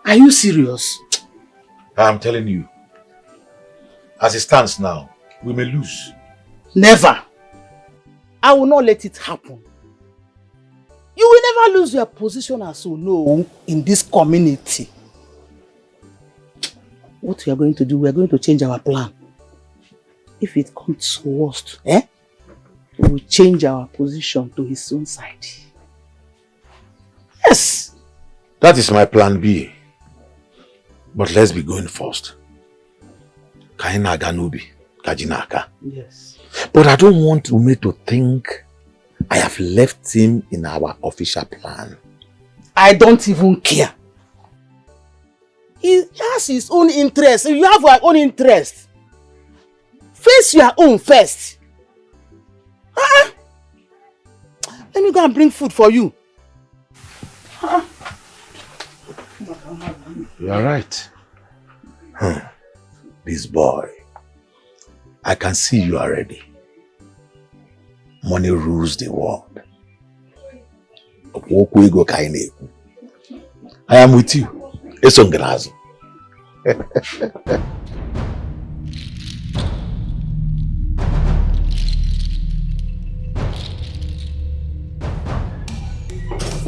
are you serious? I'm telling you. As it stands now, we may lose. Never. I will not let it happen. You will never lose your position as you know in this community. What we are going to do, we are going to change our plan. If it comes to worst, we will change our position to his own side. Yes. That is my plan B. But let's be going first. Kainaga Nubi, Kajinaka. Yes. But I don't want Ume to think I have left him in our official plan. I don't even care. He has his own interest. You have your own interest. Face your own first. Let me go and bring food for you. You are right. This boy, I can see you are ready. Money rules the world. I am with you. It's on grass. I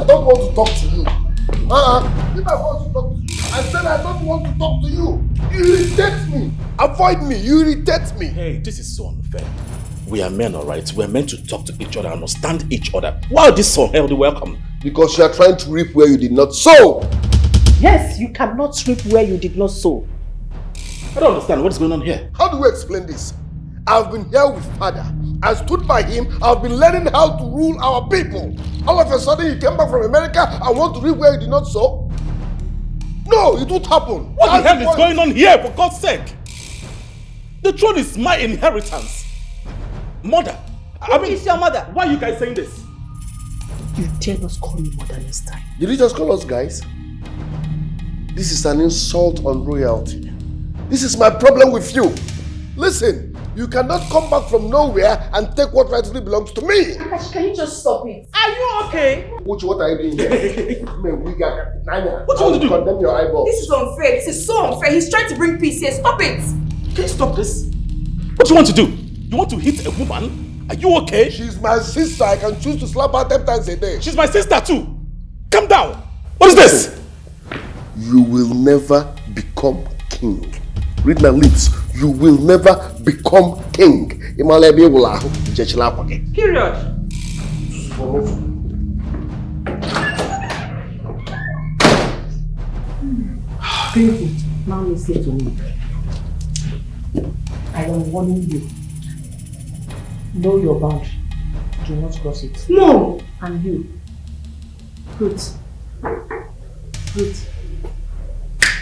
don't want to talk to you. If I want to talk to you, I said I don't want to talk to you. You irritate me. Avoid me. You irritate me. Hey, this is so unfair. We are men, alright? We are meant to talk to each other, understand each other. Why is this so unhealthy? Welcome. Because you are trying to reap where you did not sow. Yes, you cannot reap where you did not sow. I don't understand what's going on here. How do we explain this? I've been here with Father. I stood by him. I've been learning how to rule our people. All of a sudden, he came back from America and want to reap where he did not sow? No, it won't happen. What the hell is going on here, for God's sake? The throne is my inheritance. Mother. Who is your mother? Why are you guys saying this? You dare not call me mother this time. Did you just call us guys? This is an insult on royalty. This is my problem with you. Listen, You cannot come back from nowhere and take what rightfully belongs to me. Can you just stop it? Are you okay? What are you doing here? What you want to do? Condemn your eyeball. This is unfair. This is so unfair. He's trying to bring peace here. Stop it. Can you stop this? What do you want to do? You want to hit a woman? Are you okay? She's my sister. I can choose to slap her 10 times a day. She's my sister too. Calm down. What is this? You will never become king. Read my lips. You will never become king. Period. Baby, now listen to me. I am warning you. Know your boundary. Do not cross it. No! And you. Fruit.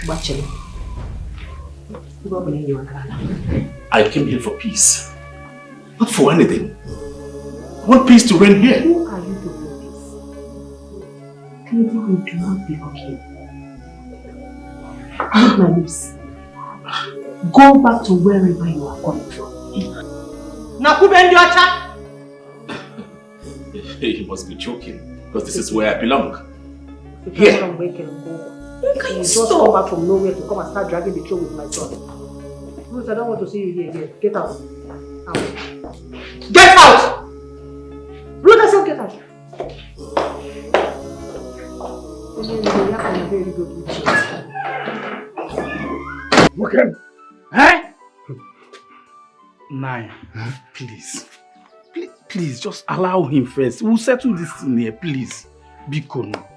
Watch it. I came here for peace. Not for anything. I want peace to reign here. Who are you to do this? Clearly you do not belong here. Read my lips. Go back to wherever you are coming from. You must be joking, because this is where I belong. Here. Can you just come back from nowhere to come and start dragging the throat with my son? Ruth, I don't want to see you here. Get out. Get out! Ruth, I said get out. Very good. Okay. Eh? Nine. Please, just allow him first. We'll settle this thing here, please. Be cool now.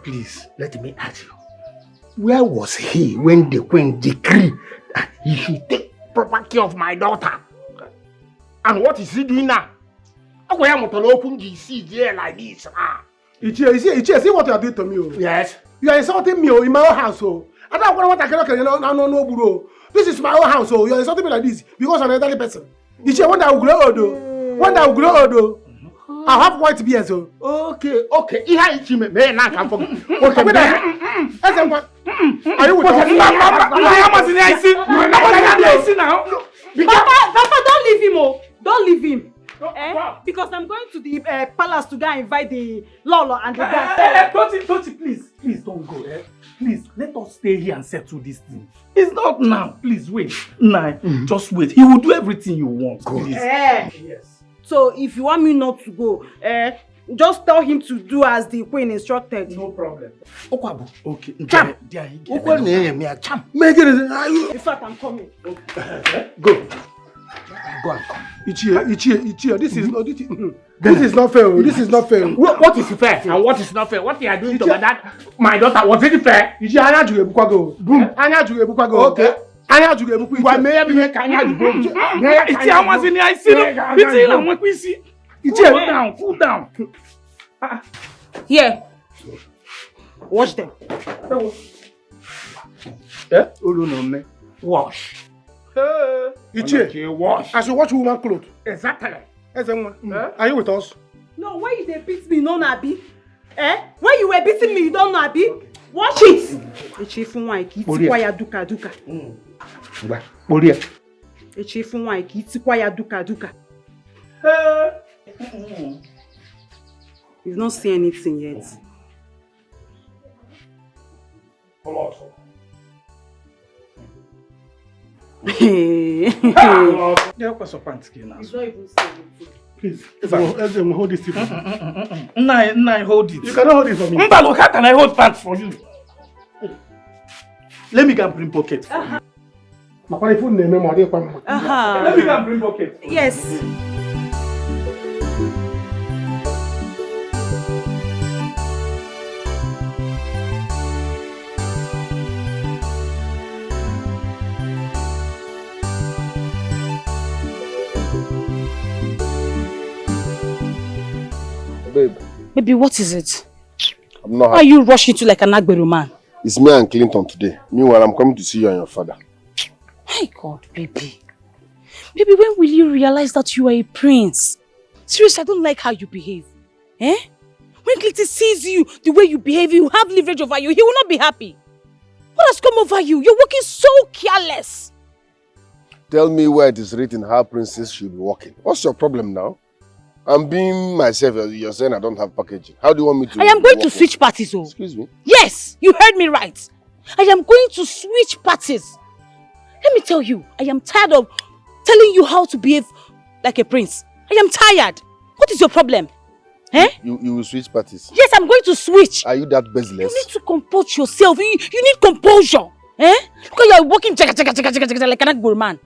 Please. Let me ask you. Where was he when the queen decreed that he should take proper care of my daughter? And what is he doing now? How am I to open the sea here like this? Ichie, see what you are doing to me. Yes. You are insulting me in my own house. I don't want to no. This is my own house. You are insulting me like this because I'm an elderly person. Ichie, one day I will grow old. One day I will grow old. I have white beard. Okay. Are you with Papa, don't leave him. Don't leave him. Because I'm going to the palace to go and invite the Lolo and the dance. Toti, please don't go. Please, let us stay here and settle this thing. It's not now. Please wait. Just wait. He will do everything you want. Please. Yes. So if you want me not to go, just tell him to do as the queen instructed. No problem. Okay. Cham. In fact, I'm coming. Go and come. Ichie, this is not fair. This is not fair. What is fair and what is not fair? What you are doing to my daughter, was it fair? Ichie, Anya Juge Bukwago. Okay. Anya Juge Bukwago. Ichie, cool down. Here. Wash them. Wash. Ichie, wash. I should watch woman clothes. Exactly. Are you with us? No, why you dey beat me, no Nabi? When you were beating me, you don't know Abi? Watch it. Ichie fun wa ki ti kwa ya duka. Ichie fun wa ki ti kwa ya duka. You've not seen anything yet. Come on. It's not even saying. Please, hold this thing. Hold it. You cannot hold it for me. Mbalo, how can I hold pants for you? Let me go and bring bucket for you. Let me go and bring bucket. Yes. Babe. Baby, what is it? I'm not Why are you rushing to like an Agberu man? It's me and Clinton today. Meanwhile, I'm coming to see you and your father. My God, baby. Baby, when will you realize that you are a prince? Seriously, I don't like how you behave. When Clinton sees you, the way you behave, you have leverage over you, he will not be happy. What has come over you? You're working so careless. Tell me where it is written how princess should be walking. What's your problem now? I'm being myself. You're saying I don't have packaging. How do you want me to? I am going to switch parties. Oh. Excuse me? Yes, you heard me right. I am going to switch parties. Let me tell you, I am tired of telling you how to behave like a prince. I am tired. What is your problem? Eh? You will switch parties? Yes, I'm going to switch. Are you that baseless? You need to compose yourself. You need composure. Eh? Look at you walking like an good man.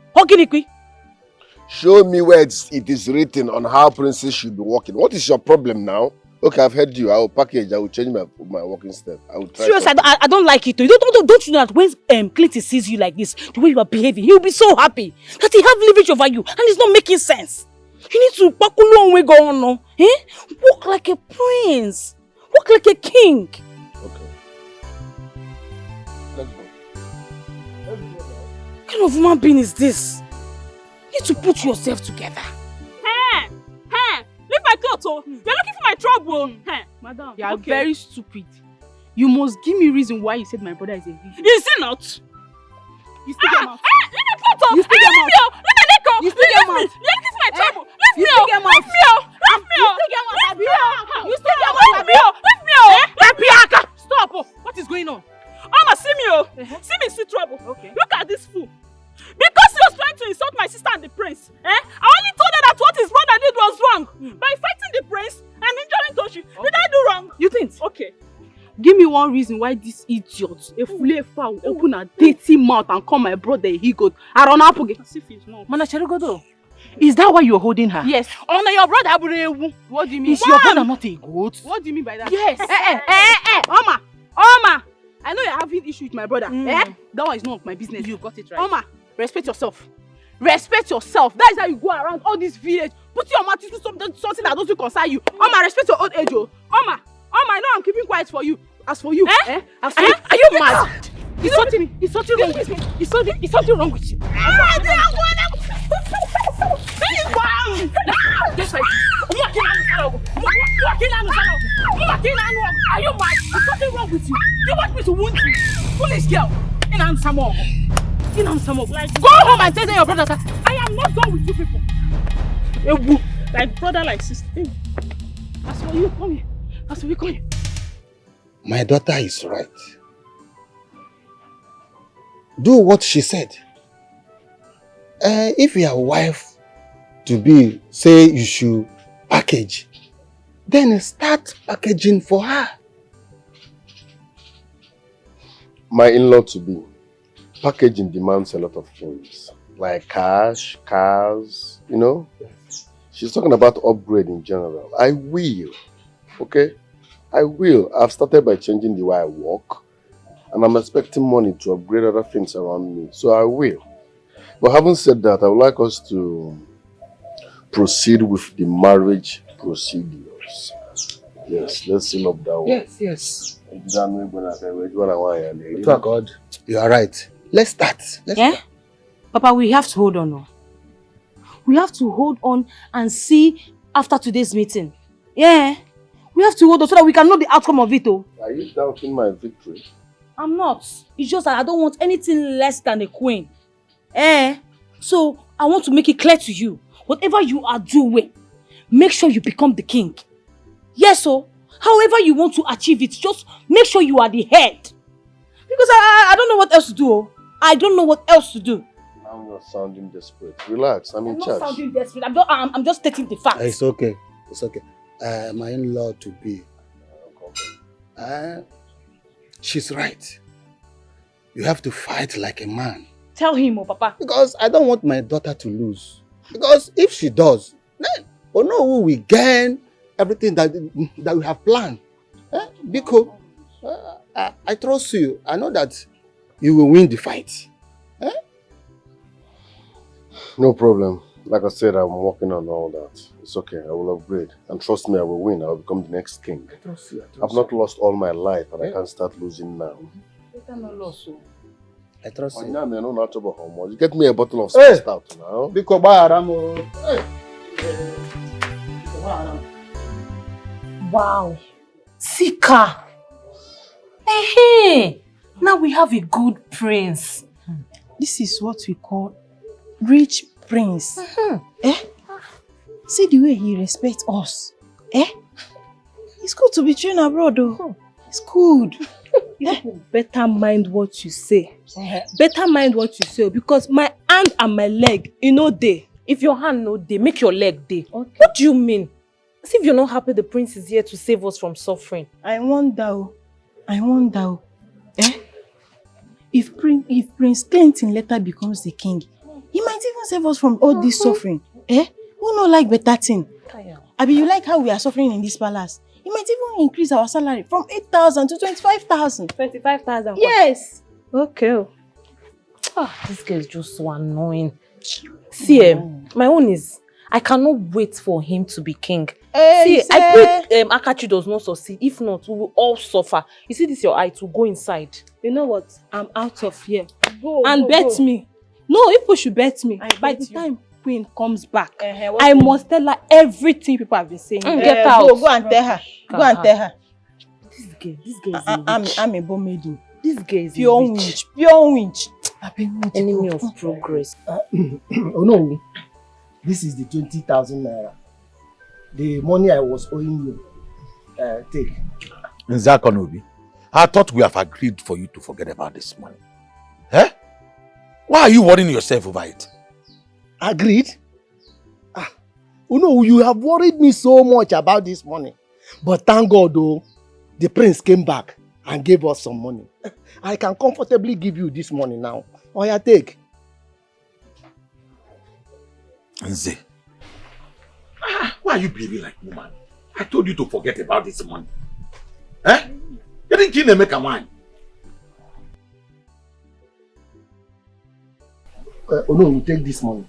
Show me where it is written on how princess should be walking. What is your problem now? Okay, I've heard you. I will package. I will change my walking step. I will try. Seriously, I don't like it. Don't you know that when Clinton sees you like this, the way you are behaving, he will be so happy that he have leverage over you, and it's not making sense. You need to pack along way go on, no? Eh? Walk like a prince. Walk like a king. Okay. Let's go. What kind of human being is this? You need to put yourself together. Hey! Leave my clothes, oh! You're looking for my trouble! Hey, madam. You are very stupid. You must give me reason why you said my brother is a vision. Is he not? You still get mouth. Leave my clothes, oh! You still get mouth. Leave my neck, oh! You still get mouth. You're looking for my trouble! Leave me, You oh! still get mouth. Leave me, oh! Leave me, oh! You still get mouth, Leave me, oh! You still get Leave mouth, me, oh! Leave me, oh! Tapiaka! Stop! Oh. What is going on? Mama, see me, oh! See me, see trouble. Okay. Look at this fool. Because he was trying to insult my sister and the prince, I only told her that what his brother did was wrong. By fighting the prince and injuring Toshi. Did I do wrong? You think? Okay. Give me one reason why this idiot, a fully foul, open a dirty mouth and call my brother a he-goat. I don't know. As if he's not. Mana Cherugodo, is that why you're holding her? Yes. Honor your brother. What do you mean? Is your brother not a goat? What do you mean by that? Yes. Oma, I know you're having issue with my brother. That one is none of my business. You got it right. Oma, respect yourself. Respect yourself. That is how you go around all this village. Put your mouth into something that doesn't concern you. Oma, respect your old age. Oma, I know I'm keeping quiet for you. As for you, As for you, are you mad? It's something wrong with me. It's something wrong with you. Just like are you mad? There's something wrong with you. You want me to wound you? Foolish girl. Like, go home and tell your brother that I am not done with you people. Like brother, like sister. As for you, come here. As for you, come here. My daughter is right. Do what she said. If your wife to be say you should package, then start packaging for her. My in-law to be, packaging demands a lot of things. Like cash, cars, you know. She's talking about upgrade in general. I will, okay? I will. I've started by changing the way I work. And I'm expecting money to upgrade other things around me. So I will. But having said that, I would like us to proceed with the marriage procedures. Yes, let's seal up that one. Yes. God. You are right. Let's start. Start. Papa, we have to hold on. No? We have to hold on and see after today's meeting. Yeah. We have to hold on so that we can know the outcome of it. Oh. Are you doubting my victory? I'm not. It's just that I don't want anything less than a queen. So I want to make it clear to you. Whatever you are doing, make sure you become the king. Yes, so however you want to achieve it, just make sure you are the head. Because I don't know what else to do. I don't know what else to do. Now you're sounding desperate. Relax, I'm in charge. I'm not sounding desperate. I'm just stating the facts. It's okay. It's okay. My in-law to be. She's right. You have to fight like a man. Tell him, Papa. Because I don't want my daughter to lose. Because if she does, then we know who we gain everything that we have planned. Because I trust you. I know that you will win the fight. No problem. Like I said, I'm working on all that. It's okay. I will upgrade. And trust me, I will win. I will become the next king. I trust you. I've not lost all my life, and I can't start losing now. I trust you. You get me a bottle of stout now. Wow. Sika. Hey. Now we have a good prince. This is what we call rich prince. Eh? See the way he respects us. Eh? It's good to be trained abroad though. It's good. You better mind what you say. Better mind what you say because my hand and my leg, dey. If your hand no dey, make your leg dey. Okay. What do you mean? As if you're not happy the prince is here to save us from suffering. I wonder. Eh? If Prince Clinton later becomes the king, he might even save us from all this suffering. Eh? Who no like better thing? Abi, you like how we are suffering in this palace? He might even increase our salary from 8,000 to 25,000. 25,000? Yes. Okay. This girl is just so annoying. See, my own is, I cannot wait for him to be king. See, I pray Akachi does not succeed. If not, we will all suffer. You see this your eye to go inside. You know what? I'm out of here. Go, bet me. No, people should bet me. By the time Queen comes back, I must tell her everything people have been saying. Get out. Go and tell her. Go and tell her. This girl is a witch. I'm a bomb maiden. This girl is pure a witch. Pure witch. Enemy of progress. Oh no, this is the 20,000 naira. The money I was owing you. Take. Nzakonobi, I thought we have agreed for you to forget about this money. Eh? Why are you worrying yourself over it? Agreed? You have worried me so much about this money. But thank God though, the prince came back and gave us some money. I can comfortably give you this money now. Oh yeah, take. Nze, why are you behaving like woman? I told you to forget about this money. Eh? You didn't kill them, make a wine. You take this money.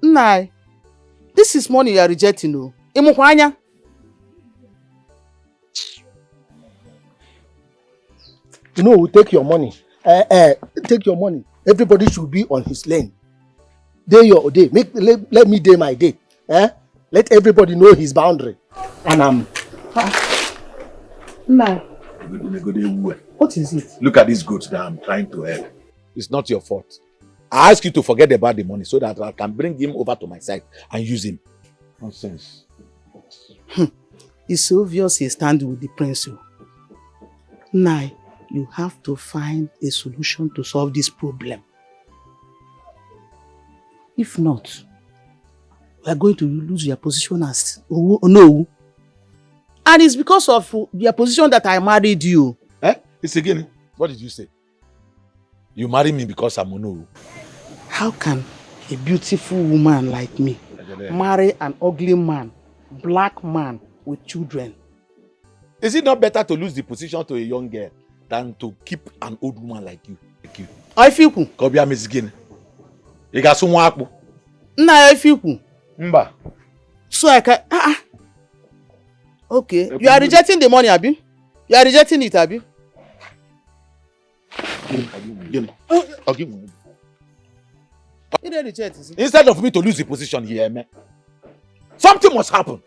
Nah, this is money you are rejecting, no. Imukwanya. Take your money. Take your money. Everybody should be on his lane. Day your day. Let me day my day. Let everybody know his boundary. And Nah. What is it? Look at this goat that I'm trying to help. It's not your fault. I ask you to forget about the money so that I can bring him over to my side and use him. Nonsense. It's obvious he stands with the prince. Now, you have to find a solution to solve this problem. If not, we are going to lose your position as no. And it's because of your position that I married you. It's again. What did you say? You marry me because I'm no. How can a beautiful woman like me marry an ugly man, black man with children? Is it not better to lose the position to a young girl than to keep an old woman like you? I feel cool. Kobia Miss Guinea. You got some work. Nah, I feel cool. Mba. So I can. Okay. You are rejecting the money, Abi? You are rejecting it, Abi? Instead of me to lose the position here, man, something must happen.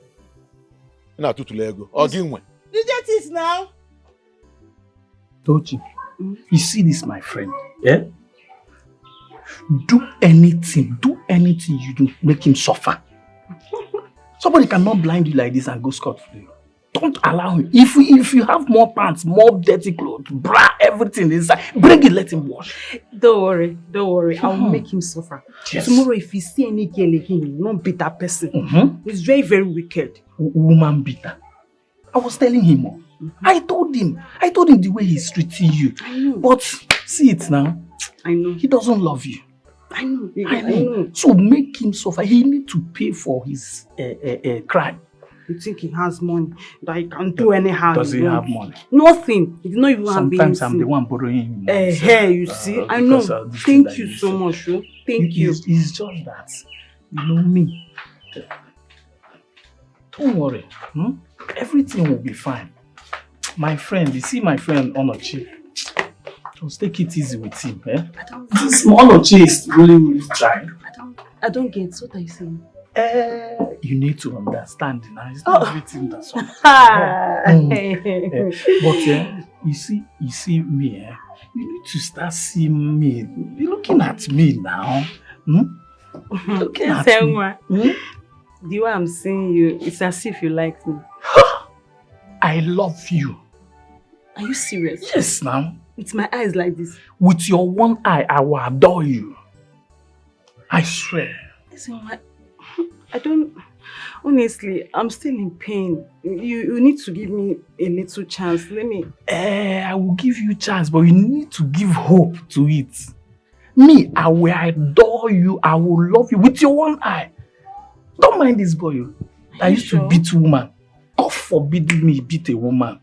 Now to Lego. Reject it now. Tochi, you see this, my friend? Yeah? Do anything you do, make him suffer. Somebody cannot blind you like this and go scot-free. Don't allow him. If you have more pants, more dirty clothes, bra, everything inside, bring it, let him wash. Don't worry. I'll make him suffer. Yes. Tomorrow, if you see any girl again, you won't beat that person. He's very, very wicked. Woman beater. I was telling him. I told him the way he's treating you. I know. But see it now. I know. He doesn't love you. I know. So make him suffer. He needs to pay for his crime. You think he has money that he can do anyhow? Does he have money? Nothing. He did not even have anything. Sometimes I'm the one borrowing him money. You see? I know. Thank you so much. Thank you. It's just that. You know me. Don't worry. Everything will be fine. My friend, you see my friend Onochi. Just take it easy with him. This Onochi is really trying. I don't get what are you saying? You need to understand now. It's not everything that's on. But you see me. You need to start seeing me. You're looking at me now. Looking at me. The way I'm seeing you, it's as if you like me. I love you. Are you serious? Yes, now. With my eyes like this. With your one eye, I will adore you. I swear. I don't... Honestly, I'm still in pain. You need to give me a little chance. Let me... I will give you a chance, but you need to give hope to it. Me, I will adore you. I will love you with your one eye. Don't mind this boy. I used to beat woman. God forbid me beat a woman.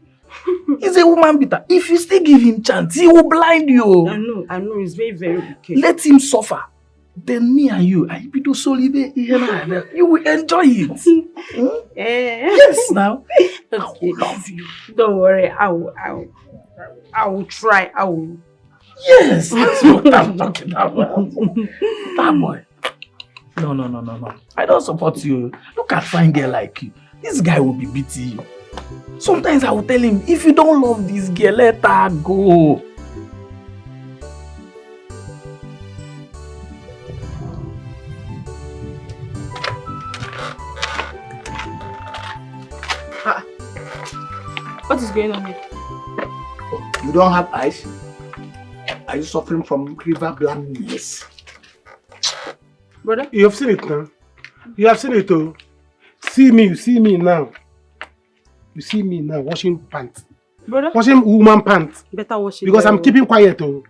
He's a woman beater. If you still give him chance, he will blind you. I know. It's very, very wicked. Let him suffer. Then me and you, I be do solid. You will enjoy it. Yes, now. I will love you. Don't worry. I will try. I will. Yes, that's what I'm talking about. That boy. No. I don't support you. Look at fine girl like you. This guy will be beating you. Sometimes I will tell him, if you don't love this girl, let her go. What is going on here? You don't have eyes? Are you suffering from river blindness? Brother? You have seen it now. You have seen it too. See me now. You see me now washing pants. Brother? Washing woman pants. Better wash it. Because I'm keeping quiet too.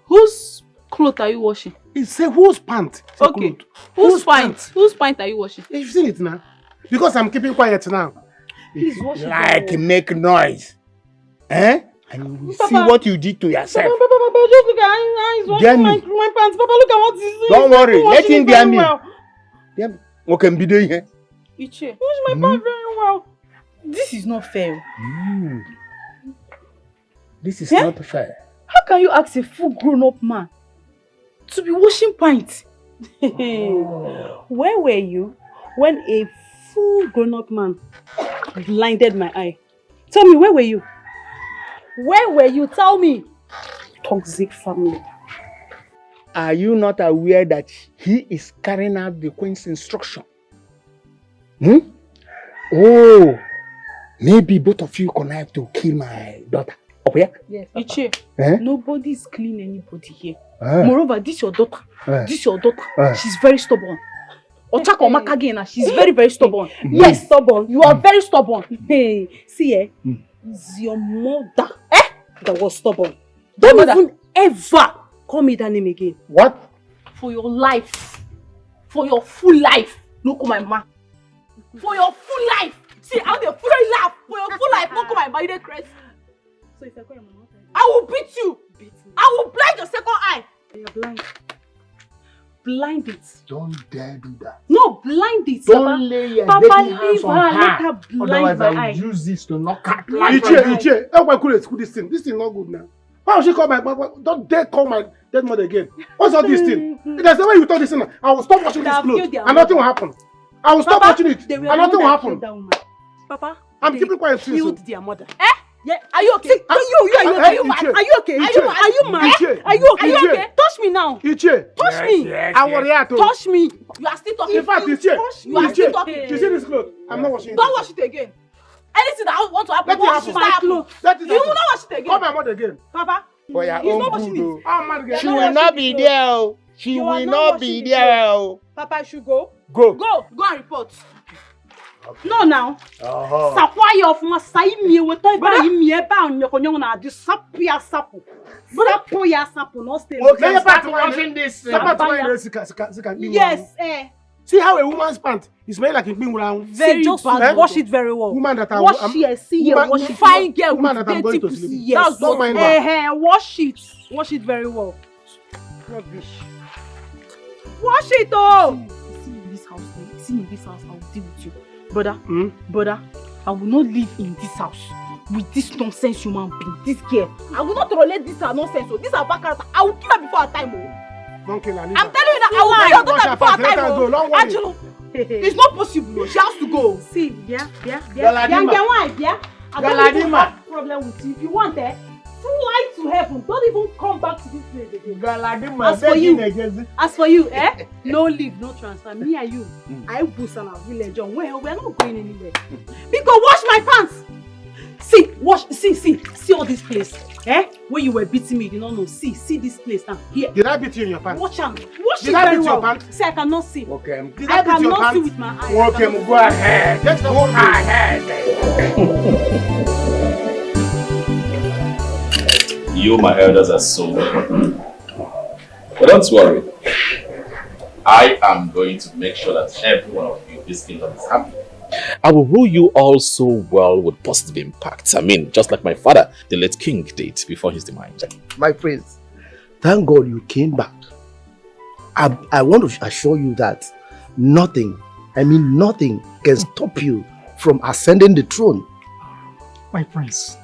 Whose clothes are you washing? It's a whose pant? Okay. Whose pant? Whose pant are you washing? You've seen it now. Because I'm keeping quiet now. Please wash it. Like make noise. And you will see what you did to yourself. Papa, just look at how he's washing my pants. Papa, look at what he's doing. Don't worry, let him bear me. Well. What can be doing here? Iche. Wash my pants very well. This is not fair. This is not fair. How can you ask a full grown-up man to be washing pants? Where were you when a full grown-up man blinded my eye? Tell me, where were you? Where were you? Tell me. Toxic family. Are you not aware that he is carrying out the queen's instruction? Oh, maybe both of you connive to kill my daughter. Up here? Yes, Iche. Nobody is killing anybody here. Moreover, this your daughter. This your daughter. She's very stubborn. She's very, very stubborn. Yes, stubborn. You are very stubborn. Hey, see, it's your mother that was stubborn. Don't even ever call me that name again. What? For your life. For your full life. No call my ma. For your full life. See, I'm the full life. For your full life. No call my ma. You dey crazy. So if I call your mama, I will beat you. I will blind your second eye. You're blind. Blind it. Don't dare do that. No, blind it. Don't lay your Papa, dirty hands on her. let her blind Otherwise, my I eye. will use this to knock her. Iche, how I could school this thing? This thing not good now. Why would she call my mother? Don't dare call my dead mother again. What's all this thing? There's the way you talk this thing. I will stop watching this clothes and nothing will happen. I will stop watching it and nothing will happen. Papa, I'm keeping quiet. Killed their mother. Yeah, are you okay? Are you mad? Are you okay? Are you mad? Are you okay? Touch me now. Iche. Touch me. I will react. Touch me. You are still talking. In fact, Iche. You are still talking. You see this clothes? I'm not washing it. Don't wash it again. Anything that want to happen, Let it wash happen. my clothes. Let it You will happen. not wash it again. Call my mother again. Papa, For your he's own not washing good, it. I'm mad again. She will not be there. She will not be there. Papa, I should go. Go. Go and report. No, now. Sakwaya of Masai me with a me about your conyona, the sapia sapo. Sapoya sapo, no stay. Okay, start washing this. Yes, See how a woman's pant is made like a being round. very bad. Wash it very well. Woman that wash here, see here, wash it. Fine girl woman with that I'm going dirty to sleep. pussy. Yes, Don't mind her. wash it. Wash it very well. Rubbish. Wash it, oh! See in this house, I will deal with you. Brother, I will not live in this house with this nonsense human being, this girl. I will not tolerate this nonsense. So this is bad character. I will kill her before her time. Monkey, I'm telling you that I will your daughter before I go. Angelo, it's not possible. She has to go. See, yeah. Galadima. I don't even Galadima. have problem with you. If you want fly to heaven. Don't even come back to this place again. Galadima. As for you, no leave, no transfer. Me and you, I boost on our village. Well, we're not going anywhere. Because wash my pants. See all this place. When you were beating me, you did not know. See this place now. Here. Did I beat you in your pants? Wash them. Did I beat your pants? See, I cannot see. Okay. Did I I beat your cannot see pants? with my eyes. Okay, go ahead. Let's go ahead. You, my elders, are so welcome. But don't worry. I am going to make sure that every one of you in this kingdom is happy. I will rule you all so well with positive impact. I mean, just like my father, the late king, did before his demise. My prince, thank God you came back. I want to assure you that nothing can stop you from ascending the throne. My prince,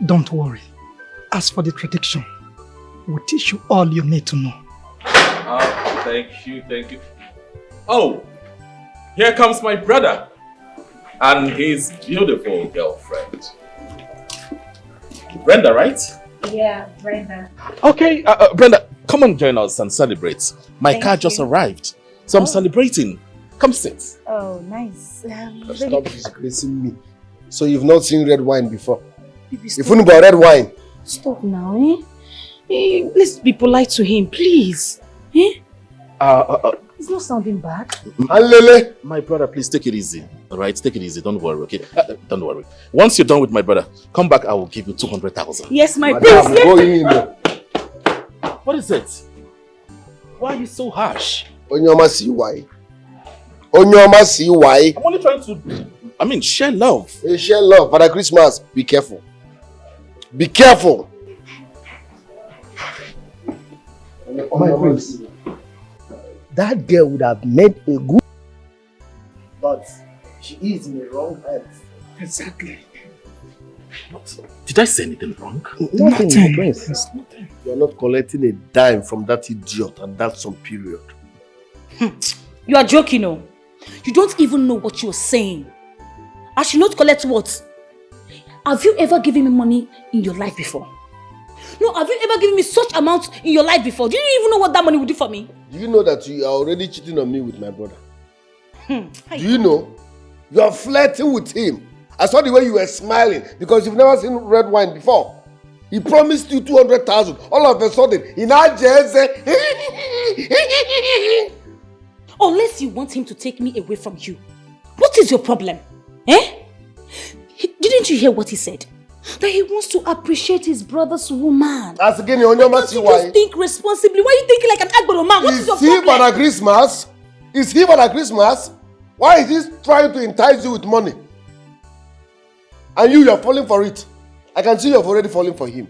don't worry. As for the prediction, we'll teach you all you need to know. Oh, thank you. Oh, here comes my brother and his beautiful girlfriend. Brenda, right? Yeah, Brenda. Okay, Brenda, come and join us and celebrate. My car just arrived, so I'm celebrating. Come sit. Oh, nice. Stop disgracing me. So you've not seen red wine before? Baby, If you about red wine. Stop now, let's be polite to him, please. It's not sounding bad. Alele. My brother, please take it easy. Alright, take it easy. Don't worry, okay? Don't worry. Once you're done with my brother, come back, I will give you 200,000. Yes, my prince. Go in. What is it? Why are you so harsh? Onyoma see why. Onyoma see why. I'm only trying to, share love. Share love. Father Christmas, be careful. Be careful. My prince, that girl would have made a good, but she is in the wrong hands. Exactly. Did I say anything wrong? Nothing, my prince. You are not collecting a dime from that idiot and that's some period. You are joking, no? You don't even know what you're saying. I should not collect what? Have you ever given me money in your life before? No, have you ever given me such amount in your life before? Do you even know what that money would do for me? Do you know that you are already cheating on me with my brother? Do you know? You are flirting with him. I saw the way you were smiling because you've never seen red wine before. He promised you 200,000. All of a sudden, he now just unless you want him to take me away from you. What is your problem? Didn't you hear what he said? That he wants to appreciate his brother's woman. As again, you just think responsibly. Why are you thinking like an Agbero man? What is your problem? Is he Father Christmas? Is he Father Christmas? Why is he trying to entice you with money? And you are falling for it. I can see you have already fallen for him.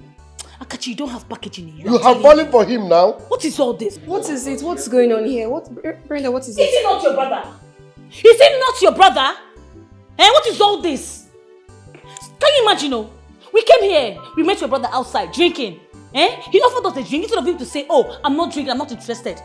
Akachi, you don't have packaging in you. You have fallen for him now. What is all this? What is it? What's going on here? Brenda, what is it? Is he not your brother? Is he not your brother? What is all this? Can you imagine, we came here, we met your brother outside drinking. He offered us a drink instead of him to say, oh, I'm not drinking, I'm not interested.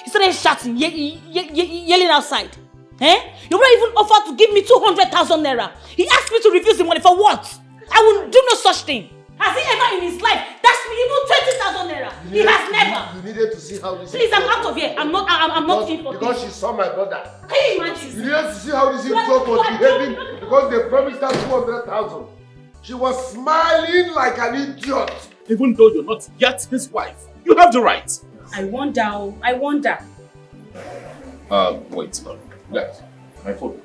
He started shouting, yelling outside. Your brother even offered to give me 200,000 naira. He asked me to refuse the money for what? I will do no such thing. Has he ever in his life dashed me even 20,000 naira? He has never. You needed to see how this. Please, I'm out of here. I'm not in for this. Because she saw my brother. Can you imagine? You needed to see how this idiot was behaving because they promised her 200,000. She was smiling like an idiot. Even though you're not yet his wife, you have the right. I wonder. Wait, guys, my phone.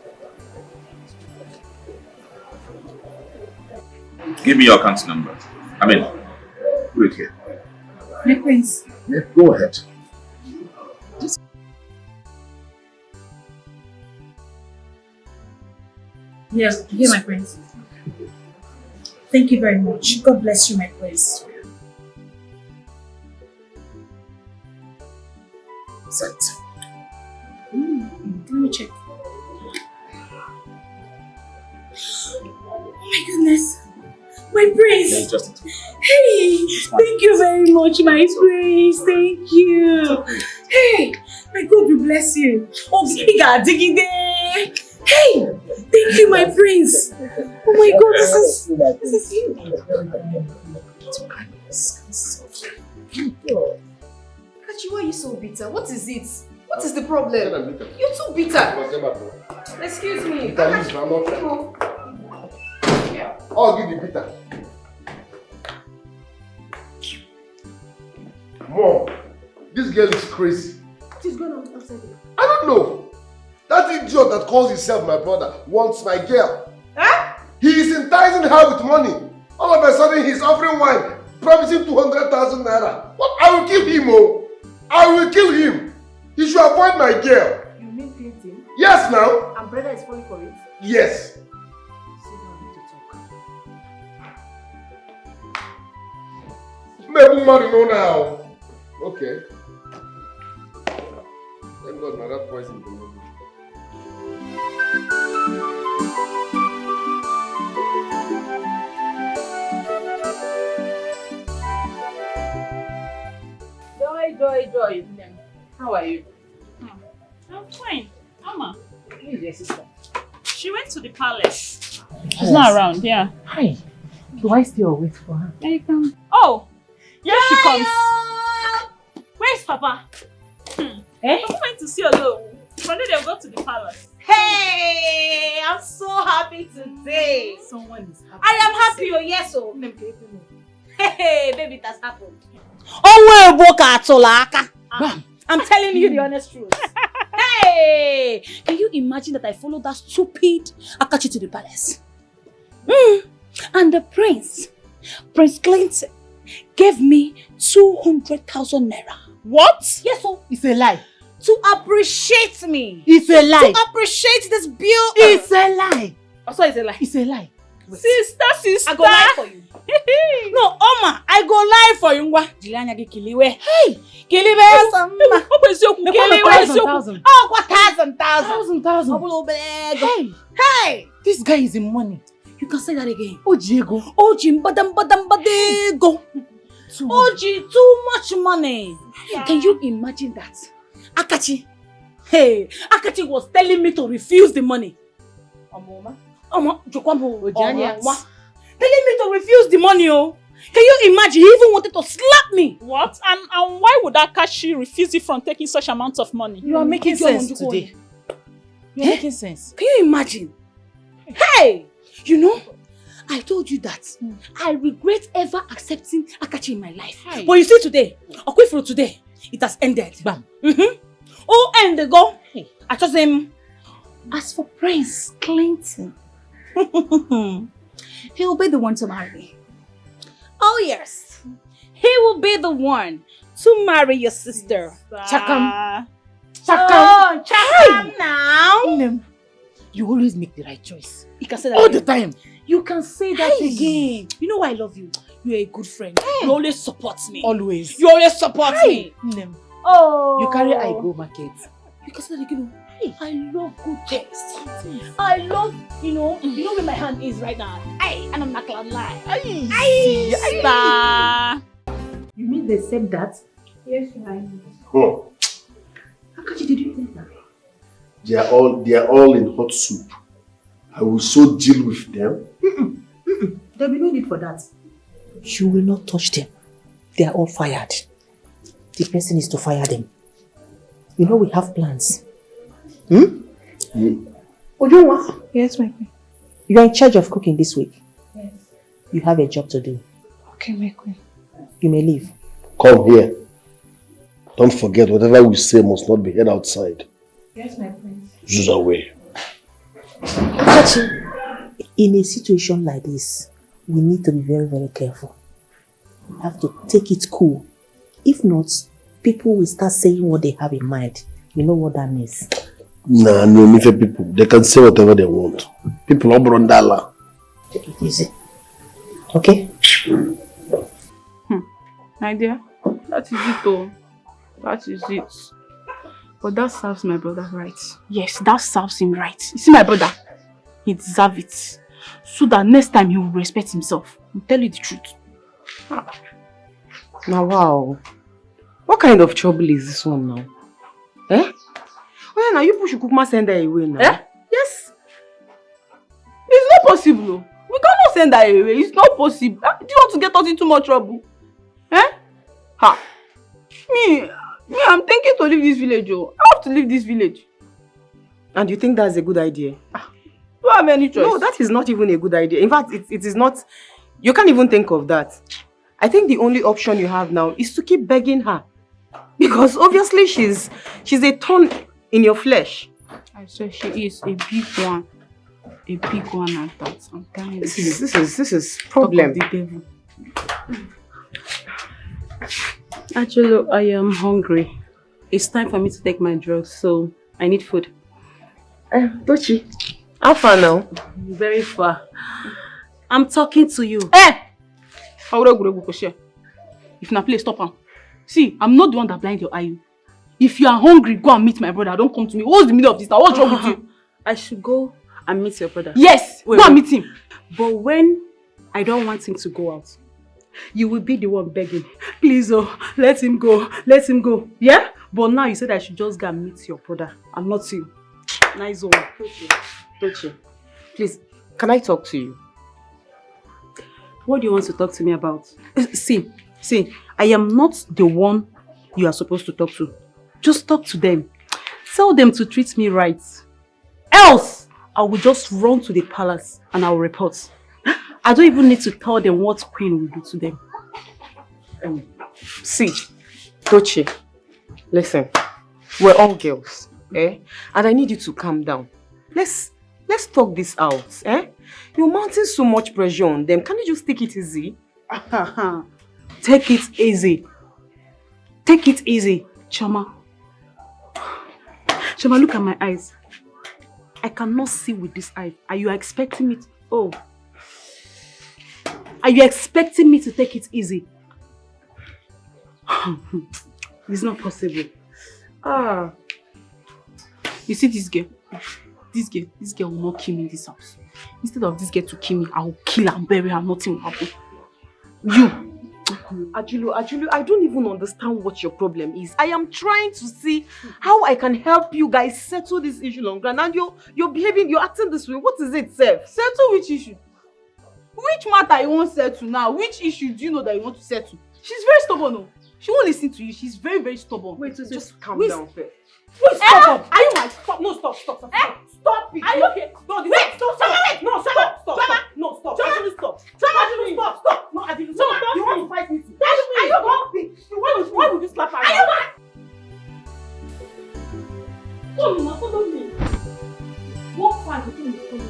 Give me your account number. Put it here. My prince. Yeah, go ahead. Yes, here, my prince. Thank you very much. God bless you, my prince. Set. Let me check. Oh my goodness. My prince. Yeah, just Hey, thank you very much, my prince. Thank you. Hey, my God will bless you. Oh, diggy day. Hey, thank you, my prince. Oh my God, this is you. Kachi, why are you so bitter? What is it? What is the problem? You're too bitter. Excuse me. I'll give you bitter. Mom, this girl is crazy. What is going on outside here? I don't know. That idiot that calls himself my brother wants my girl. Huh? He is enticing her with money. All of a sudden he's offering wine, promising 200,000 naira. What? I will kill him, oh. I will kill him. He should avoid my girl. You mean Clinton? Yes, now. And brother is falling for it? Yes. Maybe money no now. Okay. Thank God, now that voice is the movie. Joy. How are you? I'm fine. Mama. Who is your sister? She went to the palace. She's not around, yeah. Hi. Do I still wait for her? There you come. Oh! Here she comes. Where's Papa? Papa went to see Olo. From there they'll go to the palace. Hey, I'm so happy today. Someone is happy. I am happy, oh yes, oh. Hey, baby, it has happened. I'm telling you the honest truth. Hey, can you imagine that I followed that stupid Akachi to the palace? And the Prince Clinton, gave me 200,000 naira. What? Yes, oh. It's a lie. To appreciate me. It's a lie. To appreciate this beauty. It's a lie. Also, it's a lie. It's a lie. Sister. I go lie for you. No, Oma, I go lie for you. Hey, Kiliwe, Sama. Thousand. Oh, what thousand. Hey, this guy is in money. You can say that again. Ojiego. Oji, badego. Oji, too much money. Yeah. Can you imagine that? Akachi was telling me to refuse the money. Telling me to refuse the money, oh. Can you imagine? He even wanted to slap me. What? And why would Akashi refuse you from taking such amount of money? You are making sense today. You are making sense. Can you imagine? Hey! You know, I told you that I regret ever accepting Akachi in my life. Hey. But you see today, Okwifuru today, it has ended. Bam. Oh, and they go. Hey. I told him, as for Prince Clinton, he will be the one to marry me. Oh yes, he will be the one to marry your sister. Chakam. Oh, Chakam now. You always make the right choice. You can say that all again. the time. You can say that again. You know why I love you? You're a good friend. You always support me. Always. You always support me. Oh. You carry I go market. You can say that again. I love good taste. I love, you know where my hand is right now. And I'm not gonna lie. You mean they said that? Yes, I know. Oh. Akachi, did you think that? They are all in hot soup. I will so deal with them. There'll be no need for that. You will not touch them. They are all fired. The person is to fire them. You know we have plans. Ojunwa? Yes, my queen. You are in charge of cooking this week. Yes. You have a job to do. Okay, my queen. You may leave. Come here. Don't forget, whatever we say must not be heard outside. Yes, my queen. Use away. In a situation like this, we need to be very, very careful. We have to take it cool. If not, people will start saying what they have in mind. You know what that means? Nah, no, Mife people. They can say whatever they want. People are brondala. Take it easy. Okay? My dear, that is it though. That is it. But that serves my brother right. Yes, that serves him right. You see my brother? He deserves it. So that next time he will respect himself. I'll tell you the truth. Now, wow. What kind of trouble is this one now? Eh? Oh, yeah, now you push Kukuma send her away now. Eh? Yes. It's not possible. We cannot send her away. It's not possible. Do you want to get us into more trouble? Eh? Ha. Me, I'm thinking to leave this village. Oh. I have to leave this village. And you think that's a good idea? Do I have any choice? No, that is not even a good idea. In fact, it is not. You can't even think of that. I think the only option you have now is to keep begging her. Because obviously she's a thorn in your flesh. I said she is a big one. A big one at that. I'm telling you. This is problem. Talk of the devil. Actually, I am hungry. It's time for me to take my drugs, so I need food. Tochi, how far now? Very far. I'm talking to you. If na play, stop am. See, I'm not the one that blind your eye. If you are hungry, go and meet my brother. Don't come to me. What's the middle of this now? What's wrong with you? I should go and meet your brother. Yes, go and meet him. But when I don't want him to go out, you will be the one begging. Please, oh, let him go. Let him go. Yeah? But now you said I should just go and meet your brother and not you. Nice one. Tochi, please, can I talk to you? What do you want to talk to me about? See, I am not the one you are supposed to talk to. Just talk to them. Tell them to treat me right. Else, I will just run to the palace and I will report. I don't even need to tell them what Queen will do to them. See, Tochi, listen, we're all girls, eh? And I need you to calm down. Let's talk this out, eh? You're mounting so much pressure on them. Can you just take it easy? Take it easy. Take it easy, Chama. Chama, look at my eyes. I cannot see with this eye. Are you expecting me to... Oh. Are you expecting me to take it easy? It's not possible. You see this girl? This girl will not kill me in this house. Instead of this girl to kill me, I will kill her and bury her. Nothing will happen. You. Ajulu, I don't even understand what your problem is. I am trying to see how I can help you guys settle this issue on ground. And you're acting this way. What is it, Seth? Settle which issue? Which matter you want to settle now? Which issue do you know that you want to settle? She's very stubborn, no? She won't listen to you. She's very, very stubborn. Wait, just calm down first. Wait, stop! Are you mad? Stop! No, stop! Stop it! Are you okay? No, wait! Stop! No, stop! No, stop! Ajulu, stop! Ajulu, stop! No, Ajulu, stop! You want to fight me too? Are you mad? Why would you slap her? Are you mad? Follow me. Walk fast before you follow me.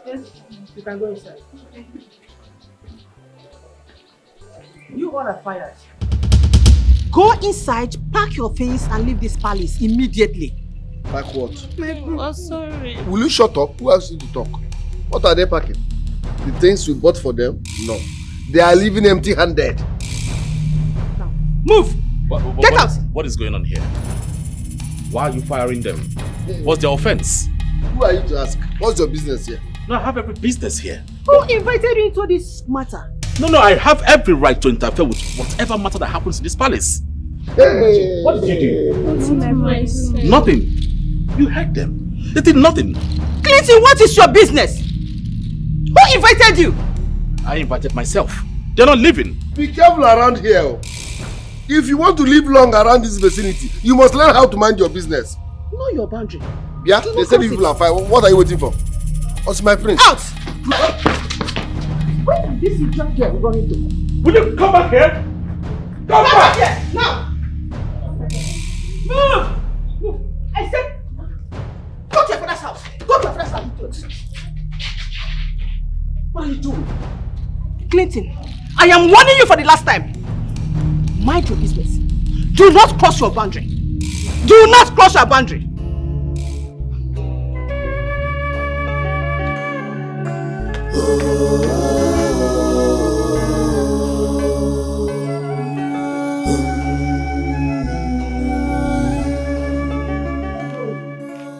Yes, you can go inside. You all are fired. Go inside, pack your things and leave this palace immediately. Pack what? I'm sorry. Will you shut up? Who asked you to talk? What are they packing? The things we bought for them? No. They are leaving empty-handed. Move! Get out! What is going on here? Why are you firing them? What's their offense? Who are you to ask? What's your business here? No, I have every business here. Who invited you into this matter? No, I have every right to interfere with whatever matter that happens in this palace. Hey. What did you do? Nothing. You heard them. They did nothing. Clinton, what is your business? Who invited you? I invited myself. They're not leaving. Be careful around here. If you want to live long around this vicinity, you must learn how to mind your business. Know your boundary. Yeah, they said you people are fine. What are you waiting for? What's my prince? Out! Where did this idiot girl run into? Will you come back here? Come back here! Now! Move! I said, go to your father's house. Go to your father's house. What are you doing? Clinton, I am warning you for the last time. Mind your business. Do not cross your boundary. Do not cross your boundary.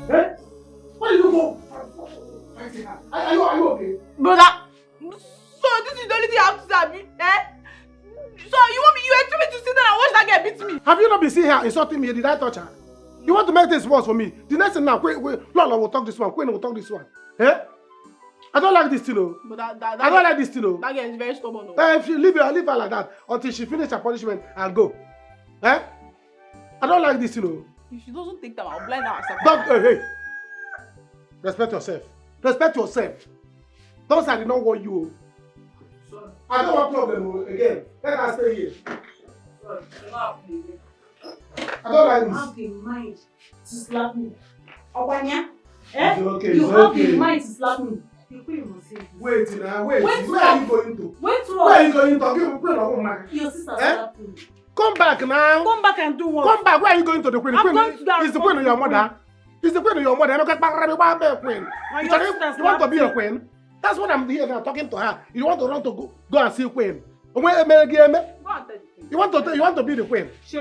Eh? Why did you go fighting her? Are you okay? Brother, so this is the only thing I have to say, Abi, eh? So you expect me to sit there and watch that girl beat me? Have you not been seeing her insulting me? Did I touch her? You want to make things worse for me? The next thing now, Lola will talk this one, Queen will talk this one. Eh? I don't like this thing, though. But I don't like this thing, though. That girl is very stubborn, though. If you leave her like that until she finish her punishment and go. Eh? I don't like this, though. If she doesn't take time, I'll blind her herself. Hey. Respect yourself. Respect yourself. Don't say I did not want you. I don't want problem again. Let her stay here. I don't like this. You have the mind to slap me. Obanya? It's okay, You it's have okay. the mind to slap me. Wait now, wait. Wait, Where are you going to? Wait, Where are you going to? Give me your sister slapped me. Come back now. Come back and do what? Come back. Where are you going to? The queen? I'm going to the Is the queen of your mother? Is the queen of your mother? I'm not queen. You want to be a queen? That's what I'm here now talking to her. You want to run to go and see queen? You want to be the queen? You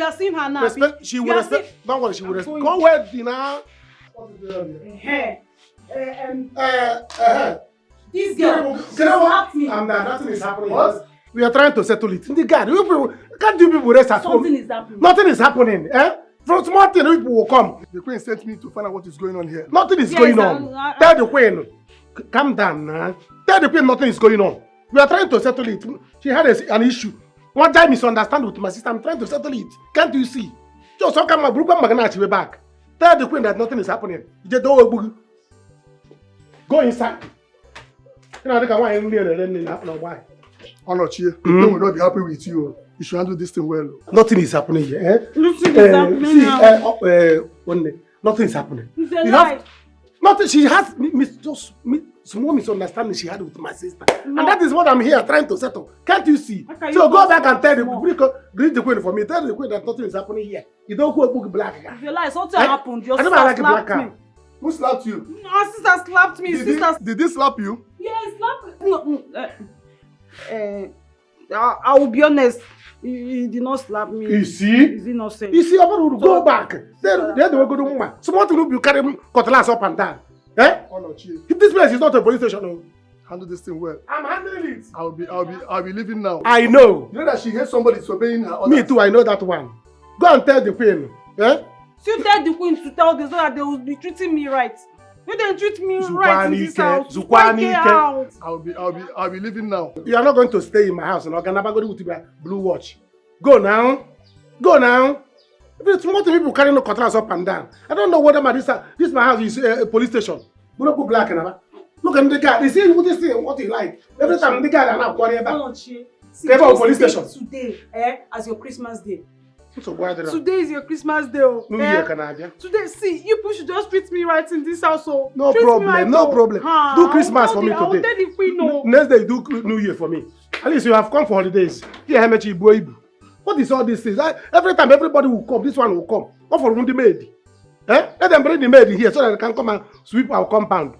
are seeing her now. Respect. She will respect. Don't worry. She will respect. Go where now? This girl slapped me. Nothing is happening. What? We are trying to settle it. The guard, can't you people rest at home? Something is happening. Nothing is happening. Eh? From small thing, people will come. The queen sent me to find out what is going on here. Nothing is going on. Tell the queen. Calm down now. Tell the queen nothing is going on. We are trying to settle it. She had an issue. One time misunderstand with my sister. I'm trying to settle it. Can't you see? Just come my group and back. Tell the queen that nothing is happening. Go inside. You know, I think I want to why. Onochie, the queen will not be happy with you. You should handle this thing well. Nothing is happening here. Eh? Nothing is happening now. Nothing is happening. It's a lie. Nothing. She has small misunderstanding she had with my sister. No. And that is what I'm here trying to settle. Can't you see? So go back and tell greet the queen for me. Tell the queen that nothing is happening here. You don't go book black. It's a lie. Something happened. Your sister slapped me. Who slapped you? My sister slapped me. Did they slap you? Yeah, slapped me. I will be honest. He did not slap me. You see? He's innocent. You see, go back. Then they will go to woman. Someone to you carry cutlass up and down. Eh? This place is not a police station. No. Handle this thing well. I'm handling it. I'll be leaving now. I know. You know that she hates somebody disobeying her orders. Me too, I know that one. Go and tell the queen. Eh? You tell the queen to tell them so that they will be treating me right. You don't treat me right in this house. I'll be leaving now. You are not going to stay in my house. And I'm never going to with blue watch. Go now. Go now. If most people carrying the cutlass up and down. I don't know whether this my house is a police station. We don't put black in it. Look at the guy. They see what he like. Every time the guy are not calling about. Police station. Today, as your Christmas day. So why did today is your Christmas day. New Year, Canadian. Today, see, you should just treat me right in this house. So no problem, right, no problem. Do Christmas for me today. I'll tell the queen no. Next day, do New Year for me. At least you have come for holidays. Here, how much you What is all these things? Every time everybody will come, this one will come. What for the maid? Eh? Let them bring the maid here so that they can come and sweep our compound.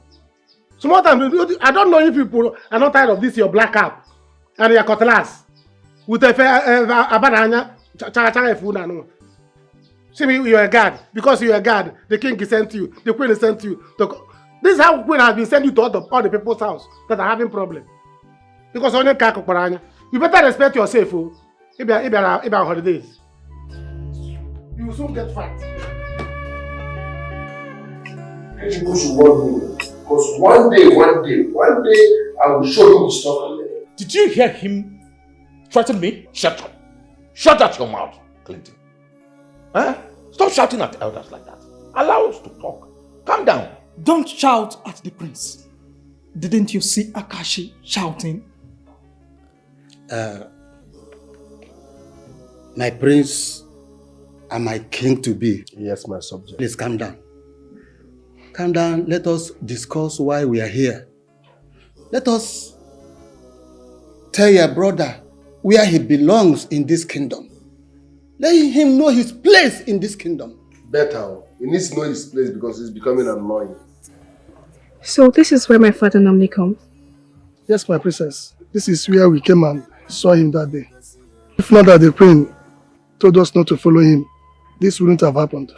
Some more time, I don't know if people are not tired of this your black cap and your cutlass with a banana. See me, you're a guard. Because you're a guard, the king is sent you, the queen is sent you. This is how queen has been sent you to all the people's house that are having problem. Because on your car, you better respect yourself. If you are holidays, you will soon get fat. People should warn me. Because one day, I will show him the stuff. Did you hear him threaten me? Shut up. Shut out your mouth, Clinton. Huh? Stop shouting at elders like that. Allow us to talk. Calm down. Don't shout at the prince. Didn't you see Akashi shouting? My prince and my king to be. Yes, my subject. Please calm down. Calm down. Let us discuss why we are here. Let us tell your brother where he belongs in this kingdom. Let him know his place in this kingdom. Better. He needs to know his place because he's becoming annoying. So this is where my father normally comes? Yes, my princess. This is where we came and saw him that day. If not that the queen told us not to follow him, this wouldn't have happened.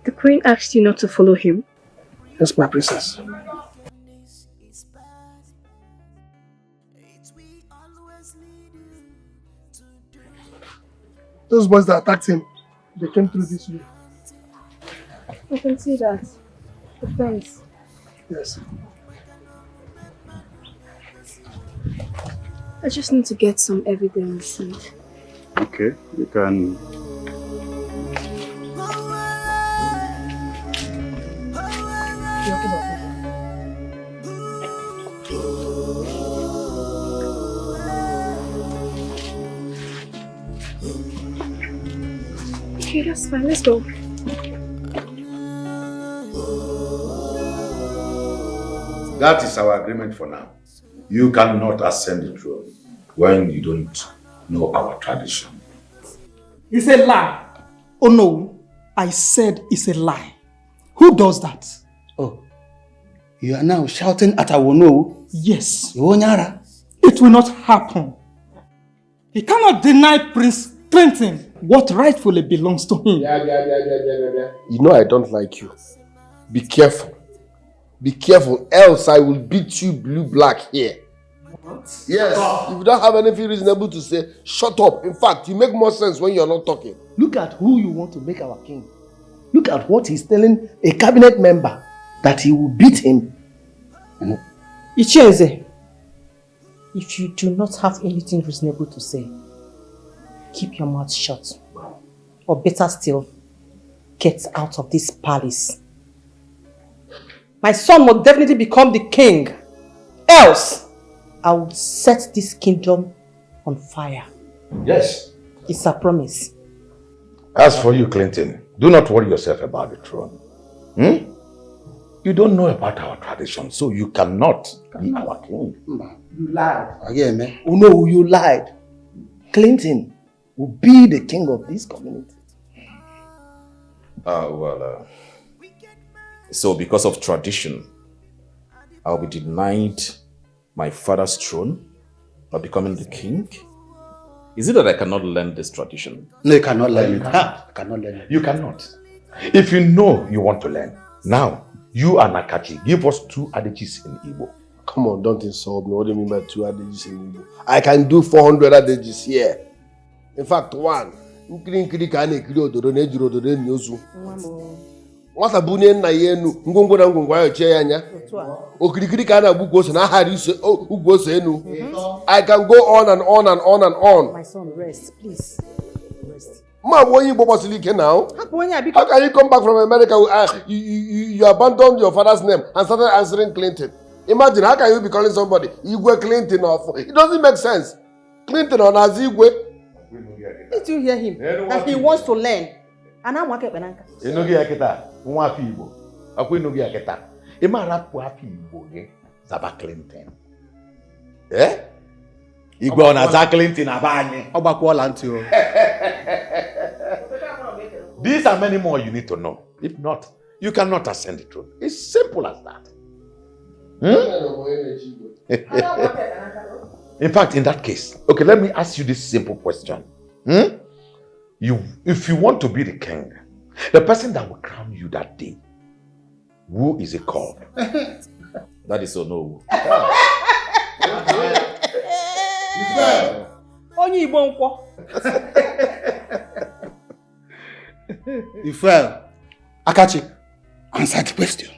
The queen asked you not to follow him? Yes, my princess. Those boys that attacked him, they came through this way. I can see that. The fence. Yes. I just need to get some evidence. Okay, you can. Okay, that's fine. Let's go. That is our agreement for now. You cannot ascend the throne when you don't know our tradition. It's a lie. Oh no, I said it's a lie. Who does that? Oh, you are now shouting at our no? Yes. It will not happen. He cannot deny Prince Clinton what rightfully belongs to him. You know I don't like you. Be careful. Be careful, else I will beat you blue-black here. What? Yes, if you don't have anything reasonable to say, shut up. In fact, you make more sense when you're not talking. Look at who you want to make our king. Look at what he's telling a cabinet member, that he will beat him. Icheze, if you do not have anything reasonable to say, keep your mouth shut. Or better still, get out of this palace. My son will definitely become the king. Else, I will set this kingdom on fire. Yes. It's a promise. As for you, Clinton, do not worry yourself about the throne. You don't know about our tradition, so you cannot be our king. You lied. Again, man. Oh no, you lied. Clinton will be the king of this community. So because of tradition, I'll be denied my father's throne by becoming the king? Is it that I cannot learn this tradition? No, you cannot learn it. I cannot learn it. You cannot. If you know you want to learn, now, you and Nakachi, give us 2 adages in Igbo. Come on, don't insult me. What do you mean by 2 adages in Igbo? I can do 400 adages here. In fact, 1. Nwata bunye nna ya enu ngwongwo na ngwongwo ayo chie ya anya okirikiri ka na agbugo ose na hari ise ugwo ose enu. I can go on and on and on and on. My son, rest, please. Rest. Ma won't you bobosili ike now? How can you come back from America? You abandoned your father's name and started answering Clinton. Imagine, how can you be calling somebody Igwe Clinton or it doesn't make sense. Clinton or Nazi Igwe. Did you hear him? That he wants to learn. And I'm working banana. Enogi akita, nwa afi Igbo. Akwa enogi akita. Ima rapu afi Igbo ge Zaba Clinton. Igwe ona za Clinton abanye. Ogbakwala nti o. These are many more you need to know. If not, you cannot ascend the throne. It's simple as that. In fact, in that case, okay, let me ask you this simple question. If you want to be the king, the person that will crown you that day, who is it called? That is Onowu. Onye Igbo nkwo. You fell. Akachi, answer the question.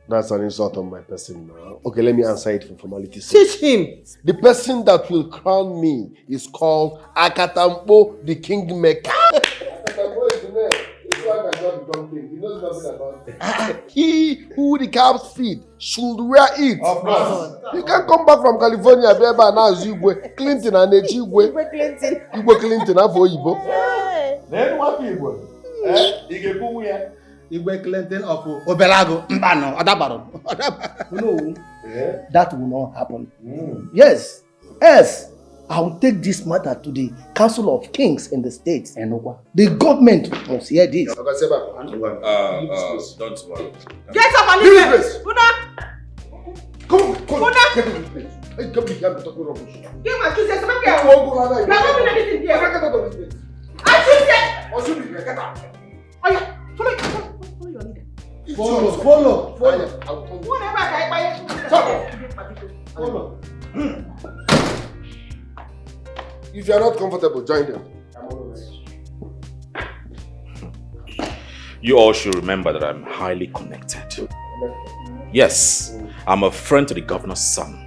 That's an insult on my person now. Okay, let me answer it for formality's sake. Teach him. The person that will crown me is called Akatampo, the kingmaker. Akatampo is the name. This one cannot become king. He knows nothing about it. He who the cows feed should wear it. Of course. You can come back from California, baby, and now Igwe Clinton and Igwe. Igwe Clinton. Igwe Clinton, have Igbo. Then what people? Igwe Clinton of Obelago. Mbano, Adabaro. No, that will not happen. Yes, I will take this matter to the Council of Kings in the state. The government must hear this. Don't worry. Get up and leave this. Come. Get in this place. Hey, come here, I'm talking rubbish. Give my choose. Come here. You're not doing anything here. Get out of this place. I choose. Get out. Oh yeah, follow your Follow. If you are not comfortable, join them. You all should remember that I'm highly connected. Yes, I'm a friend to the governor's son,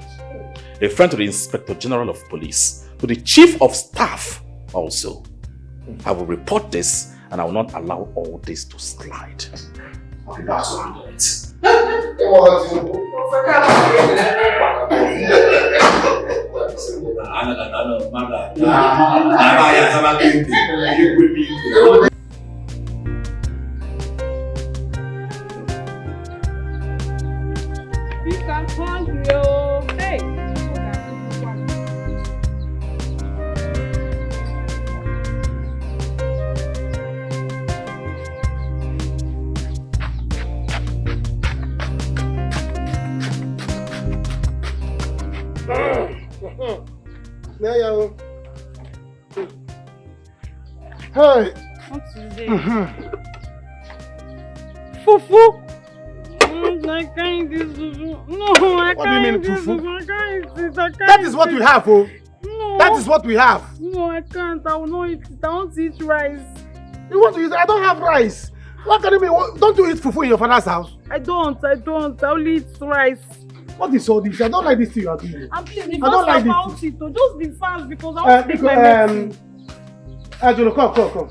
a friend to the Inspector General of Police, to the Chief of Staff also. I will report this and I will not allow all this to slide. That's what I'm doing. Hey. What's today? Fufu. I can't eat fufu. No, I What do you mean, can't eat fufu? fufu. I can't eat it. That is what we have, oh. No. That is what we have. No, I can't. I will not eat it. I want to eat rice. You want to eat? I don't have rice. What can you mean? Don't you eat fufu in your father's house? I don't. I only eat rice. What is all this? I don't like this thing you are doing. And please, be I don't fast like about this. it. Just be fast because I want to take my medicine. Angelo, come.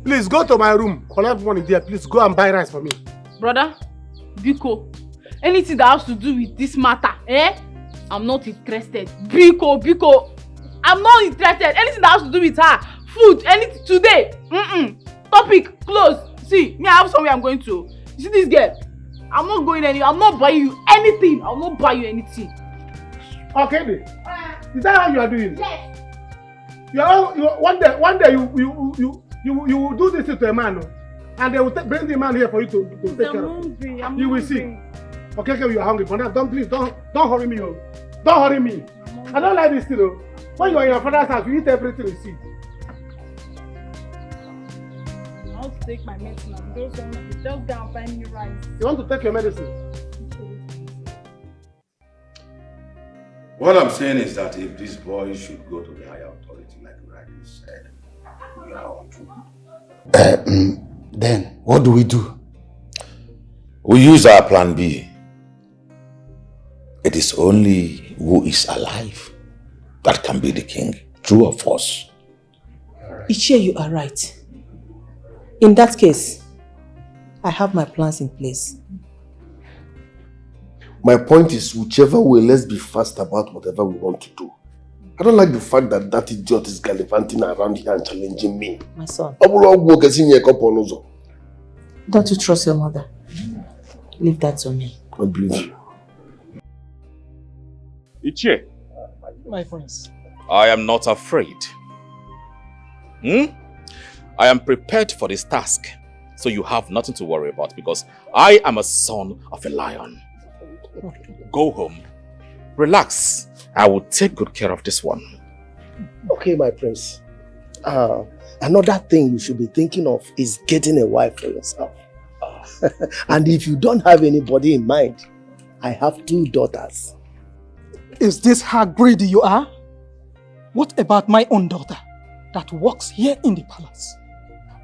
Please go to my room. Collect money there. Please go and buy rice for me. Brother, Biko, anything that has to do with this matter, I'm not interested. Biko, I'm not interested. Anything that has to do with her, food, anything today. Topic close. See, me, I have somewhere I'm going to. You see this girl? I'm not going anywhere. I'm not buying you anything. I'll not buy you anything. Okay, then. Is that how you are doing? Yes. One day you will do this to a man, and they will bring the man here for you to take care of. You will see. Okay, you are hungry, but now don't hurry me, oh. Don't hurry me. I don't like this thing, oh. When you are in your father's house, you eat everything you see. I want to take my medicine. I'm just hungry. Just go and find me rice. You want to take your medicine? What I'm saying is that if this boy should go to the higher authority, like you rightly said, we are on to. Then, what do we do? We use our plan B. It is only who is alive that can be the king, true or false. Ichie, you are right. In that case, I have my plans in place. My point is, whichever way, let's be fast about whatever we want to do. I don't like the fact that that idiot is gallivanting around here and challenging me. My son. Don't you trust your mother? Leave that to me. God bless you. Ichie. My friends. I am not afraid. I am prepared for this task, so you have nothing to worry about because I am a son of a lion. Go home, relax. I will take good care of this one. Okay, my prince. Another thing you should be thinking of is getting a wife for yourself. And if you don't have anybody in mind, I have 2 daughters. Is this how greedy you are? What about my own daughter that works here in the palace?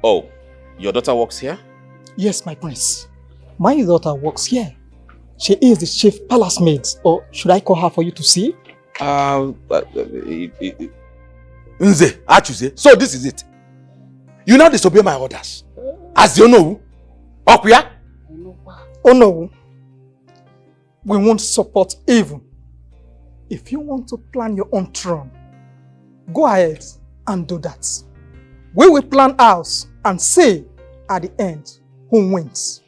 Oh, your daughter works here? Yes, my prince. My daughter works here. She is the chief palace maid, or should I call her for you to see? Nze, Achuze, so this is it. You now disobey my orders. As you know, Okuya? Oh no. We won't support evil. If you want to plan your own throne, go ahead and do that. We will plan ours and see at the end who wins.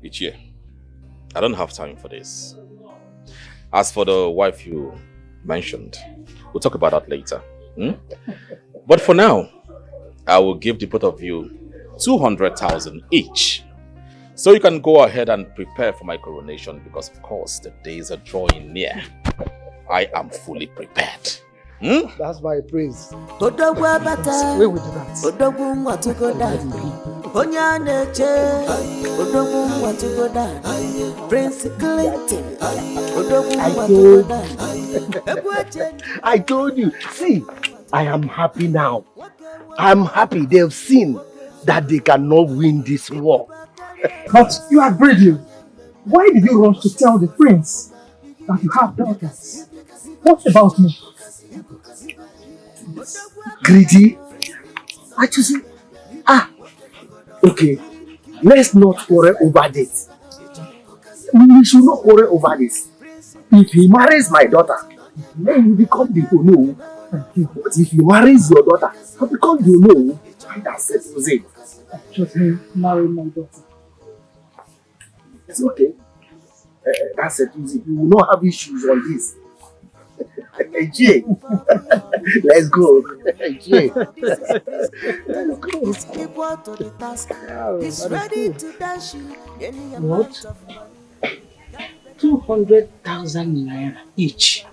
Ichie, I don't have time for this. As for the wife you mentioned, we'll talk about that later. But for now, I will give the both of you 200,000 each. So you can go ahead and prepare for my coronation because of course the days are drawing near. I am fully prepared. That's my praise. We will do that. Onyaneche, Odomu Watugoda, Prince Clinton, Odomu Watugoda. I told you. See, I am happy now. I'm happy they've seen that they cannot win this war. But you are greedy. Why did you rush to tell the prince that you have daughters? What about me? Greedy? Actually, okay. Let's not quarrel over this. We should not quarrel over this. If he marries my daughter, then you become the Ono. But if he marries your daughter, I become the Ono. That settles it. Just me marry my daughter. It's okay. That settles it. You will not have issues on this. Jay. Let's go. Jay. What? 200,000 naira each.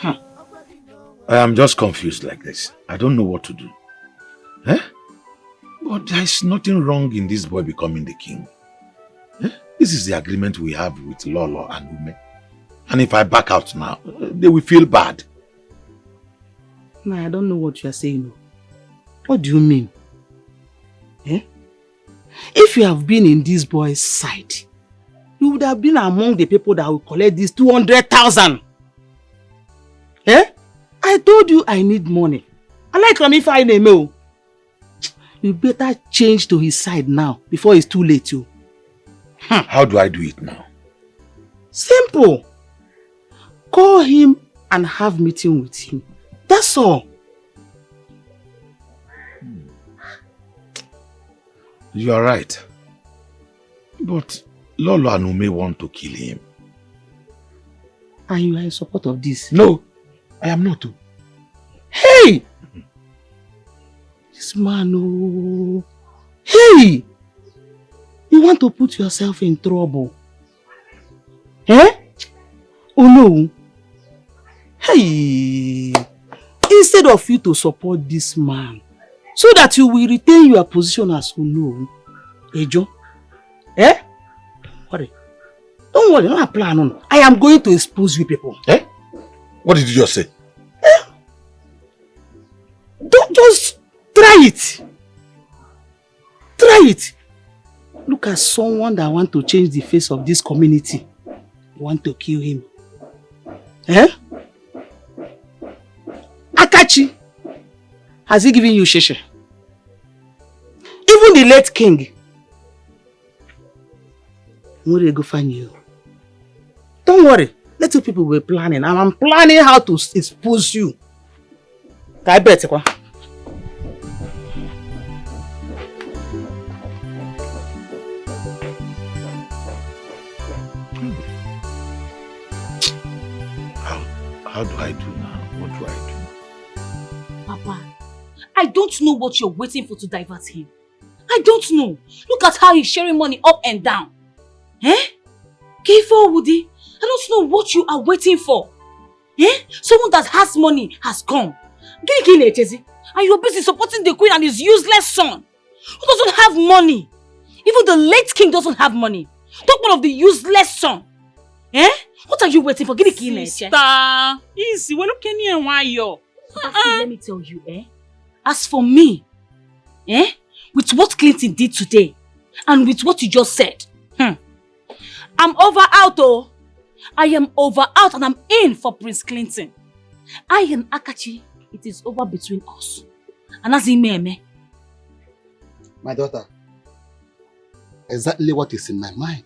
I am just confused like this. I don't know what to do. Eh? But there is nothing wrong in this boy becoming the king. Eh? This is the agreement we have with Lolo and Ume. And if I back out now, they will feel bad. Nah, I don't know what you are saying. What do you mean? Eh? If you have been in this boy's side, you would have been among the people that will collect this 200,000. Eh? I told you I need money. I like Rami find a mail. You better change to his side now before it's too late. You. How do I do it now? Simple. Call him and have meeting with him. That's all. You are right. But Lolo and Ume want to kill him. And you are in support of this? No, I am not. Hey! This man, oh. Hey! You want to put yourself in trouble. Eh? Oh no. Hey! Instead of you to support this man, so that you will retain your position as Uno, Ejo. Eh? Don't worry. Don't worry, not a plan on. I am going to expose you people. Eh? What did you just say? Don't just try it. Try it. Look at someone that want to change the face of this community. You want to kill him. Eh? Akachi, has he given you sheshe? Even the late king. Where they go find you? Don't worry. Little people were planning. And I'm planning how to expose you. I bet you. How do I do now? What do I do? Papa, I don't know what you're waiting for to divert him. I don't know. Look at how he's sharing money up and down. Eh? Careful, Woody. I don't know what you are waiting for. Eh? Someone that has money has come. And you're busy supporting the queen and his useless son, who doesn't have money. Even the late king doesn't have money. Talk about of the useless son. Eh? What are you waiting for? Sister, easy. We're not Kenny and why you. Let me tell you, eh? As for me, eh? With what Clinton did today, and with what you just said, I'm over out, oh. I am over out and I'm in for Prince Clinton. I and Akachi, it is over between us. And as he may. My daughter, exactly what is in my mind.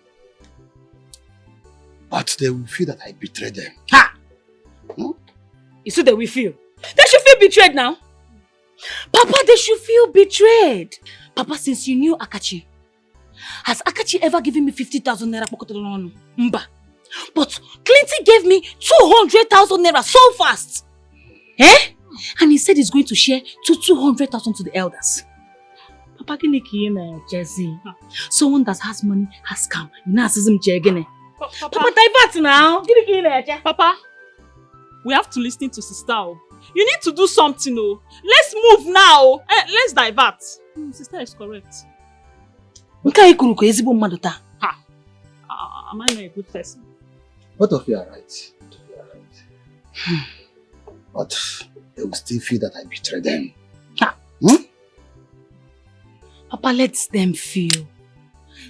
But they will feel that I betrayed them. Ha! You see they will feel? They should feel betrayed now. Papa, they should feel betrayed. Papa, since you knew Akachi, has Akachi ever given me 50,000 naira? Mba. But Clinton gave me 200,000 naira so fast. Eh? And he said he's going to share 200,000 to the elders. Papa, Jesse. Someone that has money has come. Papa, divert now. Papa, we have to listen to sister. You need to do something, oh. Let's move now. Let's divert. Sister is correct. Am I not a good person? Both of you are right. But they will still feel that I betrayed them. Papa, let them feel.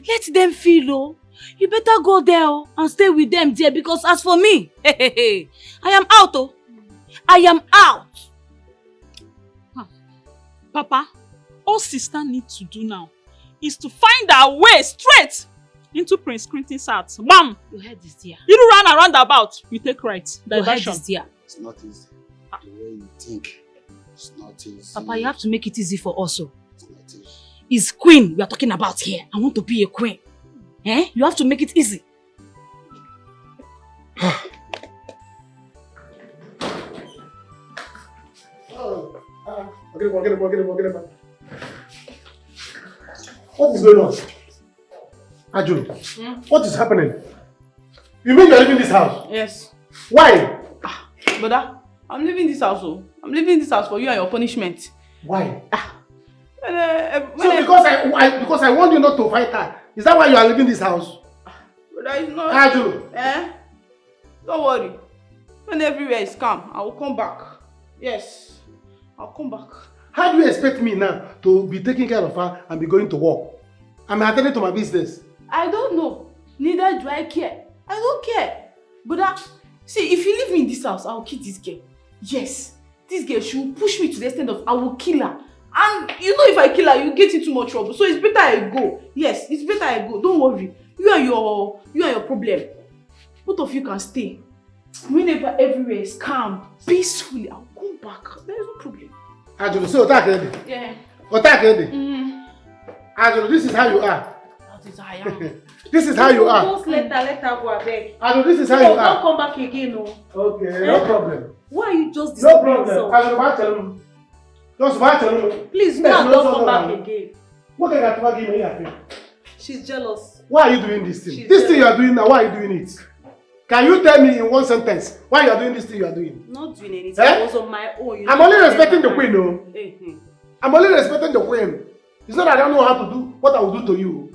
Let them feel, oh. You better go there and stay with them there, because as for me, I am out, oh. I am out. Papa, all sister needs to do now is to find our way straight into Prince Quentin's heart. Bam! Your head is there. You don't run around about. You take right. Diversion. Your head is there. It's not easy. The way you think, it's not easy. Papa, you have to make it easy for us. It's not easy. It's queen we are talking about here. I want to be a queen. You have to make it easy. What is going on? Ajulu, what is happening? You mean you are leaving this house? Yes. Why? Brother, I'm leaving this house. I'm leaving this house for you and your punishment. Why? Because I want you not to fight her. Is that why you are leaving this house? Brother, it's not. Ajulu. Don't worry. When everywhere is calm, I will come back. Yes, I'll come back. How do you expect me now to be taking care of her and be going to work? I'm attending to my business. I don't know. Neither do I care. I don't care. But see, if you leave me in this house, I will kill this girl. Yes, this girl, she will push me to the extent of I will kill her. And you know, if I kill her, you get into more trouble. So it's better I go. Yes, it's better I go. Don't worry. You and your problem. Both of you can stay. Whenever everywhere is calm, peacefully, I'll come back. There is no problem. Ajulu, so attack ready. Yeah. Attack ready. Ajulu, this is how you are. That is how I am. This is how you are. Just let her go, abeg. Ajulu, this is how you are. Don't come back again, no. Okay, no problem. Why are you just disturbing yourself? No problem. Ajulu, please, don't come back again. What can I give me? She's jealous. Why are you doing this thing? This thing you are doing now, why are you doing it? Can you tell me in one sentence why you are doing this thing you are doing? Not doing anything. I was on my own. I'm only respecting the queen, no? I'm only respecting the queen. It's not that I don't know how to do what I will do to you.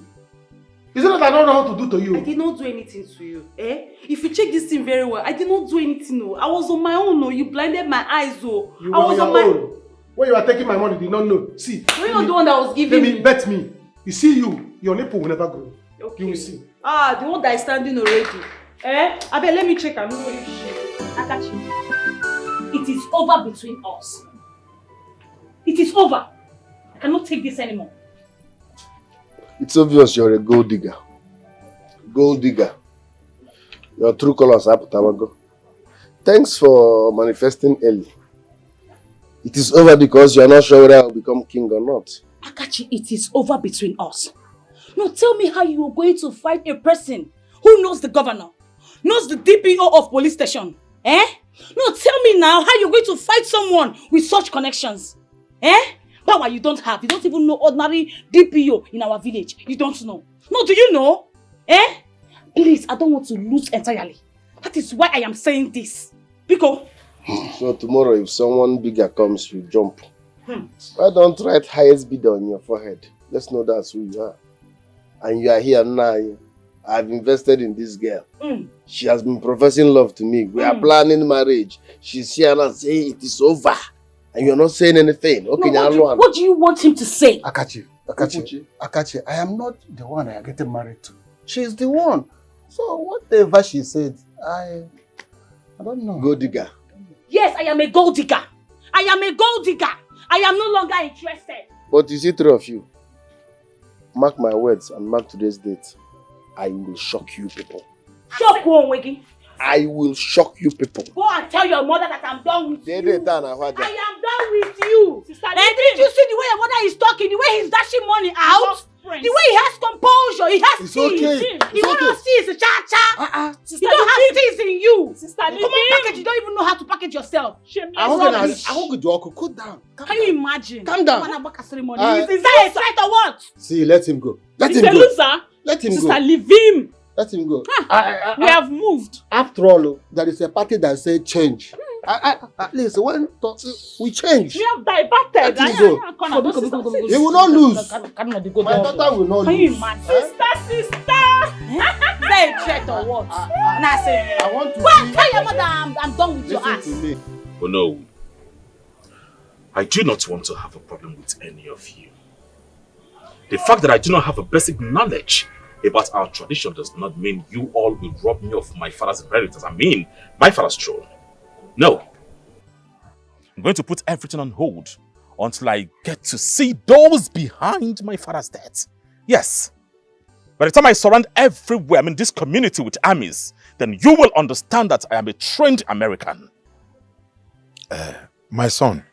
It's not that I don't know how to do to you. I did not do anything to you. If you check this thing very well, I did not do anything. No. I was on my own. No. You blinded my eyes. Oh. You were on your own. When you are taking my money, you did not know. See. You're not the one that was giving me. Bet me. You see your nipple will never grow. Okay. You will see. The one that is standing already. I bet let me check and know what I got you. It is over between us. It is over. I cannot take this anymore. It's obvious you're a gold digger. Gold digger. Your true colors are Putamago. Thanks for manifesting early. It is over because you're not sure whether I'll become king or not. Akachi, it is over between us. Now tell me how you are going to fight a person who knows the governor, knows the DPO of police station. No, tell me now how you're going to fight someone with such connections. Power you don't have. You don't even know ordinary DPO in our village. You don't know. No, do you know? Please, I don't want to lose entirely. That is why I am saying this. Biko. So tomorrow if someone bigger comes, you jump. Why don't write highest bidder on your forehead? Let's know that's who you are. And you are here now. I've invested in this girl. She has been professing love to me. We are planning marriage. She's here now saying it is over. And you're not saying anything. Okay, no, what do you want him to say? Akachi, I am not the one I am getting married to. She's the one. So whatever she said, I don't know. Gold digger. Yes, I am a gold digger. I am a gold digger. I am no longer interested. But you see, three of you, mark my words and mark today's date. I will shock you people. Shock one, Wiggy. I will shock you people. Go and tell your mother that I'm done with you. I am done with you. Sister, did you see the way your mother is talking? The way he's dashing money out? The way he has composure, he has teeth. Okay. You don't have teeth, it's a cha-cha. You don't have teeth in you. Sister, come on, package. You don't even know how to package yourself. I won't go to cool down. Can you imagine? Calm down. Is that a threat or what? See, let him go. Let him go. Loser. Let him Sister, go. leave him. Let him go. We have moved. After all, there is a party that says change. At least when we change. We have diverted. You will not lose. My daughter will not lose. Can you imagine? Sister! Is that a threat or what? I want to tell your mother I'm done with your ass. Oh no. I do not want to have a problem with any of you. The fact that I do not have a basic knowledge about our tradition does not mean you all will rob me of my father's inheritance. I mean, my father's throne. No. I'm going to put everything on hold until I get to see those behind my father's death. Yes. By the time I surround everywhere, this community with armies, then you will understand that I am a trained American. My son,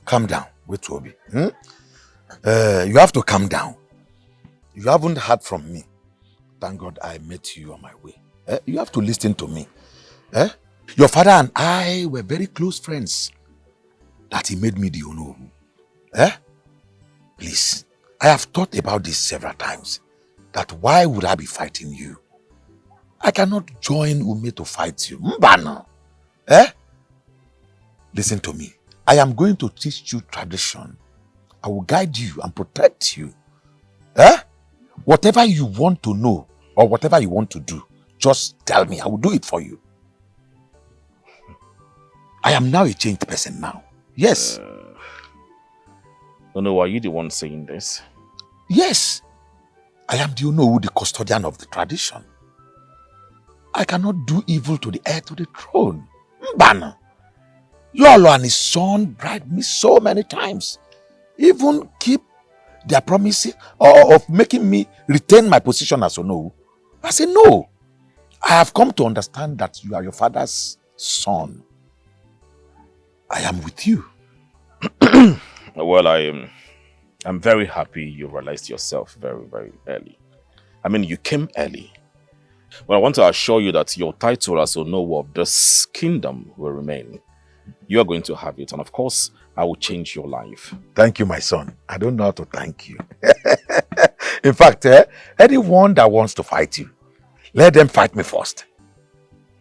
calm down. Wait, Obi. You have to calm down. You haven't heard from me. Thank God I met you on my way. You have to listen to me. Your father and I were very close friends. That he made me the Onowu. Please, I have thought about this several times. That why would I be fighting you? I cannot join Ume to fight you. Mbana. Listen to me. I am going to teach you tradition. I will guide you and protect you. Whatever you want to know or whatever you want to do, just tell me. I will do it for you. I am now a changed person now. Yes. No, are you the one saying this? Yes. I am the custodian of the tradition. I cannot do evil to the heir to the throne. Mbana. Lolo and his son bribed me so many times. Even keep their promises of making me retain my position as Onowu. I say no. I have come to understand that you are your father's son. I am with you. Well, I'm very happy you realized yourself very, very early. You came early. But I want to assure you that your title as Onowu of this kingdom will remain. You are going to have it. And of course, I will change your life. Thank you, my son. I don't know how to thank you. In fact, anyone that wants to fight you, let them fight me first.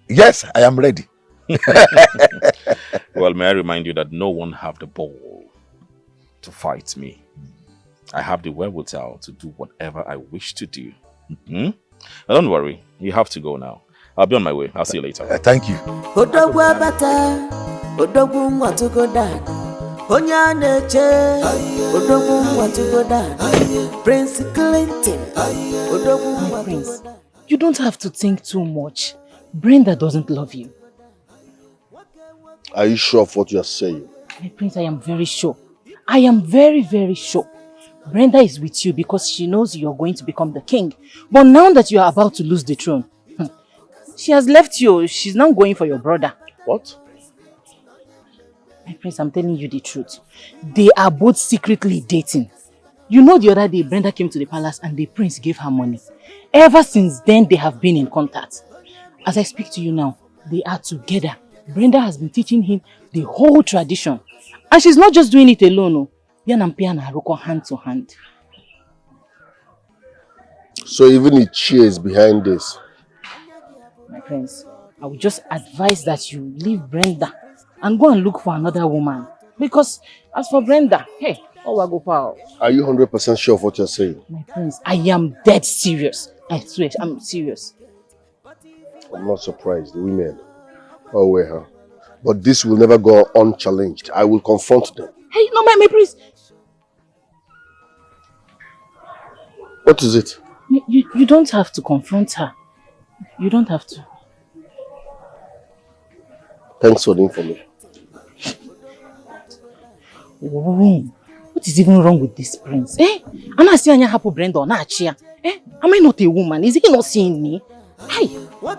Yes, I am ready. Well, may I remind you that no one have the ball to fight me. I have the wherewithal to do whatever I wish to do. Now, don't worry. You have to go now. I'll be on my way. I'll see you later. Thank you. Prince Clinton. My prince, you don't have to think too much. Brenda doesn't love you. Are you sure of what you are saying? My prince, I am very sure. I am very, very sure. Brenda is with you because she knows you are going to become the king. But now that you are about to lose the throne, she has left you. She's now going for your brother. What? My prince, I'm telling you the truth. They are both secretly dating. You know the other day Brenda came to the palace and the prince gave her money. Ever since then, they have been in contact. As I speak to you now, they are together. Brenda has been teaching him the whole tradition. And she's not just doing it alone. Yan and Pia are hand to hand. So even Ichie is behind this? My friends, I would just advise that you leave Brenda and go and look for another woman. Because as for Brenda, hey, are you 100% sure of what you're saying? My prince, I am dead serious. I swear, I'm serious. I'm not surprised, women. Oh, well, but this will never go unchallenged. I will confront them. Hey, no, my prince. What is it? You don't have to confront her. You don't have to. Thanks for the information. What is even wrong with this prince? I'm not seeing happy Brenda or not. Am I not a woman? Is he not seeing me? Hey. I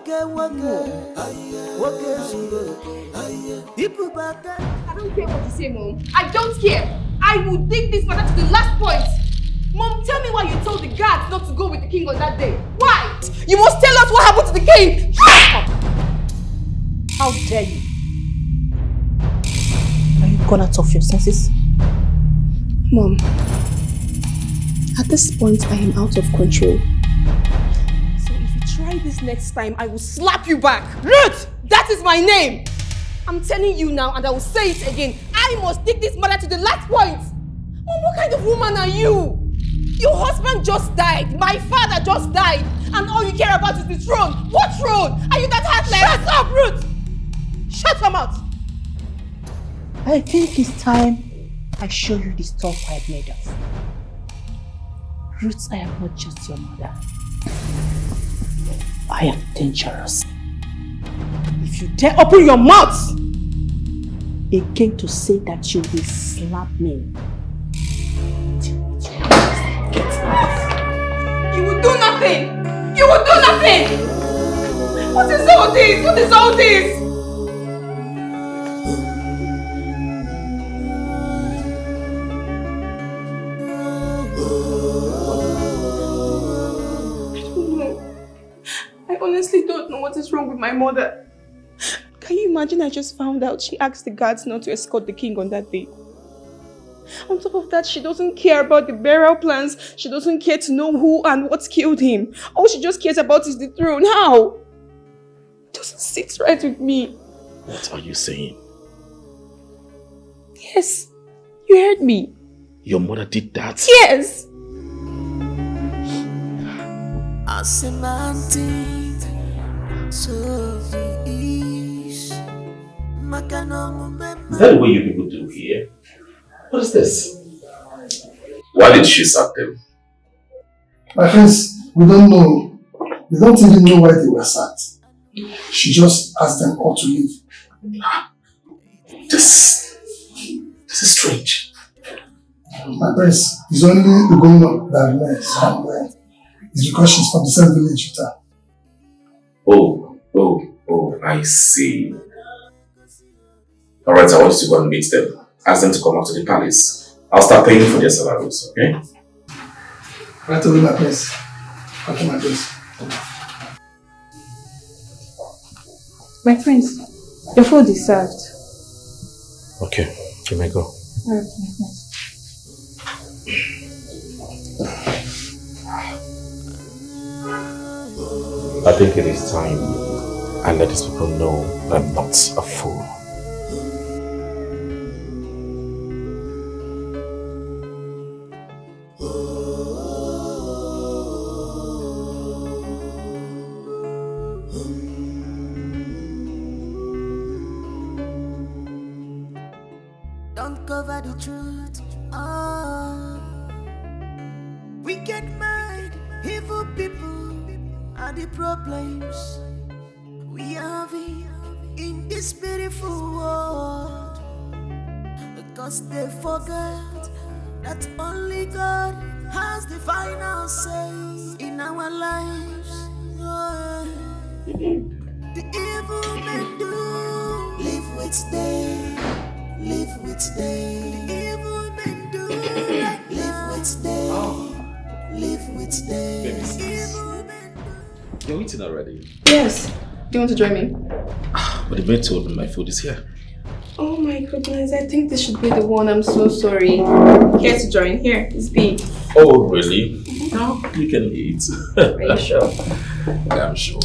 don't care what you say, Mom. I don't care. I will take this matter to the last point. Mom, tell me why you told the guards not to go with the king on that day. Why? You must tell us what happened to the king. How dare you? Are you gone out of your senses? Mom, at this point I am out of control. So if you try this next time, I will slap you back. Ruth! That is my name! I'm telling you now, and I will say it again. I must take this matter to the last point. Mom, what kind of woman are you? Your husband just died. My father just died. And all you care about is the throne. What throne? Are you that heartless? Shut up, Ruth! Shut your mouth! I think it's time I show you the stuff I'm made of. Ruth, I am not just your mother. I am dangerous. If you dare open your mouth again to say that you will slap me, you will do nothing! You will do nothing! What is all this? What is all this? I honestly don't know what is wrong with my mother. Can you imagine I just found out she asked the guards not to escort the king on that day? On top of that, she doesn't care about the burial plans. She doesn't care to know who and what killed him. All she just cares about is the throne. How? It doesn't sit right with me. What are you saying? Yes, you heard me. Your mother did that? Yes! Is that the way you people do here? What is this? Why did she sack them? My friends, we don't know. We don't even know why they were sacked. She just asked them all to leave. This is strange. My friends, it's only the governor that remains, and it's because she's from the same village with her. Oh, I see. Alright, I want you to go and meet them. Ask them to come out to the palace. I'll start paying for their salaries, okay? Right away, my prince. Okay, my prince. My prince, your food is served. Okay, you may go. Alright, my prince. I think it is time I let these people know that I'm not a fool. Don't cover the truth. Wicked mind, evil people are the problems we have in this beautiful world. Because they forget that only God has the final say in our lives. The evil men do live with them. Live with them. The evil men do live with them. Live with them. You're eating already? Yes. Do you want to join me? But the maid told me my food is here. Oh my goodness, I think this should be the one. I'm so sorry. Here to join. Here, it's big. Oh, really? No, you can eat. Are you sure? Yeah, I'm sure.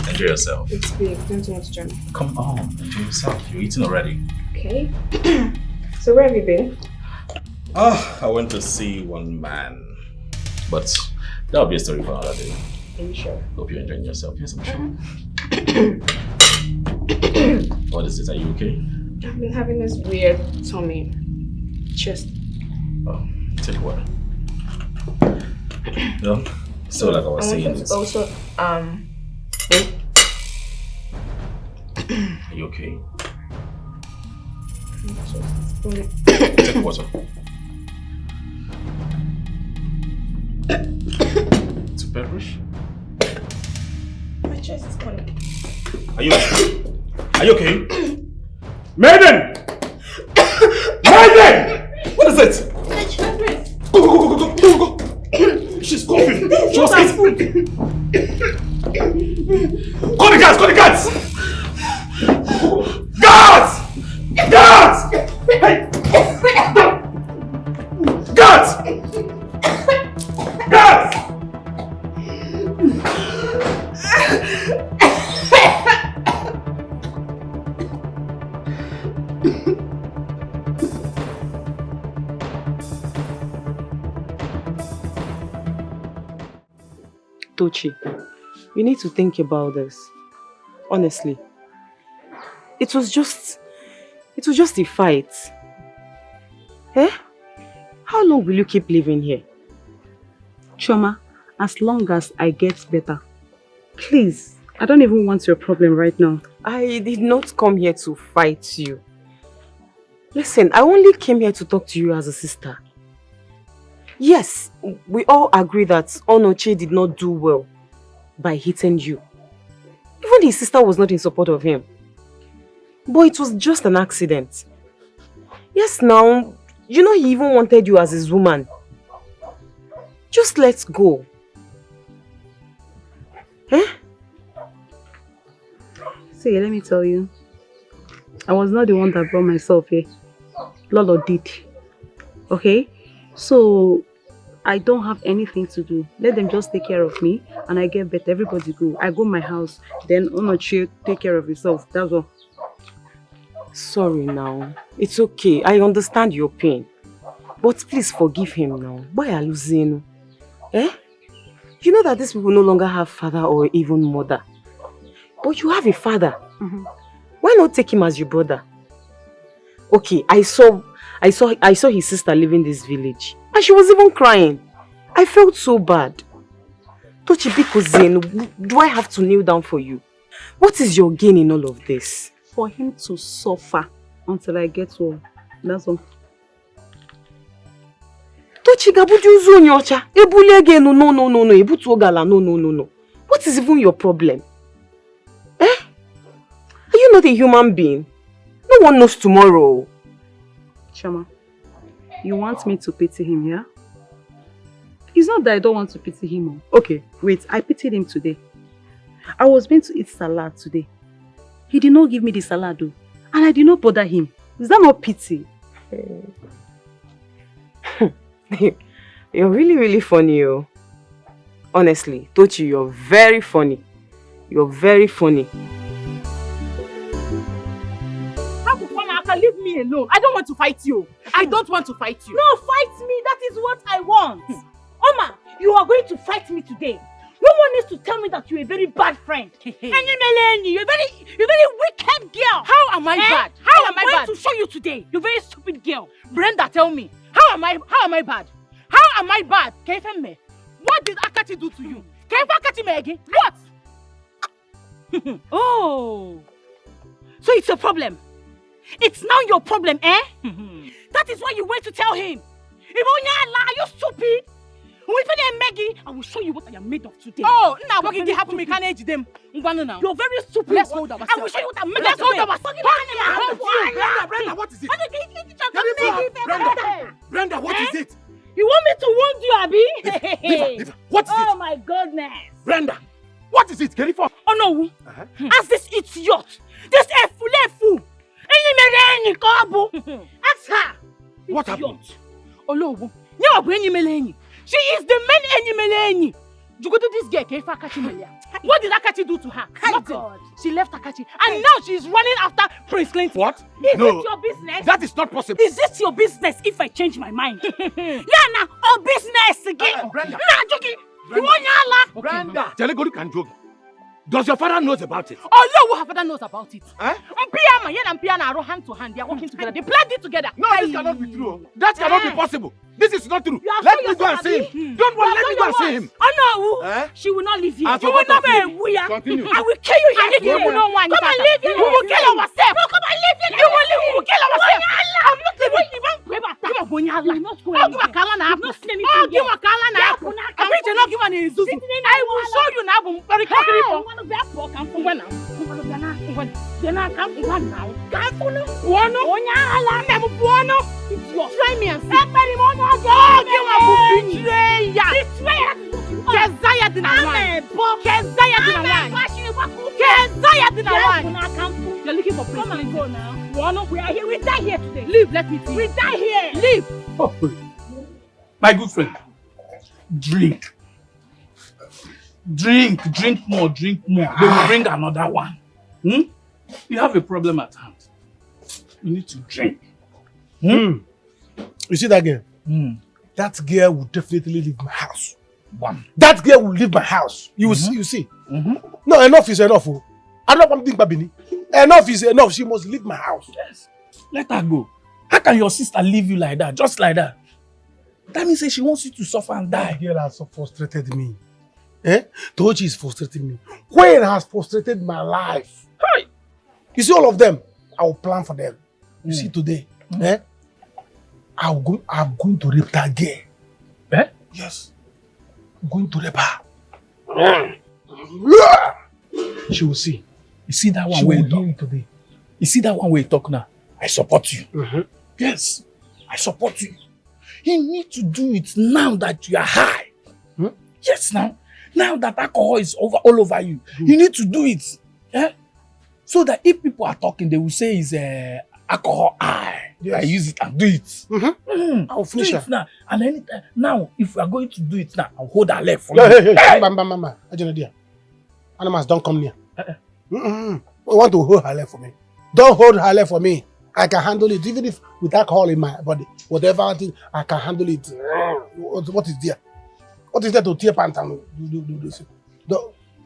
Enjoy yourself. It's big. Don't you want to join me? Come on, enjoy yourself. You're eating already. Okay. So where have you been? I went to see one man. But that'll be a story for another day. Are you sure? Hope you're enjoying yourself. Yes, I'm sure. What is this? Are you okay? I've been having this weird tummy. Chest. Oh, take water. No? So like I was saying it's... Also, Are you okay? Take water. It's bearish. My chest is calling. Are you okay? Are you okay? Maiden! Maiden! What is it? Go. She's coughing. She was eating. Call the guards! Guards! Hey! Guards! Tochi, you need to think about this. Honestly. It was just a fight. Eh? How long will you keep living here? Choma, as long as I get better. Please, I don't even want your problem right now. I did not come here to fight you. Listen, I only came here to talk to you as a sister. Yes, we all agree that Onoche did not do well by hitting you. Even his sister was not in support of him. But it was just an accident. Yes, now, you know he even wanted you as his woman. Just let's go. Eh? See, let me tell you. I was not the one that brought myself here. Lolo did. Okay? So, I don't have anything to do. Let them just take care of me and I get better. Everybody go. I go my house. Then Onoche take care of himself. That's all. Sorry now. It's okay. I understand your pain. But please forgive him now. Why are you losing? Eh? You know that these people no longer have father or even mother. But you have a father. Why not take him as your brother? Okay, I saw his sister leaving this village. And she was even crying. I felt so bad. Tochi, because do I have to kneel down for you? What is your gain in all of this? For him to suffer until I get well. That's all. Tochi, gabuju nyocha. Ebule again, no. Ebutu ogala, no. What is even your problem? Eh? Are you not a human being? No one knows tomorrow. Chama, you want me to pity him, yeah? It's not that I don't want to pity him. Okay, wait, I pitied him today. I was meant to eat salad today. He did not give me the salad though. And I did not bother him. Is that not pity? You're really, really funny, oh. Honestly, Tochi, you're very funny. You're very funny. Leave me alone. I don't want to fight you. I don't want to fight you. No, fight me. That is what I want. Oma, you are going to fight me today. No one needs to tell me that you're a very bad friend. You're a very wicked girl. How am I bad? How am I bad? I'm going to show you today. You're a very stupid girl. Brenda, tell me. How am I bad? How am I bad? Kefemme, what did Akati do to you? Akati me again? What? Oh. So it's a problem. It's now your problem, eh? That is why you went to tell him. Are you stupid? Maggie, I will show you what I am made of today. Oh, now what did happen? We can't age them. You're very stupid. Let's hold ourselves. I will show you what I'm made of. Let's hold ourselves. Brenda, what is it? Brenda, what is it? You want me to wound you, Abi? Leave her. What is it? Oh my goodness. Brenda, what is it? Kerifa? Oh no. As this idiot, this efu. Ask her. What happened? Olowo, she is the main enemy. You go to this girl, Kefa Akachi. What did Akachi do to her? Nothing. She left Akachi. And now she is running after Prince Clinton. What? Is it your business? That is not possible. Is it your business if I change my mind? Yeah, our business again. Brenda. Brenda. Telegori can joke. Does your father knows about it? Oh, no, her father knows about it. Eh? And Piana are hand to hand. They are working together. They planned it together. No, this cannot be true. That cannot be possible. This is not true. Let me go and see him. Don't worry, let me go and see him. Oh no, she will not leave you. You will not be. Continue. I will kill you here. You will not want. Come and leave you. We will kill ourselves. No, come and leave you. You will leave. We will kill ourselves. I'm not leaving. I'm not going. I'm not seen anything. I will show you now. Try me and see. You're looking for Prince. Come and go now. We are here. We die here today. Leave, let me see. We die here. Leave. Oh, my good friend, drink. Drink more. They will bring another one. You have a problem at hand. You need to drink. You see that girl? That girl will definitely leave my house. One. That girl will leave my house. You will see. You see. No, enough is enough. Oh. I don't want to think Babini. Enough is enough. She must leave my house. Yes. Let her go. How can your sister leave you like that? Just like that? That means she wants you to suffer and die. That girl has so frustrated me. Tochi is frustrating me. Wayne has frustrated my life. Hi. You see all of them? I will plan for them. You see today? I'm going to rape that girl. Yes. I'm going to rape her. She will see. You see that one where you talk today? You see that one where you talk now? I support you. Yes. I support you. You need to do it now that you are high. Yes, now. Now that alcohol is all over you. You need to do it. So that if people are talking, they will say it's alcohol high. Yes. I use it and do it. I'll finish do her. it now. And anytime, now, if we are going to do it now, I'll hold her leg for you. Hey! Mama. Animals, don't come near. I want to hold her leg for me. Don't hold her leg for me. I can handle it, even if with alcohol in my body. Whatever I can handle it. What is there? What is there to tear pants and do this?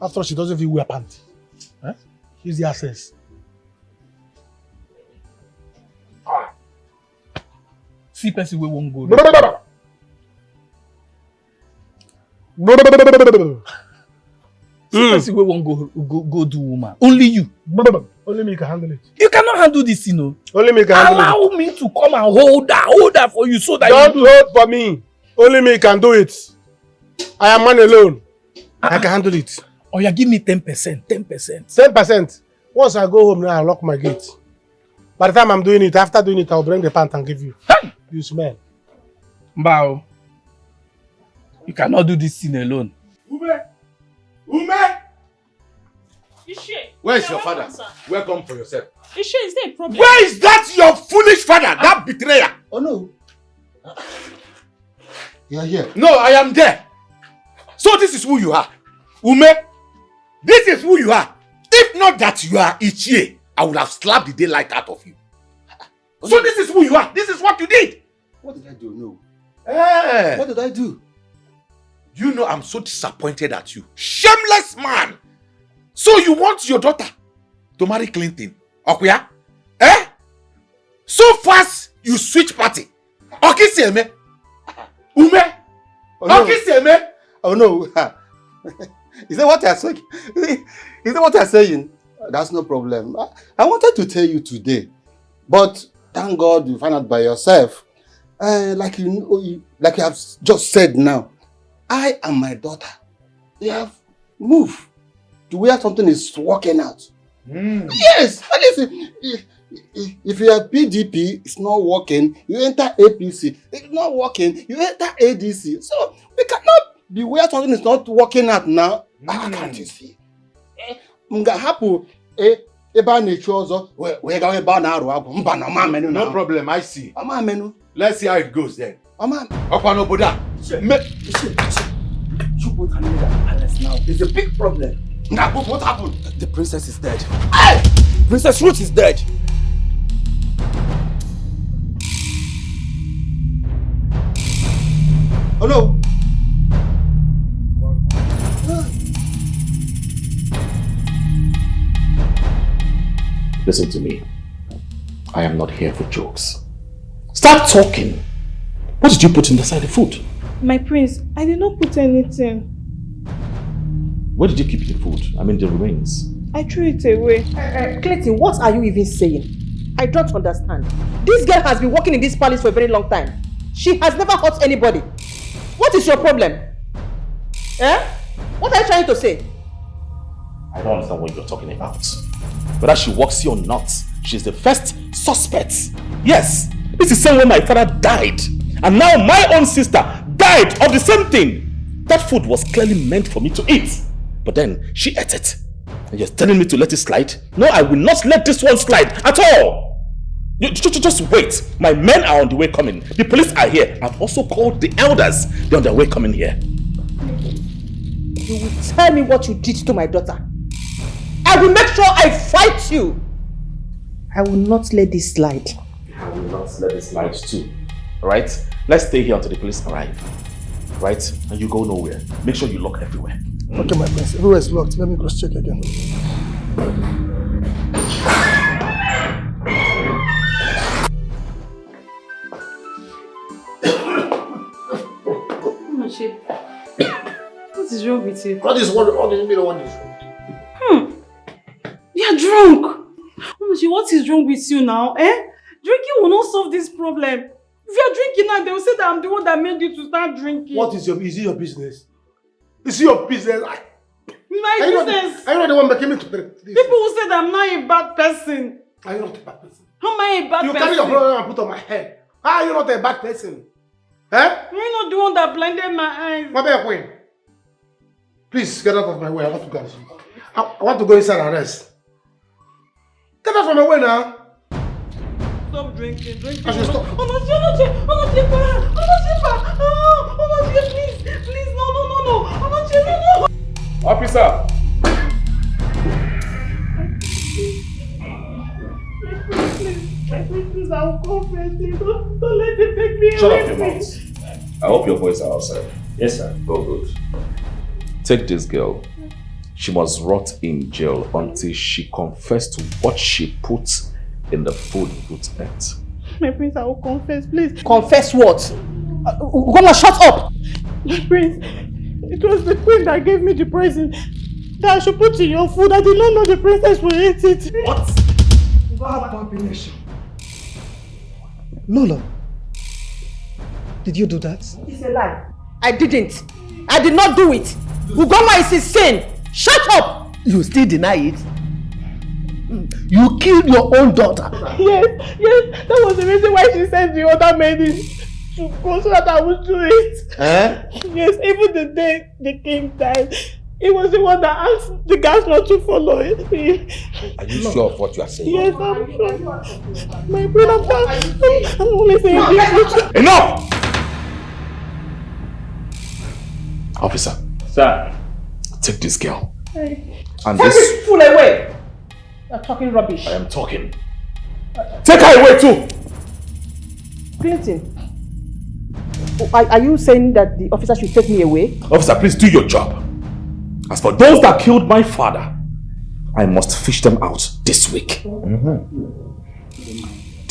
After all, she doesn't even wear pants. Here's the access. See person we won't go. See person we won't go do woman. Only you. Only me can handle it. You cannot handle this, you know. Only me can handle it. Allow me to come and hold her for you so that don't hold for me. Only me can do it. I am man alone. I can handle it. Oh, yeah, give me 10%. 10%. 10%. Once I go home now, I'll lock my gate. By the time I'm doing it, after doing it, I'll bring the pant and give you. Hey! You smell. Mbao. You cannot do this thing alone. Ume! Ishe. Where's your father? Welcome for yourself. Ishe, is there a problem? Where is that your foolish father? That betrayer? Oh no. You are here. No, I am there. So this is who you are. Ume, this is who you are. If not that you are Ichie, I would have slapped the daylight out of you. So this is who you are. This is what you did. What did I do? No. Hey. What did I do? You know I'm so disappointed at you. Shameless man. So you want your daughter to marry Clinton? Okuya? So fast you switch party. Okisieme? Ume? Okisieme? Oh no. Is that what you're saying? Is that what you're saying? That's no problem. I wanted to tell you today, but thank God you found out by yourself. Like you have just said now, I and my daughter, they have moved to where something is working out. Yes, if you have PDP, it's not working. You enter APC, it's not working. You enter ADC. So we cannot be where something is not working out now. Can't you see? No problem, I see. Let's see how it goes then. You both are made at palace now. It's a big problem. Now, what happened? The princess is dead. Hey! Princess Ruth is dead. Oh no! Listen to me. I am not here for jokes. Start talking. What did you put inside the food? My prince, I did not put anything. Where did you keep the food? I mean the remains. I threw it away. Clayton, what are you even saying? I don't understand. This girl has been working in this palace for a very long time. She has never hurt anybody. What is your problem? What are you trying to say? I don't understand what you're talking about. Whether she works here or not, she's the first suspect. Yes, this is the same way my father died. And now my own sister died of the same thing. That food was clearly meant for me to eat. But then she ate it. And you're telling me to let it slide? No, I will not let this one slide at all. Just wait. My men are on the way coming. The police are here. I've also called the elders. They're on their way coming here. You will tell me what you did to my daughter. I will make sure I fight you. I will not let this slide. I will not let this slide too. Alright? Let's stay here until the police arrive. right? And you go nowhere. Make sure you lock everywhere. Okay, my prince. Everywhere is locked. Let me cross check again. What is wrong with you? What do you mean what is wrong? You're drunk. Omochi, what is wrong with you now? Drinking will not solve this problem. If you're drinking now, they will say that I'm the one that made you to start drinking. Is it your business? Is it your business? My business. Are you not the one making me to drink this? People will say that I'm not a bad person. Are you not a bad person? How am I a bad person? You carry your brother and put on my head. How are you not a bad person? You're not the one that blinded my eyes. My bad queen. Please get out of my way. I want to go. I want to go inside and rest. Get out of my way now. Stop drinking. I should stop. Omochi, please, no. Omochi, no. Officer! Please, I will confess. Don't let it take me away. Shut up your mouth. I hope your boys are outside. Yes, sir. Oh, good. Take this girl. She must rot in jail until she confessed to what she put in the food Ruth ate. My prince, I will confess, please. Confess what? Ugoma, shut up! My prince, it was the queen that gave me the poison that I should put in your food. I did not know the princess would eat it. What? Abomination. Lola, did you do that? It's a lie. I didn't. I did not do it. Ugoma is insane. Shut up! You still deny it? You killed your own daughter. Yes, that was the reason why she sent the other maiden to go so that I would do it. Yes, even the day the king died, it was the one that asked the guys not to follow it. Are you sure of what you are saying? Yes, I'm sure. My friend, I'm only saying this. Enough! Officer. Sir. Take this girl. Hey. And Take this this fool away! You're talking rubbish. I am talking. Take her away too! Clinton, are you saying that the officer should take me away? Officer, please do your job. As for those that killed my father, I must fish them out this week. Do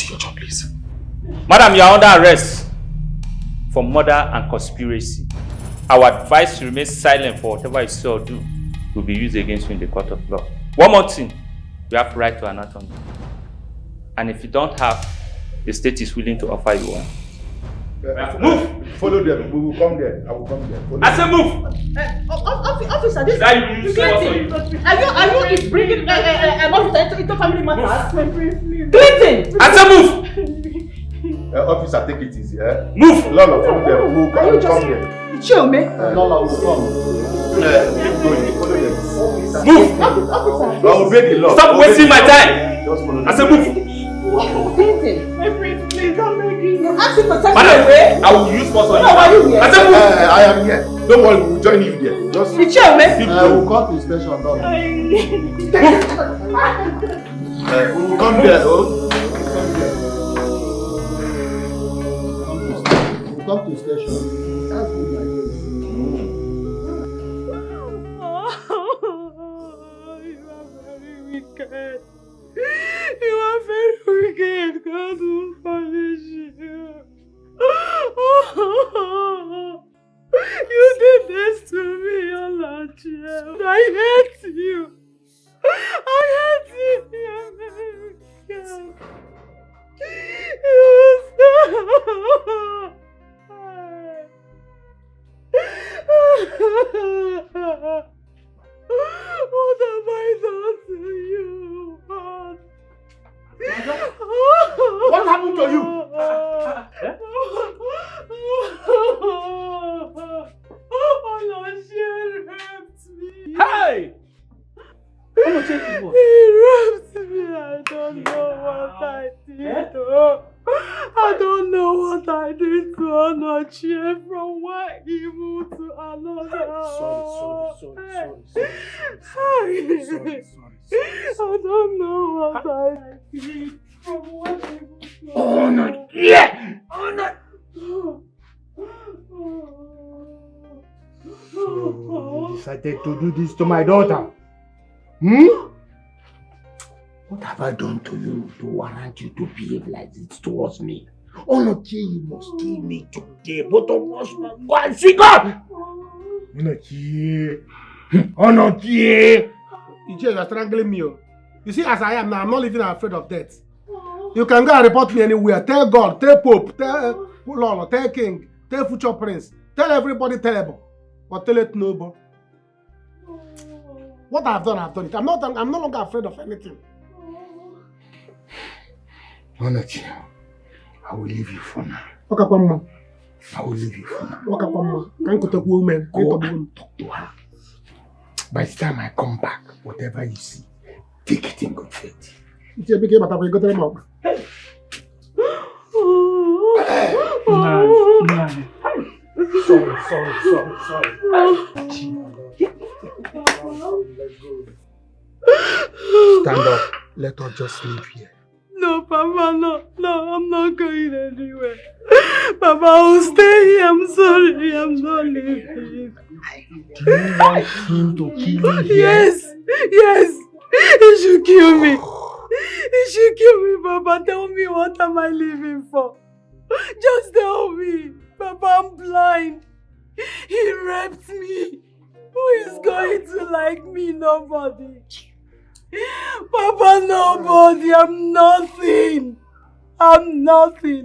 your job, please. Madam, you are under arrest for murder and conspiracy. Our advice to remain silent for whatever you say or do will be used against you in the court of law. One more thing, you have right to anatomy. And if you don't have, the state is willing to offer you one. Move! Follow them. We will come there. I will come there. Follow I say them. move! Officer, this are you bringing an officer into family matters? Clinton! I say move! Officer, take it easy. Move! Lola, follow them. We will come there. Chill, man. Lola will come. Keep going. Follow them. Move! I will obey the law. Stop wasting my time! I say move! Clinton! My prince, please, I'm begging you. Ask him to take Madam, me away. I will use force on you. Are you here? I say move! I am here. Don't worry, we will join you there. Just You chill, man. keep going. We will come to the station. We will come there, though. We will come to the station. That's good, my dear. You are very wicked. God will punish you. You did this to me, Olache. I hate you. I hate you. You are very wicked. You so... What have I done to you? What happened to you? Olache raped me. Hey! He raped me. I don't know what I did. I don't know what I did to Olache from one evil to another. Sorry. I don't know what I did from one evil to another. Oh, no. Yeah! Oh, no. You decided to do this to my daughter. Hmm? What have I done to you to warrant you to behave like this towards me? Onochie, you must kill me today. Both of us must go and see God. Onochie. Onochie. You are strangling me. You see, as I am now, I'm not living afraid of death. You can go and report me anywhere. Tell God, tell Pope, tell Lord, tell King, tell future Prince, tell everybody terrible. But tell it nobody. What I've done it. I'm no longer afraid of anything. Onochie, I will leave you for now. Okay, come on. I will leave you for now. Okay, come on. Can't go to women. Go and talk to her. By the time I come back, whatever you see, take it in good faith. Sorry. Stand up. Let us just leave here. No, Papa, no, I'm not going anywhere. Papa, I'll stay here. I'm sorry, I'm not leaving. Do you want him to kill you here? Yes, he should kill me. He should kill me, Papa. Tell me, what am I living for? Just tell me. Papa, I'm blind. He raped me. Who is going to like me? Nobody. Papa, nobody. I'm nothing. I'm nobody.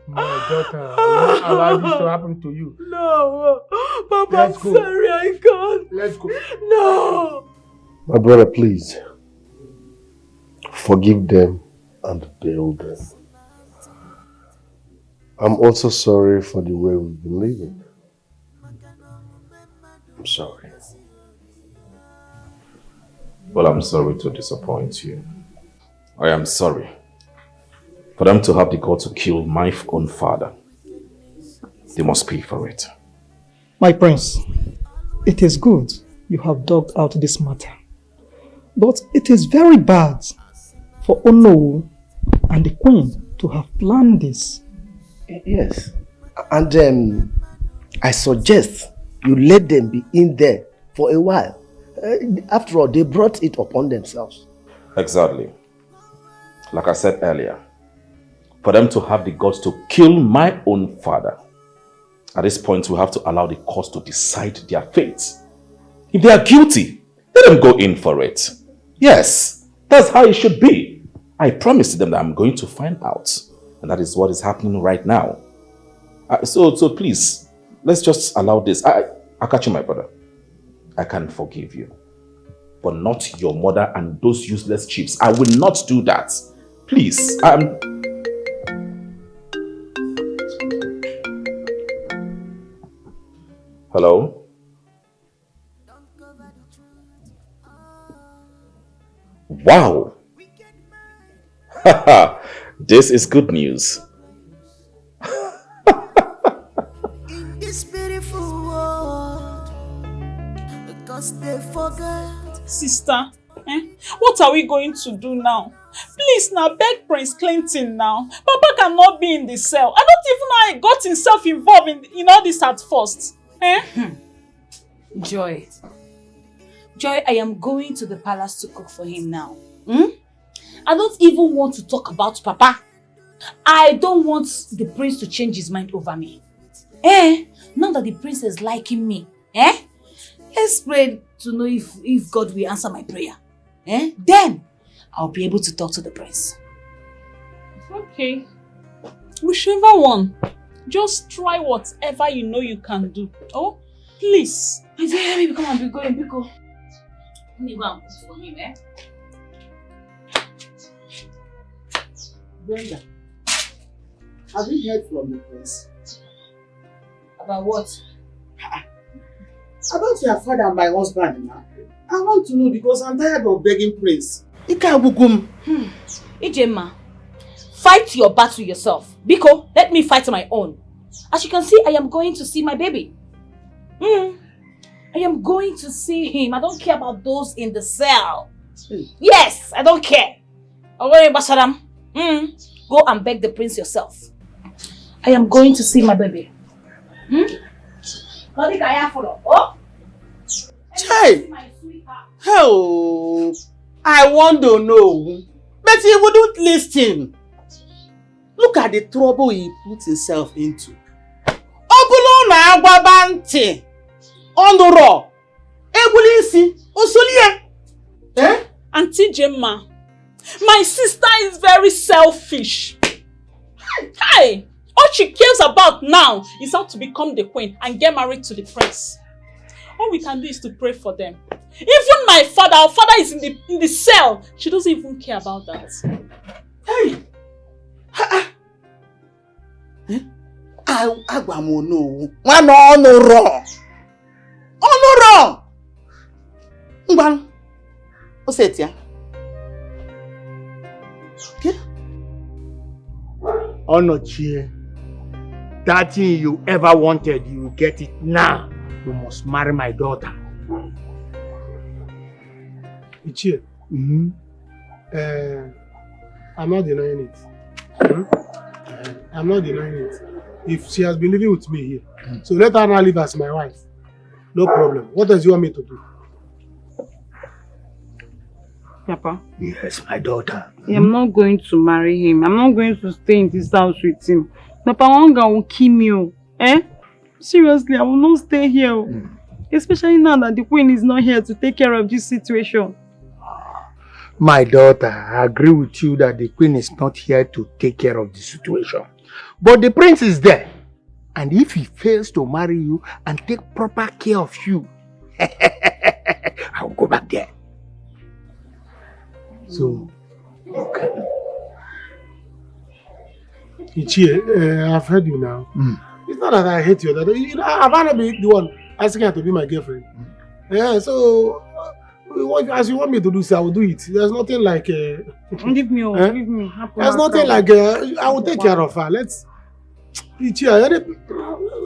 My daughter, I will not allow this to happen to you. No. Papa, I'm sorry, I can't. Let's go. No. My brother, please. Forgive them and bail them. I'm also sorry for the way we've been living. I'm sorry. Well, I'm sorry to disappoint you. I am sorry for them to have the guts to kill my own father. They must pay for it. My prince, it is good you have dogged out this matter. But it is very bad for Onowu and the queen to have planned this. Yes. And I suggest you let them be in there for a while. After all, they brought it upon themselves. Exactly. Like I said earlier, for them to have the guts to kill my own father, at this point we have to allow the courts to decide their fate. If they are guilty, let them go in for it. Yes, that's how it should be. I promised them that I'm going to find out. And that is what is happening right now. So please, let's just allow this. I'll catch you, my brother. I can forgive you. But not your mother and those useless chiefs. I will not do that. Please. Hello? Wow! This is good news. In this beautiful world, because they forget. Sister, what are we going to do now? Please now, beg Prince Clinton now. Papa cannot be in the cell. I don't even know how he got himself involved in all this at first. Joy, I am going to the palace to cook for him now. I don't even want to talk about Papa. I don't want the prince to change his mind over me. Now that the prince is liking me, let's pray to know if God will answer my prayer. Then I'll be able to talk to the prince. Okay. Whichever one. Just try whatever you know you can do. Oh, please. Baby, come on, be going, be go. Let me go and cook for him, Brenda, have you heard from the prince? About what? About your father and my husband now. I want to know because I'm tired of begging Prince. Ijema, fight your battle yourself. Biko, let me fight my own. As you can see, I am going to see my baby. I am going to see him. I don't care about those in the cell. Yes, I don't care. Go and beg the prince yourself. I am going to see my baby. Hey! Oh, I want to know. But he wouldn't listen. Look at the trouble he put himself into. Obulo na agwaba ntị. Onuro. Ebulisi. Osolie. Eh? Auntie Gemma, my sister is very selfish. Hey! All she cares about now is how to become the queen and get married to the prince. All we can do is to pray for them. Even my father, our father is in the cell. She doesn't even care about that. Hey! Agwamono. One honor. Honor. Ngwan. Osetia. Okay. Onochie. That thing you ever wanted, you get it now. You must marry my daughter. Ichie. I'm not denying it. I'm not denying it. If she has been living with me here, so let her now live as my wife. No problem. What does you want me to do? Papa. Yes, my daughter. I'm not going to marry him. I'm not going to stay in this house with him. Papa Wanga will kill me. Eh? Seriously, I will not stay here. Especially now that the queen is not here to take care of this situation. My daughter, I agree with you that the queen is not here to take care of the situation. But the prince is there. And if he fails to marry you and take proper care of you, I will go back there. So, okay. Ichie, I've heard you now. It's not that I hate you. That I've had to be the one asking her to be my girlfriend. Yeah, so as you want me to do so, I will do it. There's nothing like. Leave me, leave me. There's nothing like. I will take care of her. Let's. Ichie,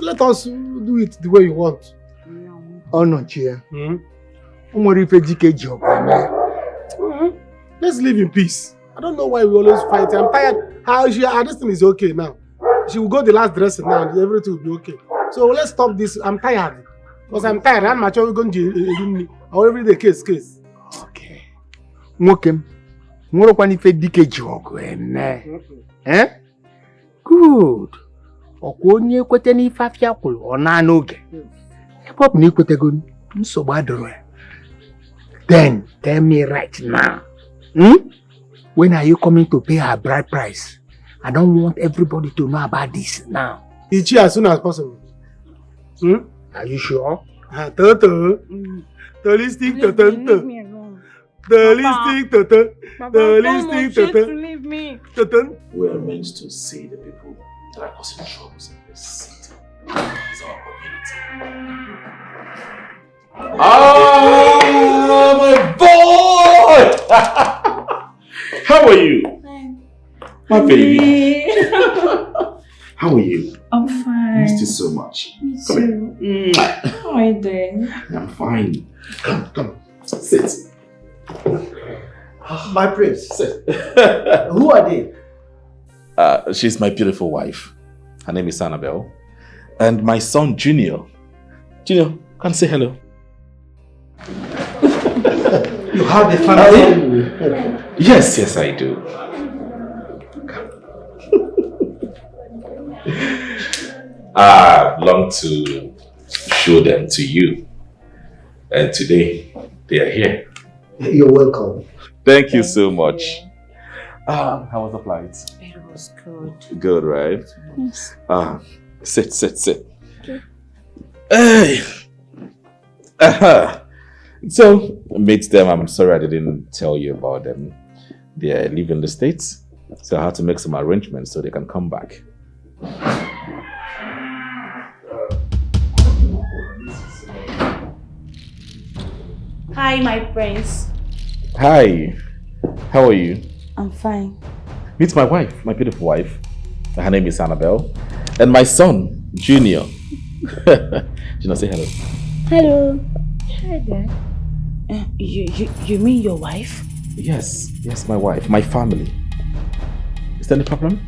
let us do it the way you want. Oh no, Chia. Let's live in peace. I don't know why we always fight. I'm tired. This thing is okay now. She will go the last dressing now and everything will be okay. So let's stop this. I'm tired. Because I'm tired. I'm not going to or every day case. Okay. Mokem. Moro kwani fe dike jogo eh? Good. Okonye kwete ni fafia kwulu ona n'oge. Pop ni kwete go nsogbu adoro. Then tell me right now. When are you coming to pay her bride price? I don't want everybody to know about this now. Ichi as soon as possible. Are you sure? The listing to the listing to leave me. We are meant to see the people that are causing troubles in this city. It's our community. Oh, my boy! How are you? My baby. How are you? I'm fine. Missed you so much. Me too. How are you doing? I'm fine. Come. Sit. My prince. Sit. Who are they? She's my beautiful wife. Her name is Annabelle. And my son, Junior. Junior, come say hello. You have a family? Yes, I do. I long to show them to you. And today, they are here. You're welcome. Thank you so much. How was the flight? It was good. Good, right? Yes. Sit. Okay. Hey. So, meet them. I'm sorry I didn't tell you about them. They are leaving the States. So I had to make some arrangements so they can come back. Hi, my prince. Hi. How are you? I'm fine. Meet my wife, my beautiful wife. Her name is Annabelle. And my son, Junior. Junior, say hello. Hello. Hi there. You mean your wife? Yes, my wife, my family. Is there any problem?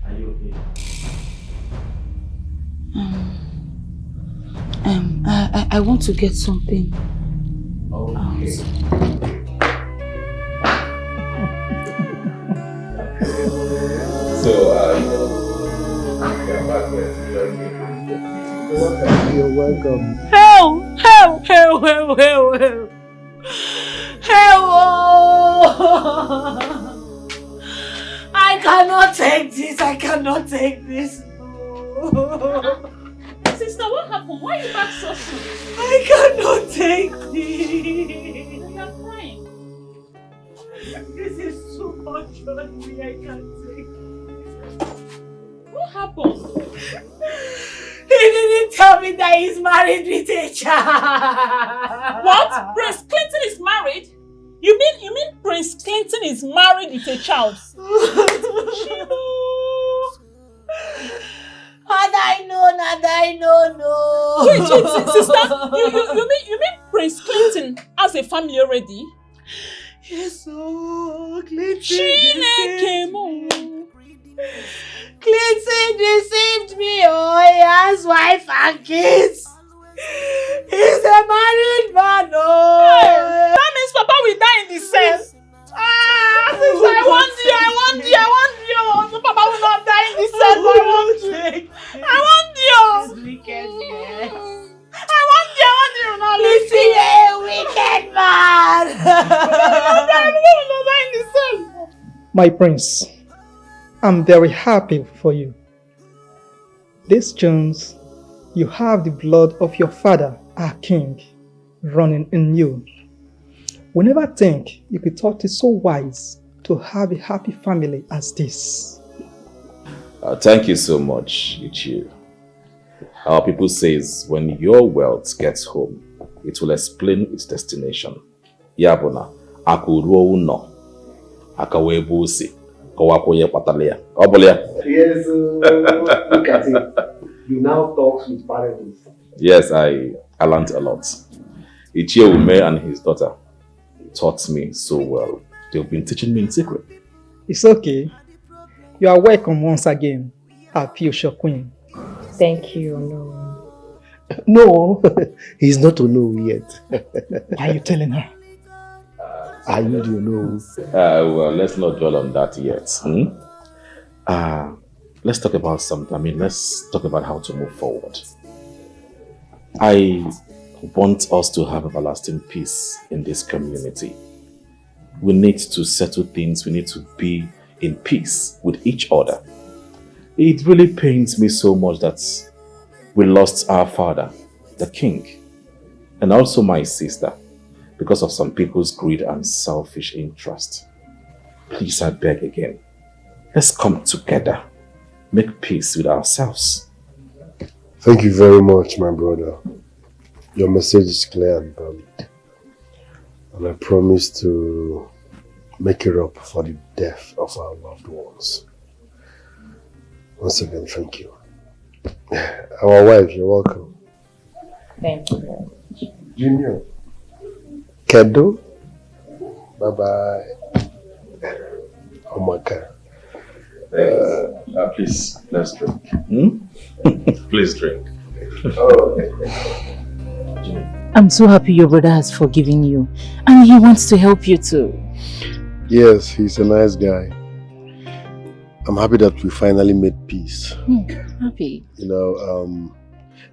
Are you I want to get something. Okay. You're welcome. Hell! Hell! Hell! Hell! Hell! Hell! Hell! I cannot take this. I cannot take this. Sister, what happened? Why are you back so soon? I cannot take this. You are crying. This is too much on me. I can't take this. What happened? He didn't tell me that he's married with a child. What? Prince Clinton is married? You mean Prince Clinton is married with a child? Had I known, no. Wait, sister, you mean Prince Clinton has a family already? Yes, oh, Clinton deceived me, oh, he has wife and kids. He's a married man, oh. Hey, that means Papa will die in the cell. Sister, I want you. So Papa will not die in the cell, but I want you. This wickedness. I want you now. Listen, a wicked man. My prince, I'm very happy for you. This Jones, you have the blood of your father, our king, running in you. We never think you could thought it so wise to have a happy family as this. Thank you so much, Ichie. Our people says when your wealth gets home, it will explain its destination. Yabona, akuruo uno, akawebu usi, kawakoye patalia. Obolia. Yes, look at it. You now talk with parables. Yes, I learned a lot. Ichie Ume and his daughter taught me so well. They've been teaching me in secret. It's okay. You are welcome once again, our future queen. Thank you, No, he's not to know yet. Why are you telling her? Are you do know? Well, let's not dwell on that yet. Let's talk about something. Let's talk about how to move forward. I want us to have everlasting peace in this community. We need to settle things. We need to be in peace with each other. It really pains me so much that we lost our father, the king, and also my sister, because of some people's greed and selfish interest. Please, I beg again, let's come together, make peace with ourselves. Thank you very much, my brother. Your message is clear and valid. And I promise to make it up for the death of our loved ones. Once again, thank you. Our wife, you're welcome. Thank you very much. Junior. Kedo. Bye-bye. Oh my God. Please, let's drink. Please drink. I'm so happy your brother has forgiven you and he wants to help you too. Yes, he's a nice guy. I'm happy that we finally made peace. Happy. You know,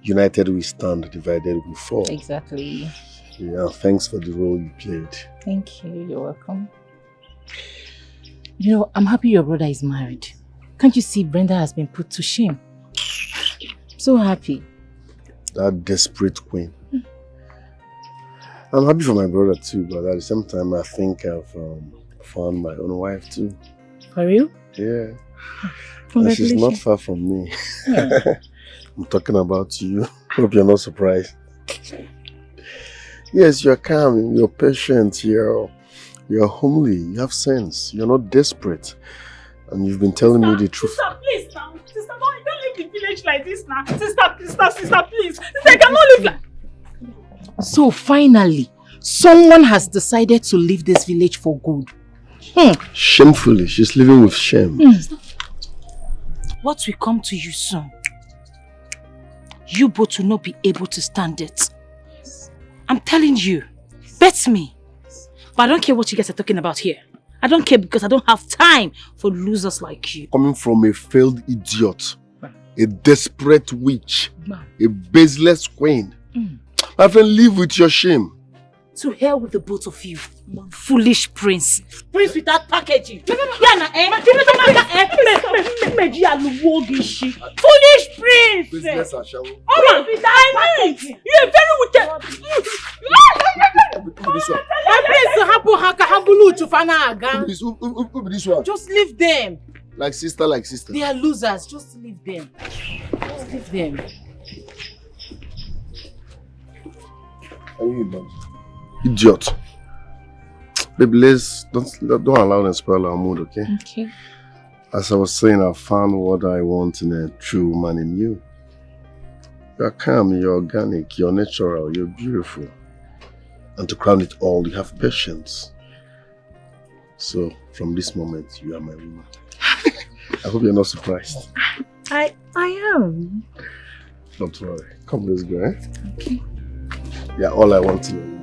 united we stand, divided we fall. Exactly. Yeah, thanks for the role you played. Thank you, you're welcome. You know, I'm happy your brother is married. Can't you see Brenda has been put to shame? So happy. That desperate queen. I'm happy for my brother too, but at the same time I think I've found my own wife too. For real? Yeah. And she's not far from me. Yeah. I'm talking about you. Hope you're not surprised. Yes, you're calm, you're patient, you're homely, you have sense, you're not desperate. And you've been telling me the truth. Sister, please now. Sister, don't leave the village like this now. Sister, please. Sister, I cannot live like... So finally, someone has decided to leave this village for good. Shamefully, she's living with shame. what will come to you soon, you both will not be able to stand it. I'm telling you, bet me. But I don't care what you guys are talking about here. I don't care because I don't have time for losers like you. Coming from a failed idiot, a desperate witch, a baseless queen. My friend, live with your shame. To hell with the both of you, foolish prince. Prince without packaging. Foolish prince. Business as shall. Oh, you're very wicked. Just leave them. Like sister, like sister. They are losers. Just leave them. Just leave them. Are you imagine? Idiot. Baby, don't allow them to spoil our mood, okay? Okay. As I was saying, I found what I want in a true woman in you. You're calm, you're organic, you're natural, you're beautiful. And to crown it all, you have patience. So, from this moment, you are my woman. I hope you're not surprised. I am. Don't worry. Come, let's go, eh? Okay. Yeah, all I want in a woman.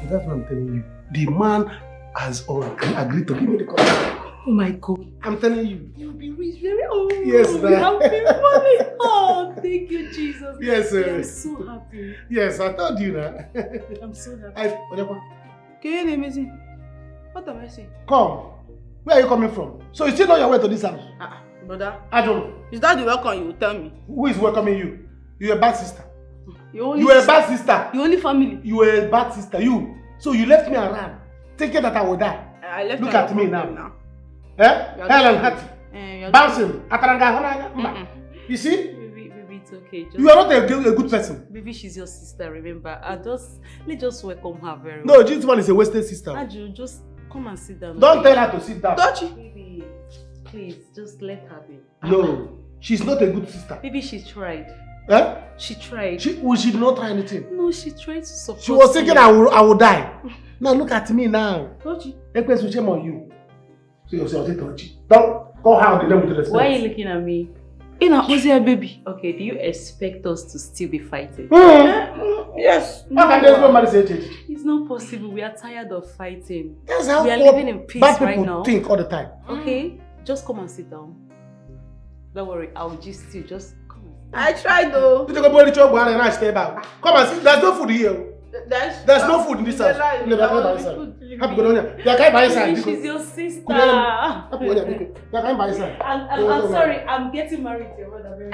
That's what I'm telling you. The man has agreed to give me the contract. Oh my God. I'm telling you. You'll be rich very old. Yes, sir. You'll be money. Oh, thank you, Jesus. Yes, sir. I'm so happy. Yes, I told you that. I'm so happy. Can you name me? What am I saying? Come. Where are you coming from? So you still know your way to this house? Brother. I don't. Is that the welcome you will tell me? Who is welcoming you? You're a bad sister. You are a bad sister. You only family. You are a bad sister. You. So you left me around, thinking that I would die. I left. Look at me now. Eh? Helen Hattie. Bouncing. Ataranga. You see? Baby, it's okay. You are not a good person. Baby, she's your sister, remember? Let's just welcome her very well. No, this one is a wasted sister. Aju, just come and sit down. Don't tell her to sit down. Don't you? Baby, please, just let her be. No, she's not a good sister. Baby, she tried. Eh? She tried. She did not try anything. No, she tried to support. She was thinking I will die. Now look at me now. Tochi. Ekwe shame on you. So you say Tochi. Don't go how the devil to the spirit. Why are you looking at me? Baby. Okay, do you expect us to still be fighting? Yes. How can there's no marriage age? It's not possible. We are tired of fighting. That's how we are living in peace right now. Think all the time. Okay, just come and sit down. Don't worry, I'll just you. Just come. I tried though. You go to Come and sit. There's no food here. There's no food in this house. She's your sister. I'm sorry, I'm getting married to your brother.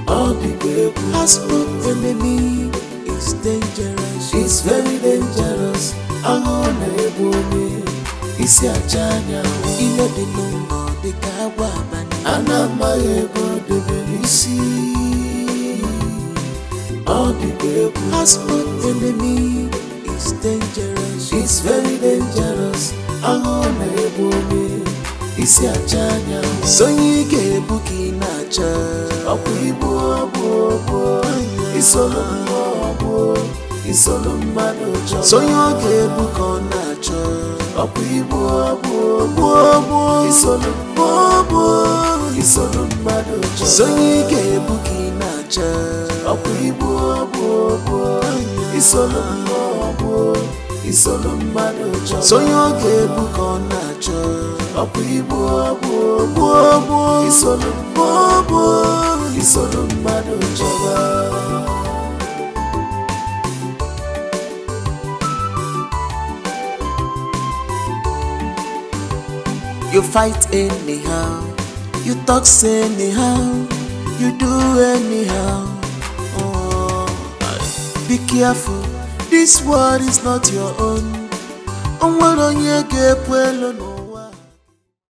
All the people husband enemy is dangerous. It's very dangerous. It's a chanya. In the no the kawaban. Anamaego the baby see. All the people husband enemy is dangerous. It's very dangerous. Isi achanya sonyi ke buki nacha okwibo abo isolo mano sonyi ke buko nacha okwibo abo isolo mano sonyi ke buki nacha okwibo abo isolo mano sonyi ke buko nacha Ibo isolo mano jaba. You fight anyhow, you talk anyhow, you do anyhow. Oh, be careful, this world is not your own.